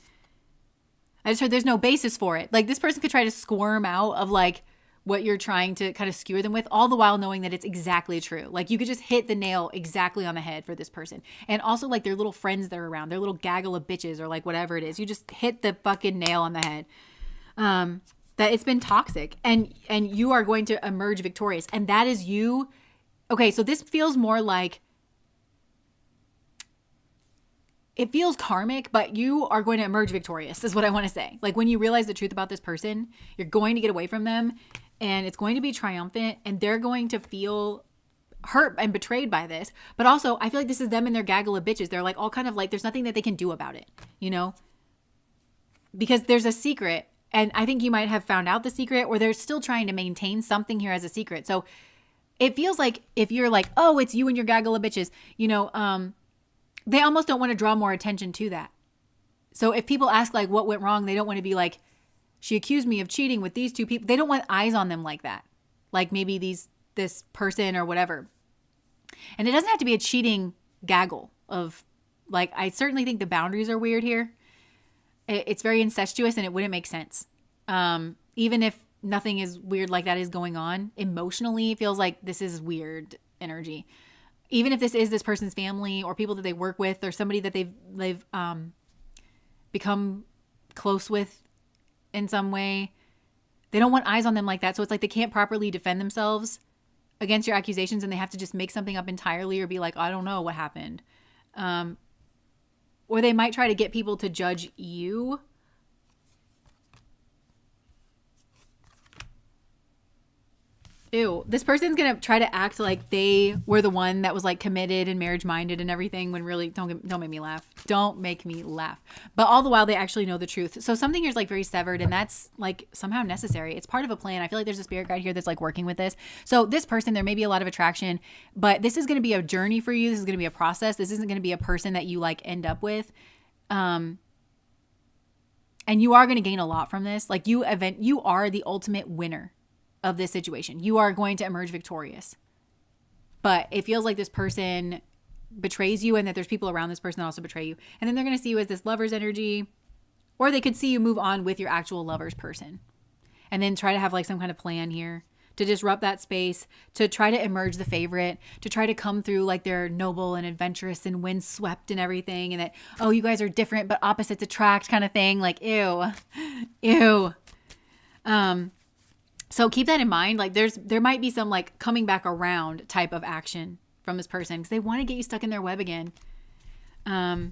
I just heard there's no basis for it. Like this person could try to squirm out of like what you're trying to kind of skewer them with, all the while knowing that it's exactly true. Like you could just hit the nail exactly on the head for this person. And also like their little friends they're around, their little gaggle of bitches or like whatever it is. You just hit the fucking nail on the head. That it's been toxic and you are going to emerge victorious. And that is you. Okay, so this feels more like it feels karmic, but you are going to emerge victorious, is what I want to say. Like when you realize the truth about this person, you're going to get away from them and it's going to be triumphant and they're going to feel hurt and betrayed by this. But also, I feel like this is them and their gaggle of bitches. They're like all kind of like, there's nothing that they can do about it, you know? Because there's a secret. And I think you might have found out the secret, or they're still trying to maintain something here as a secret. So it feels like if you're like, oh, it's you and your gaggle of bitches, you know, they almost don't want to draw more attention to that. So if people ask like what went wrong, they don't want to be like, she accused me of cheating with these two people. They don't want eyes on them like that. Like maybe this person or whatever. And it doesn't have to be a cheating gaggle of like, I certainly think the boundaries are weird here. It's very incestuous and it wouldn't make sense. Even if nothing is weird like that is going on, emotionally it feels like this is weird energy. Even if this is this person's family or people that they work with or somebody that they've become close with in some way, they don't want eyes on them like that. So it's like they can't properly defend themselves against your accusations and they have to just make something up entirely or be like, I don't know what happened. Or they might try to get people to judge you. Ew, this person's going to try to act like they were the one that was like committed and marriage minded and everything when really, don't make me laugh. Don't make me laugh. But all the while they actually know the truth. So something here is like very severed and that's like somehow necessary. It's part of a plan. I feel like there's a spirit guide here that's like working with this. So this person, there may be a lot of attraction, but this is going to be a journey for you. This is going to be a process. This isn't going to be a person that you like end up with. And you are going to gain a lot from this. Like you are the ultimate winner of this situation. You are going to emerge victorious. But it feels like this person betrays you and that there's people around this person that also betray you. And then they're going to see you as this lover's energy, or they could see you move on with your actual lover's person and then try to have like some kind of plan here to disrupt that space, to try to emerge the favorite, to try to come through like they're noble and adventurous and windswept and everything. And that, oh, you guys are different, but opposites attract kind of thing. Like, ew, ew. So keep that in mind. Like there might be some like coming back around type of action from this person because they want to get you stuck in their web again. And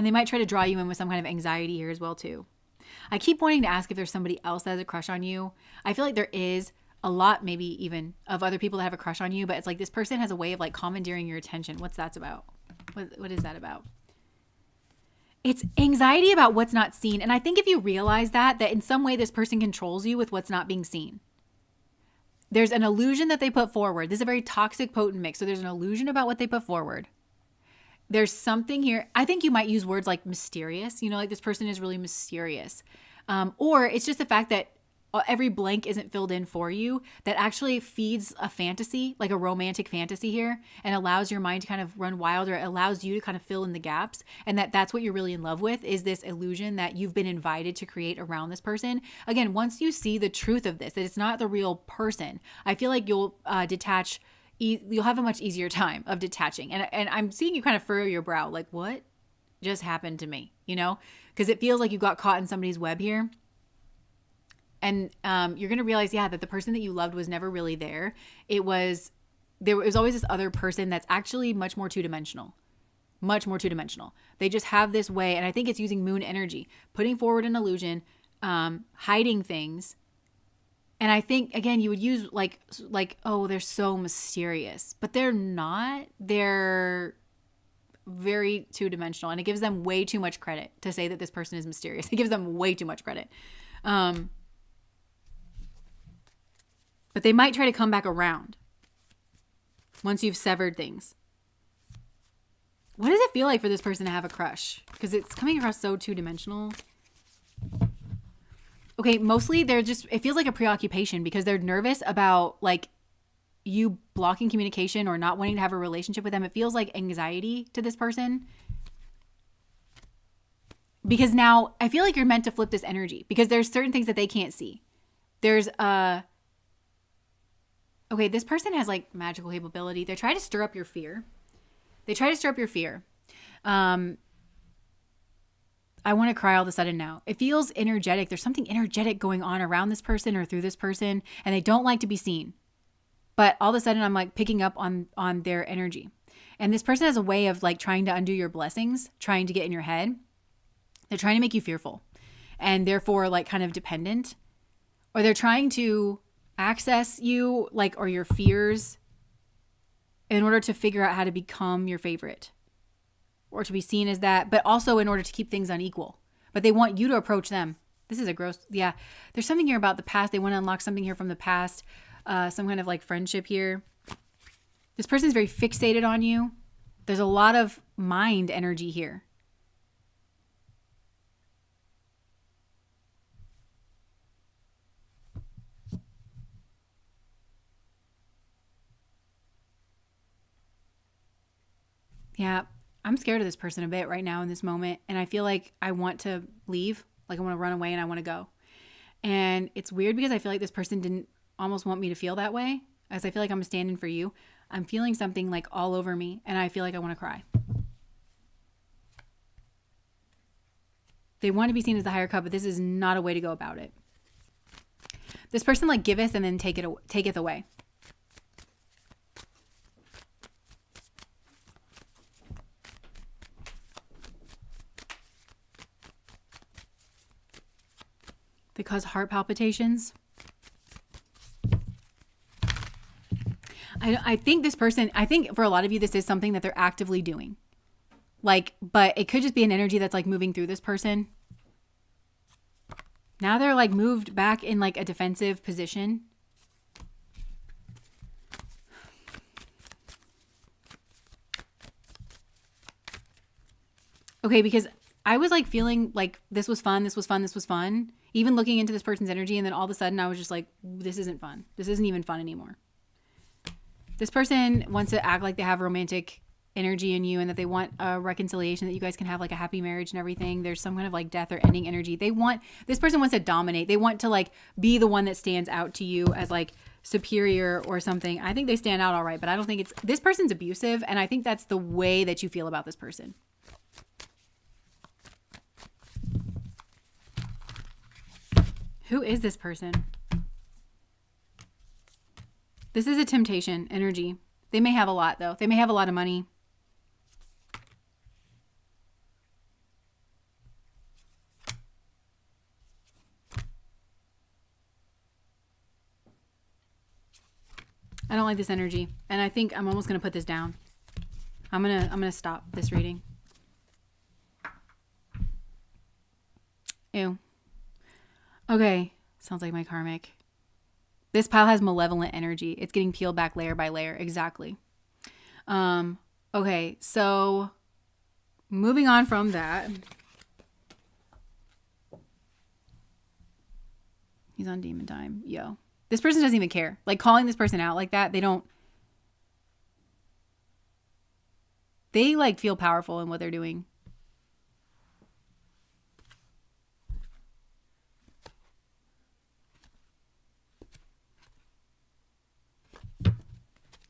they might try to draw you in with some kind of anxiety here as well too. I keep wanting to ask if there's somebody else that has a crush on you. I feel like there is a lot, maybe even of other people that have a crush on you, but it's like this person has a way of like commandeering your attention. What's that about? What is that about? It's anxiety about what's not seen. And I think if you realize that in some way this person controls you with what's not being seen. There's an illusion that they put forward. This is a very toxic, potent mix. So there's an illusion about what they put forward. There's something here. I think you might use words like mysterious. You know, like this person is really mysterious. Or it's just the fact that every blank isn't filled in for you that actually feeds a fantasy, like a romantic fantasy here, and allows your mind to kind of run wild, or it allows you to kind of fill in the gaps. And that's what you're really in love with, is this illusion that you've been invited to create around this person. Again, once you see the truth of this, that it's not the real person, I feel like you'll detach. You'll have a much easier time of detaching. And I'm seeing you kind of furrow your brow, like what just happened to me, you know? Because it feels like you got caught in somebody's web here. And you're going to realize, yeah, that the person that you loved was never really there. It was always this other person that's actually much more two-dimensional. Much more two-dimensional. They just have this way, and I think it's using moon energy, putting forward an illusion, hiding things. And I think, again, you would use like, oh, they're so mysterious. But they're not. They're very two-dimensional. And it gives them way too much credit to say that this person is mysterious. It gives them way too much credit. But they might try to come back around once you've severed things. What does it feel like for this person to have a crush? Because it's coming across so two-dimensional. Okay, mostly it feels like a preoccupation because they're nervous about like you blocking communication or not wanting to have a relationship with them. It feels like anxiety to this person. Because now I feel like you're meant to flip this energy because there's certain things that they can't see. There's okay, this person has like magical capability. They try to stir up your fear. I want to cry all of a sudden now. It feels energetic. There's something energetic going on around this person or through this person, and they don't like to be seen. But all of a sudden I'm like picking up on their energy. And this person has a way of like trying to undo your blessings, trying to get in your head. They're trying to make you fearful and therefore like kind of dependent, or they're trying to access you like, or your fears in order to figure out how to become your favorite or to be seen as that, but also in order to keep things unequal. But they want you to approach them. This is a gross, yeah. There's something here about the past. They want to unlock something here from the past, some kind of like friendship here. This person is very fixated on you. There's a lot of mind energy here. Yeah, I'm scared of this person a bit right now in this moment. And I feel like I want to leave. Like I want to run away and I want to go. And it's weird because I feel like this person didn't almost want me to feel that way. As I feel like I'm standing for you. I'm feeling something like all over me. And I feel like I want to cry. They want to be seen as the higher cup, but this is not a way to go about it. This person like giveth and then taketh away. They cause heart palpitations. I think this person, I think for a lot of you, this is something that they're actively doing. Like, but it could just be an energy that's like moving through this person. Now they're like moved back in like a defensive position. Okay, because I was like feeling like this was fun, this was fun, this was fun. Even looking into this person's energy, and then all of a sudden I was just like, this isn't fun. This isn't even fun anymore. This person wants to act like they have romantic energy in you and that they want a reconciliation, that you guys can have like a happy marriage and everything. There's some kind of like death or ending energy. This person wants to dominate. They want to like be the one that stands out to you as like superior or something. I think they stand out all right, but I don't think this person's abusive. And I think that's the way that you feel about this person. Who is this person? This is a temptation energy. They may have a lot though. They may have a lot of money. I don't like this energy. And I think I'm almost going to put this down. I'm going to stop this reading. Ew. Okay. Sounds like my karmic. This pile has malevolent energy. It's getting peeled back layer by layer. Exactly. Okay. So moving on from that. He's on demon time. Yo. This person doesn't even care. Like calling this person out like that. They like feel powerful in what they're doing.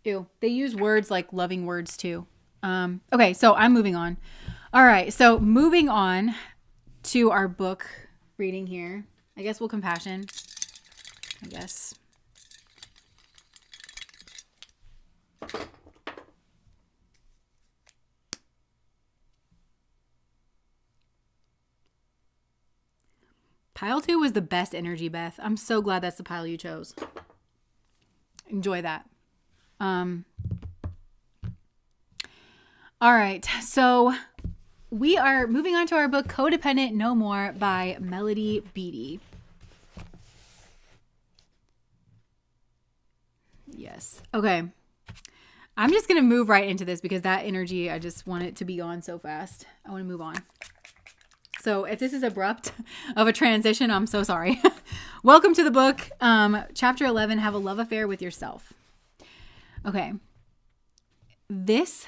Ew. They use words like loving words too. Okay, so I'm moving on. All right, so moving on to our book reading here. I guess we'll compassion. I guess. Pile 2 was the best energy, Beth. I'm so glad that's the pile you chose. Enjoy that. All right, so we are moving on to our book, Codependent No More by Melody Beattie. Yes. Okay. I'm just going to move right into this because that energy, I just want it to be gone so fast. I want to move on. So if this is abrupt of a transition, I'm so sorry. Welcome to the book. Chapter 11, Have a Love Affair with Yourself. Okay. This,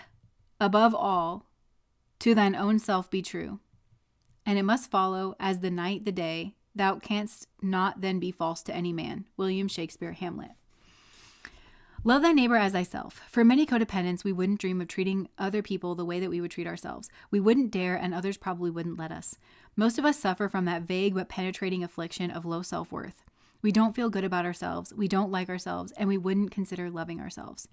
above all, to thine own self be true. And it must follow as the night the day. Thou canst not then be false to any man. William Shakespeare, Hamlet. Love thy neighbor as thyself. For many codependents, we wouldn't dream of treating other people the way that we would treat ourselves. We wouldn't dare, and others probably wouldn't let us. Most of us suffer from that vague but penetrating affliction of low self-worth. We don't feel good about ourselves, we don't like ourselves, and we wouldn't consider loving ourselves.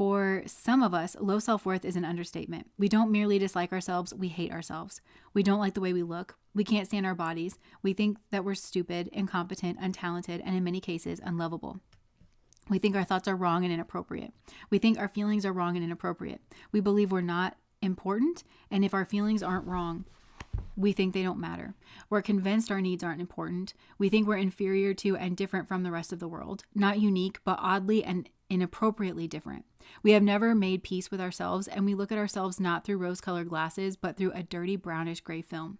For some of us, low self-worth is an understatement. We don't merely dislike ourselves, we hate ourselves. We don't like the way we look. We can't stand our bodies. We think that we're stupid, incompetent, untalented, and in many cases, unlovable. We think our thoughts are wrong and inappropriate. We think our feelings are wrong and inappropriate. We believe we're not important, and if our feelings aren't wrong, we think they don't matter. We're convinced our needs aren't important. We think we're inferior to and different from the rest of the world. Not unique, but oddly and inappropriately different. We have never made peace with ourselves, and we look at ourselves not through rose-colored glasses, but through a dirty brownish gray film.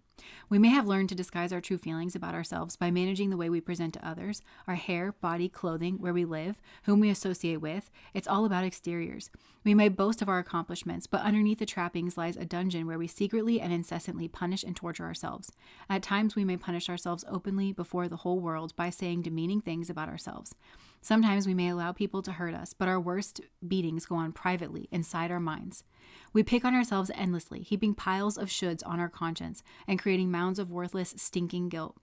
We may have learned to disguise our true feelings about ourselves by managing the way we present to others, our hair, body, clothing, where we live, whom we associate with. It's all about exteriors. We may boast of our accomplishments, but underneath the trappings lies a dungeon where we secretly and incessantly punish and torture ourselves. At times, we may punish ourselves openly before the whole world by saying demeaning things about ourselves. Sometimes we may allow people to hurt us, but our worst beatings go on privately, inside our minds. We pick on ourselves endlessly, heaping piles of shoulds on our conscience and creating mounds of worthless, stinking guilt.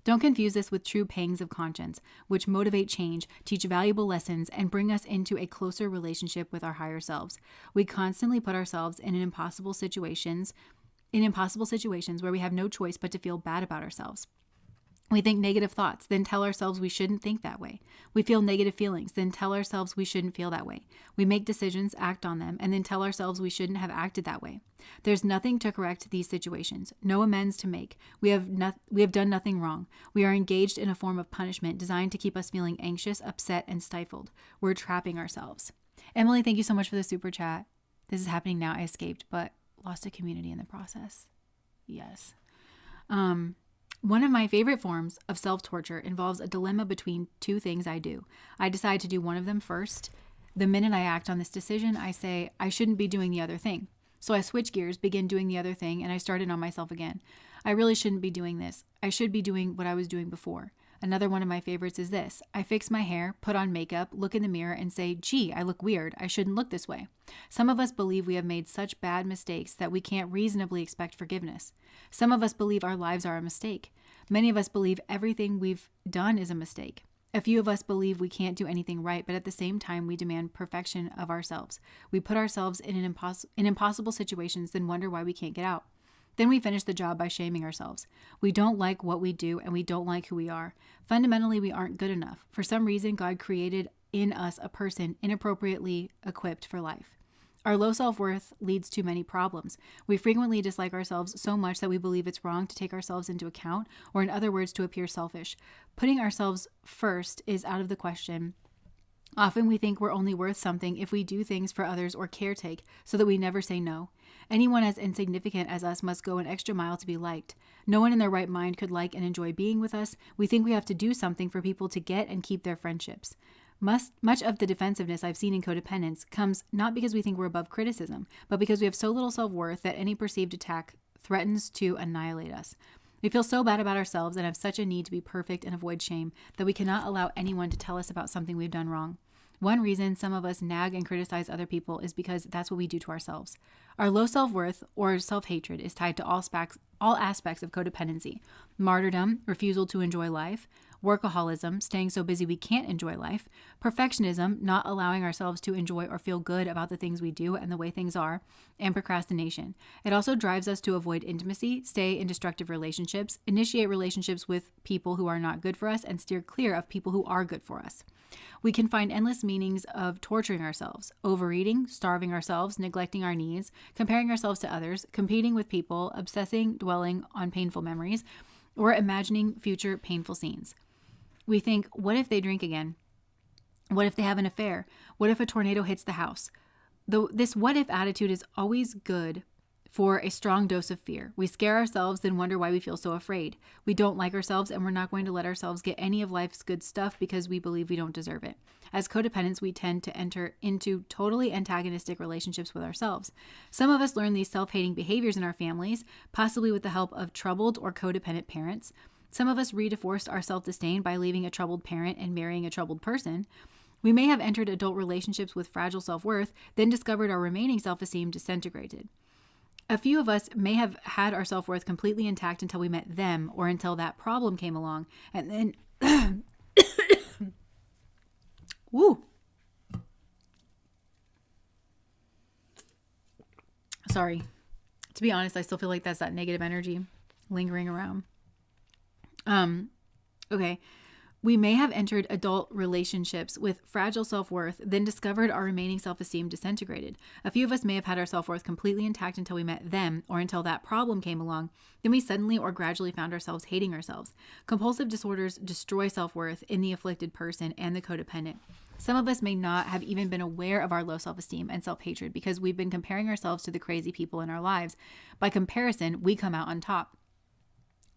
Don't confuse this with true pangs of conscience, which motivate change, teach valuable lessons, and bring us into a closer relationship with our higher selves. We constantly put ourselves in impossible situations where we have no choice but to feel bad about ourselves. We think negative thoughts, then tell ourselves we shouldn't think that way. We feel negative feelings, then tell ourselves we shouldn't feel that way. We make decisions, act on them, and then tell ourselves we shouldn't have acted that way. There's nothing to correct these situations, no amends to make. We have done nothing wrong. We are engaged in a form of punishment designed to keep us feeling anxious, upset, and stifled. We're trapping ourselves. Emily, thank you so much for the super chat. This is happening now. I escaped, but lost a community in the process. Yes. One of my favorite forms of self-torture involves a dilemma between two things I do. I decide to do one of them first. The minute I act on this decision, I say, I shouldn't be doing the other thing. So I switch gears, begin doing the other thing, and I start it on myself again. I really shouldn't be doing this. I should be doing what I was doing before. Another one of my favorites is this. I fix my hair, put on makeup, look in the mirror, and say, gee, I look weird. I shouldn't look this way. Some of us believe we have made such bad mistakes that we can't reasonably expect forgiveness. Some of us believe our lives are a mistake. Many of us believe everything we've done is a mistake. A few of us believe we can't do anything right, but at the same time, we demand perfection of ourselves. We put ourselves in impossible situations, then wonder why we can't get out. Then we finish the job by shaming ourselves. We don't like what we do, and we don't like who we are. Fundamentally, we aren't good enough. For some reason, God created in us a person inappropriately equipped for life. Our low self-worth leads to many problems. We frequently dislike ourselves so much that we believe it's wrong to take ourselves into account, or in other words, to appear selfish. Putting ourselves first is out of the question. Often we think we're only worth something if we do things for others or caretake, so that we never say no. Anyone as insignificant as us must go an extra mile to be liked. No one in their right mind could like and enjoy being with us. We think we have to do something for people to get and keep their friendships. Much of the defensiveness I've seen in codependence comes not because we think we're above criticism, but because we have so little self-worth that any perceived attack threatens to annihilate us. We feel so bad about ourselves and have such a need to be perfect and avoid shame that we cannot allow anyone to tell us about something we've done wrong. One reason some of us nag and criticize other people is because that's what we do to ourselves. Our low self-worth or self-hatred is tied to all aspects of codependency: martyrdom, refusal to enjoy life; workaholism, staying so busy we can't enjoy life; perfectionism, not allowing ourselves to enjoy or feel good about the things we do and the way things are; and procrastination. It also drives us to avoid intimacy, stay in destructive relationships, initiate relationships with people who are not good for us, and steer clear of people who are good for us. We can find endless meanings of torturing ourselves: overeating, starving ourselves, neglecting our needs, comparing ourselves to others, competing with people, obsessing, dwelling on painful memories, or imagining future painful scenes. We think, what if they drink again? What if they have an affair? What if a tornado hits the house? This what if attitude is always good for a strong dose of fear. We scare ourselves, then wonder why we feel so afraid. We don't like ourselves, and we're not going to let ourselves get any of life's good stuff because we believe we don't deserve it. As codependents, we tend to enter into totally antagonistic relationships with ourselves. Some of us learn these self-hating behaviors in our families, possibly with the help of troubled or codependent parents. Some of us reinforced our self-disdain by leaving a troubled parent and marrying a troubled person. We may have entered adult relationships with fragile self-worth, then discovered our remaining self-esteem disintegrated. A few of us may have had our self-worth completely intact until we met them, or until that problem came along, and then woo. Sorry. To be honest, I still feel like that's that negative energy lingering around. Okay. We may have entered adult relationships with fragile self-worth, then discovered our remaining self-esteem disintegrated. A few of us may have had our self-worth completely intact until we met them, or until that problem came along. Then we suddenly or gradually found ourselves hating ourselves. Compulsive disorders destroy self-worth in the afflicted person and the codependent. Some of us may not have even been aware of our low self-esteem and self-hatred because we've been comparing ourselves to the crazy people in our lives. By comparison, we come out on top.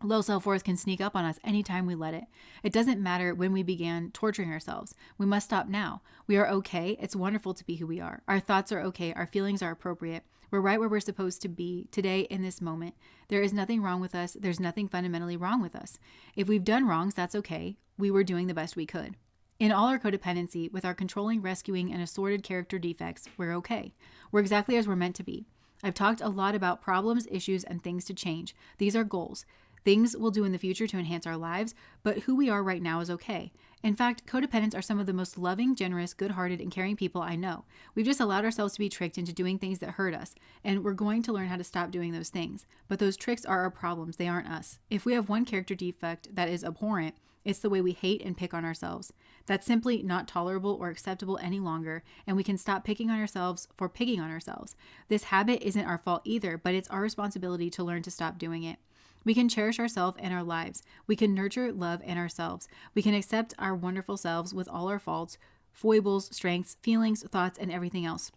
Low self-worth can sneak up on us anytime we let it. It doesn't matter when we began torturing ourselves. We must stop now. We are okay. It's wonderful to be who we are. Our thoughts are okay. Our feelings are appropriate. We're right where we're supposed to be today in this moment. There is nothing wrong with us. There's nothing fundamentally wrong with us. If we've done wrongs, that's okay. We were doing the best we could. In all our codependency, with our controlling, rescuing, and assorted character defects, we're okay. We're exactly as we're meant to be. I've talked a lot about problems, issues, and things to change. These are goals. Things we'll do in the future to enhance our lives, but who we are right now is okay. In fact, codependents are some of the most loving, generous, good-hearted, and caring people I know. We've just allowed ourselves to be tricked into doing things that hurt us, and we're going to learn how to stop doing those things. But those tricks are our problems. They aren't us. If we have one character defect that is abhorrent, it's the way we hate and pick on ourselves. That's simply not tolerable or acceptable any longer, and we can stop picking on ourselves for picking on ourselves. This habit isn't our fault either, but it's our responsibility to learn to stop doing it. We can cherish ourselves and our lives. We can nurture love in ourselves. We can accept our wonderful selves with all our faults, foibles, strengths, feelings, thoughts, and everything else.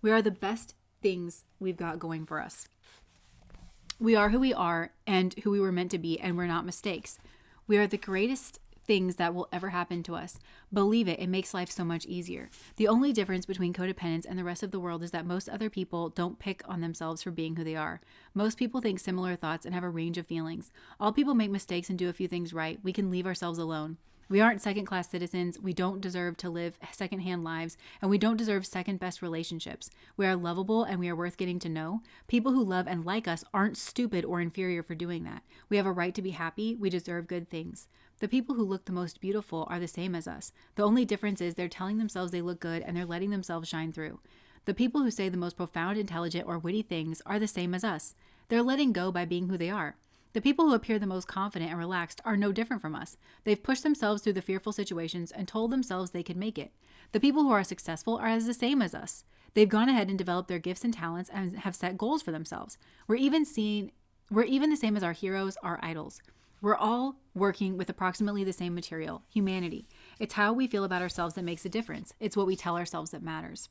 We are the best things we've got going for us. We are who we are and who we were meant to be, and we're not mistakes. We are the greatest things that will ever happen to us. Believe it, it makes life so much easier. The only difference between codependents and the rest of the world is that most other people don't pick on themselves for being who they are. Most people think similar thoughts and have a range of feelings. All people make mistakes and do a few things right. We can leave ourselves alone. We aren't second-class citizens. We don't deserve to live second-hand lives, and we don't deserve second-best relationships. We are lovable, and we are worth getting to know. People who love and like us aren't stupid or inferior for doing that. We have a right to be happy. We deserve good things. The people who look the most beautiful are the same as us. The only difference is they're telling themselves they look good, and they're letting themselves shine through. The people who say the most profound, intelligent, or witty things are the same as us. They're letting go by being who they are. The people who appear the most confident and relaxed are no different from us. They've pushed themselves through the fearful situations and told themselves they could make it. The people who are successful are the same as us. They've gone ahead and developed their gifts and talents and have set goals for themselves. We're even the same as our heroes, our idols. We're all working with approximately the same material, humanity. It's how we feel about ourselves that makes a difference. It's what we tell ourselves that matters.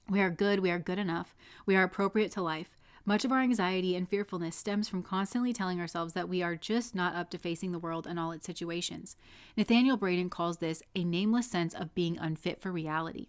We are good enough. We are appropriate to life. Much of our anxiety and fearfulness stems from constantly telling ourselves that we are just not up to facing the world and all its situations. Nathaniel Braden calls this a nameless sense of being unfit for reality.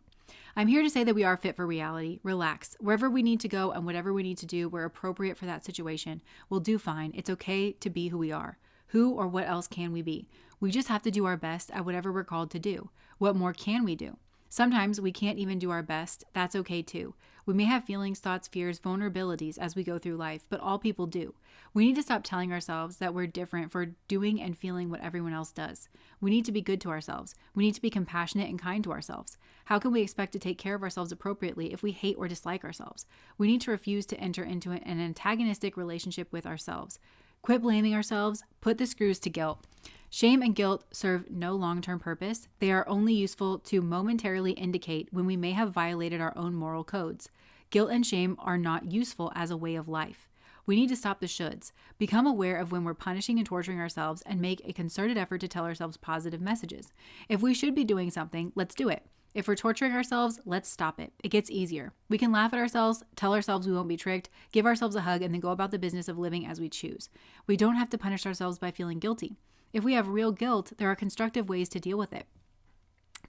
I'm here to say that we are fit for reality. Relax. Wherever we need to go and whatever we need to do, we're appropriate for that situation. We'll do fine. It's okay to be who we are. Who or what else can we be? We just have to do our best at whatever we're called to do. What more can we do? Sometimes we can't even do our best. That's okay too. We may have feelings, thoughts, fears, vulnerabilities as we go through life, but all people do. We need to stop telling ourselves that we're different for doing and feeling what everyone else does. We need to be good to ourselves. We need to be compassionate and kind to ourselves. How can we expect to take care of ourselves appropriately if we hate or dislike ourselves? We need to refuse to enter into an antagonistic relationship with ourselves. Quit blaming ourselves. Put the screws to guilt. Shame and guilt serve no long-term purpose. They are only useful to momentarily indicate when we may have violated our own moral codes. Guilt and shame are not useful as a way of life. We need to stop the shoulds, become aware of when we're punishing and torturing ourselves, and make a concerted effort to tell ourselves positive messages. If we should be doing something, let's do it. If we're torturing ourselves, let's stop it. It gets easier. We can laugh at ourselves, tell ourselves we won't be tricked, give ourselves a hug, and then go about the business of living as we choose. We don't have to punish ourselves by feeling guilty. If we have real guilt, there are constructive ways to deal with it.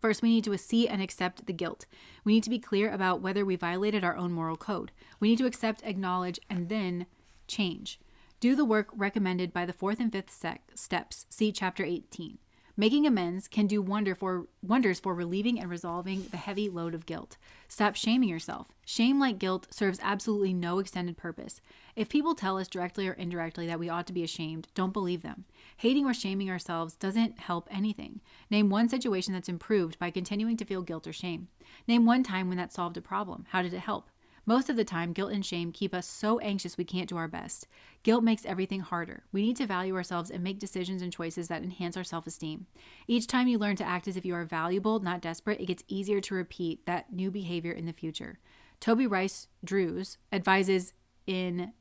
First, we need to see and accept the guilt. We need to be clear about whether we violated our own moral code. We need to accept, acknowledge, and then change. Do the work recommended by the 4th and 5th steps. See Chapter 18. Making amends can do wonders for relieving and resolving the heavy load of guilt. Stop shaming yourself. Shame, like guilt, serves absolutely no extended purpose. If people tell us directly or indirectly that we ought to be ashamed, don't believe them. Hating or shaming ourselves doesn't help anything. Name one situation that's improved by continuing to feel guilt or shame. Name one time when that solved a problem. How did it help? Most of the time, guilt and shame keep us so anxious we can't do our best. Guilt makes everything harder. We need to value ourselves and make decisions and choices that enhance our self-esteem. Each time you learn to act as if you are valuable, not desperate, it gets easier to repeat that new behavior in the future. Toby Rice Drews advises in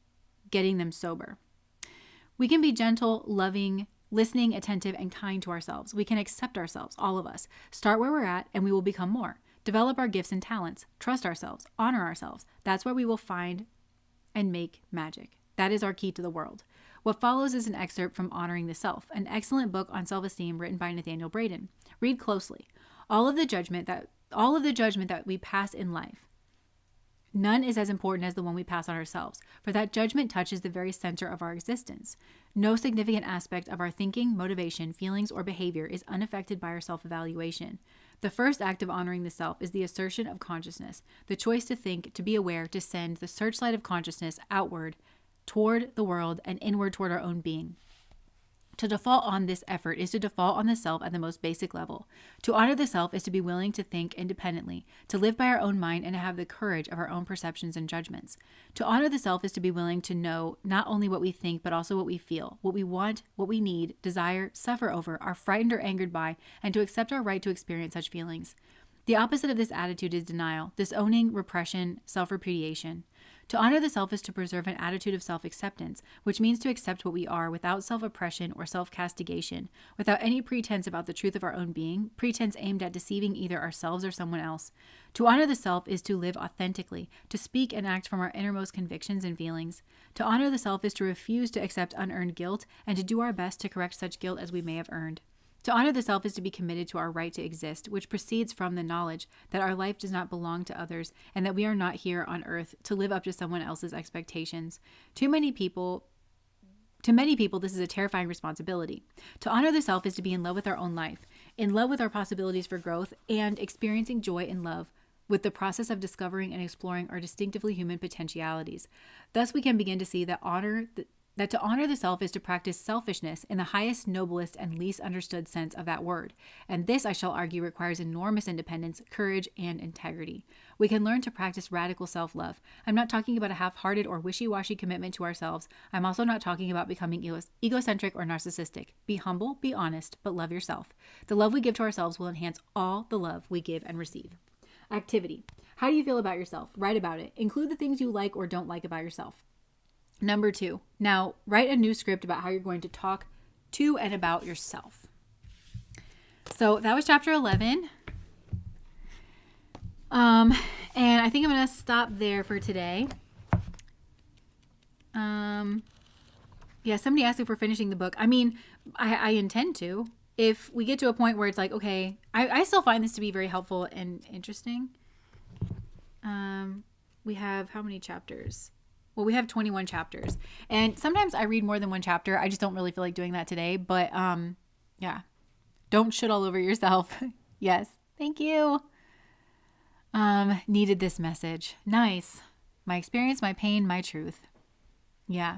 getting them sober. We can be gentle, loving, listening, attentive, and kind to ourselves. We can accept ourselves, all of us. Start where we're at, and we will become more. Develop our gifts and talents. Trust ourselves. Honor ourselves. That's where we will find and make magic. That is our key to the world. What follows is an excerpt from Honoring the Self, an excellent book on self-esteem written by Nathaniel Braden. Read closely. All of the judgment that we pass in life, none is as important as the one we pass on ourselves, for that judgment touches the very center of our existence. No significant aspect of our thinking, motivation, feelings, or behavior is unaffected by our self-evaluation. The first act of honoring the self is the assertion of consciousness, the choice to think, to be aware, to send the searchlight of consciousness outward toward the world and inward toward our own being. To default on this effort is to default on the self at the most basic level. To honor the self is to be willing to think independently, to live by our own mind, and to have the courage of our own perceptions and judgments. To honor the self is to be willing to know not only what we think, but also what we feel, what we want, what we need, desire, suffer over, are frightened or angered by, and to accept our right to experience such feelings. The opposite of this attitude is denial, disowning, repression, self-repudiation. To honor the self is to preserve an attitude of self-acceptance, which means to accept what we are without self-oppression or self-castigation, without any pretense about the truth of our own being, pretense aimed at deceiving either ourselves or someone else. To honor the self is to live authentically, to speak and act from our innermost convictions and feelings. To honor the self is to refuse to accept unearned guilt and to do our best to correct such guilt as we may have earned. To honor the self is to be committed to our right to exist, which proceeds from the knowledge that our life does not belong to others and that we are not here on earth to live up to someone else's expectations. To many people, this is a terrifying responsibility. To honor the self is to be in love with our own life, in love with our possibilities for growth, and experiencing joy and love with the process of discovering and exploring our distinctively human potentialities. Thus, we can begin to see that to honor the self is to practice selfishness in the highest, noblest, and least understood sense of that word. And this, I shall argue, requires enormous independence, courage, and integrity. We can learn to practice radical self-love. I'm not talking about a half-hearted or wishy-washy commitment to ourselves. I'm also not talking about becoming egocentric or narcissistic. Be humble, be honest, but love yourself. The love we give to ourselves will enhance all the love we give and receive. Activity. How do you feel about yourself? Write about it. Include the things you like or don't like about yourself. Number 2, now write a new script about how you're going to talk to and about yourself. So that was chapter 11. And I think I'm going to stop there for today. Yeah, somebody asked if we're finishing the book. I mean, I intend to. If we get to a point where it's like, okay, I still find this to be very helpful and interesting. We have how many chapters? Well, we have 21 chapters, and sometimes I read more than one chapter. I just don't really feel like doing that today, but yeah, don't shit all over yourself. Yes, thank you. Needed this message. Nice. My experience, my pain, my truth. Yeah.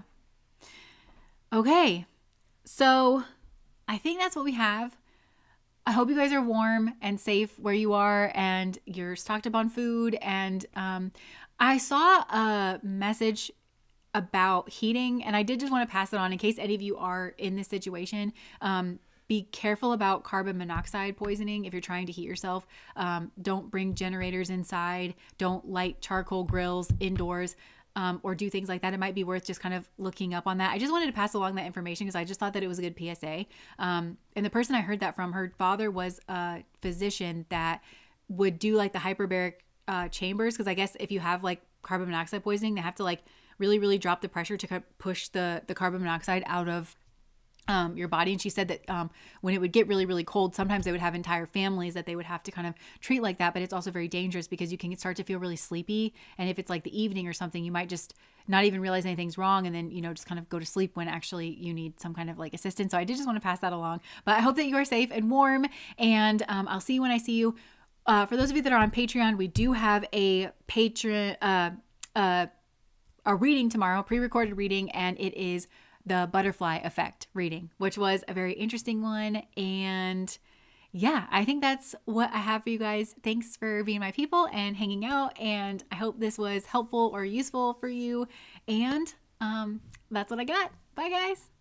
Okay, so I think that's what we have. I hope you guys are warm and safe where you are, and you're stocked up on food, and I saw a message about heating, and I did just want to pass it on in case any of you are in this situation. Be careful about carbon monoxide poisoning if you're trying to heat yourself. Don't bring generators inside. Don't light charcoal grills indoors, or do things like that. It might be worth just kind of looking up on that. I just wanted to pass along that information because I just thought that it was a good PSA. And the person I heard that from, her father was a physician that would do like the hyperbaric chambers, because I guess if you have like carbon monoxide poisoning, they have to like really, really drop the pressure to push the carbon monoxide out of your body. And she said that when it would get really, really cold, sometimes they would have entire families that they would have to kind of treat like that. But it's also very dangerous because you can start to feel really sleepy. And if it's like the evening or something, you might just not even realize anything's wrong, and then, just kind of go to sleep when actually you need some kind of like assistance. So I did just want to pass that along. But I hope that you are safe and warm, and I'll see you when I see you. For those of you that are on Patreon, we do have a a reading tomorrow, pre-recorded reading, and it is the butterfly effect reading, which was a very interesting one. And yeah, I think that's what I have for you guys. Thanks for being my people and hanging out. And I hope this was helpful or useful for you. And that's what I got. Bye, guys.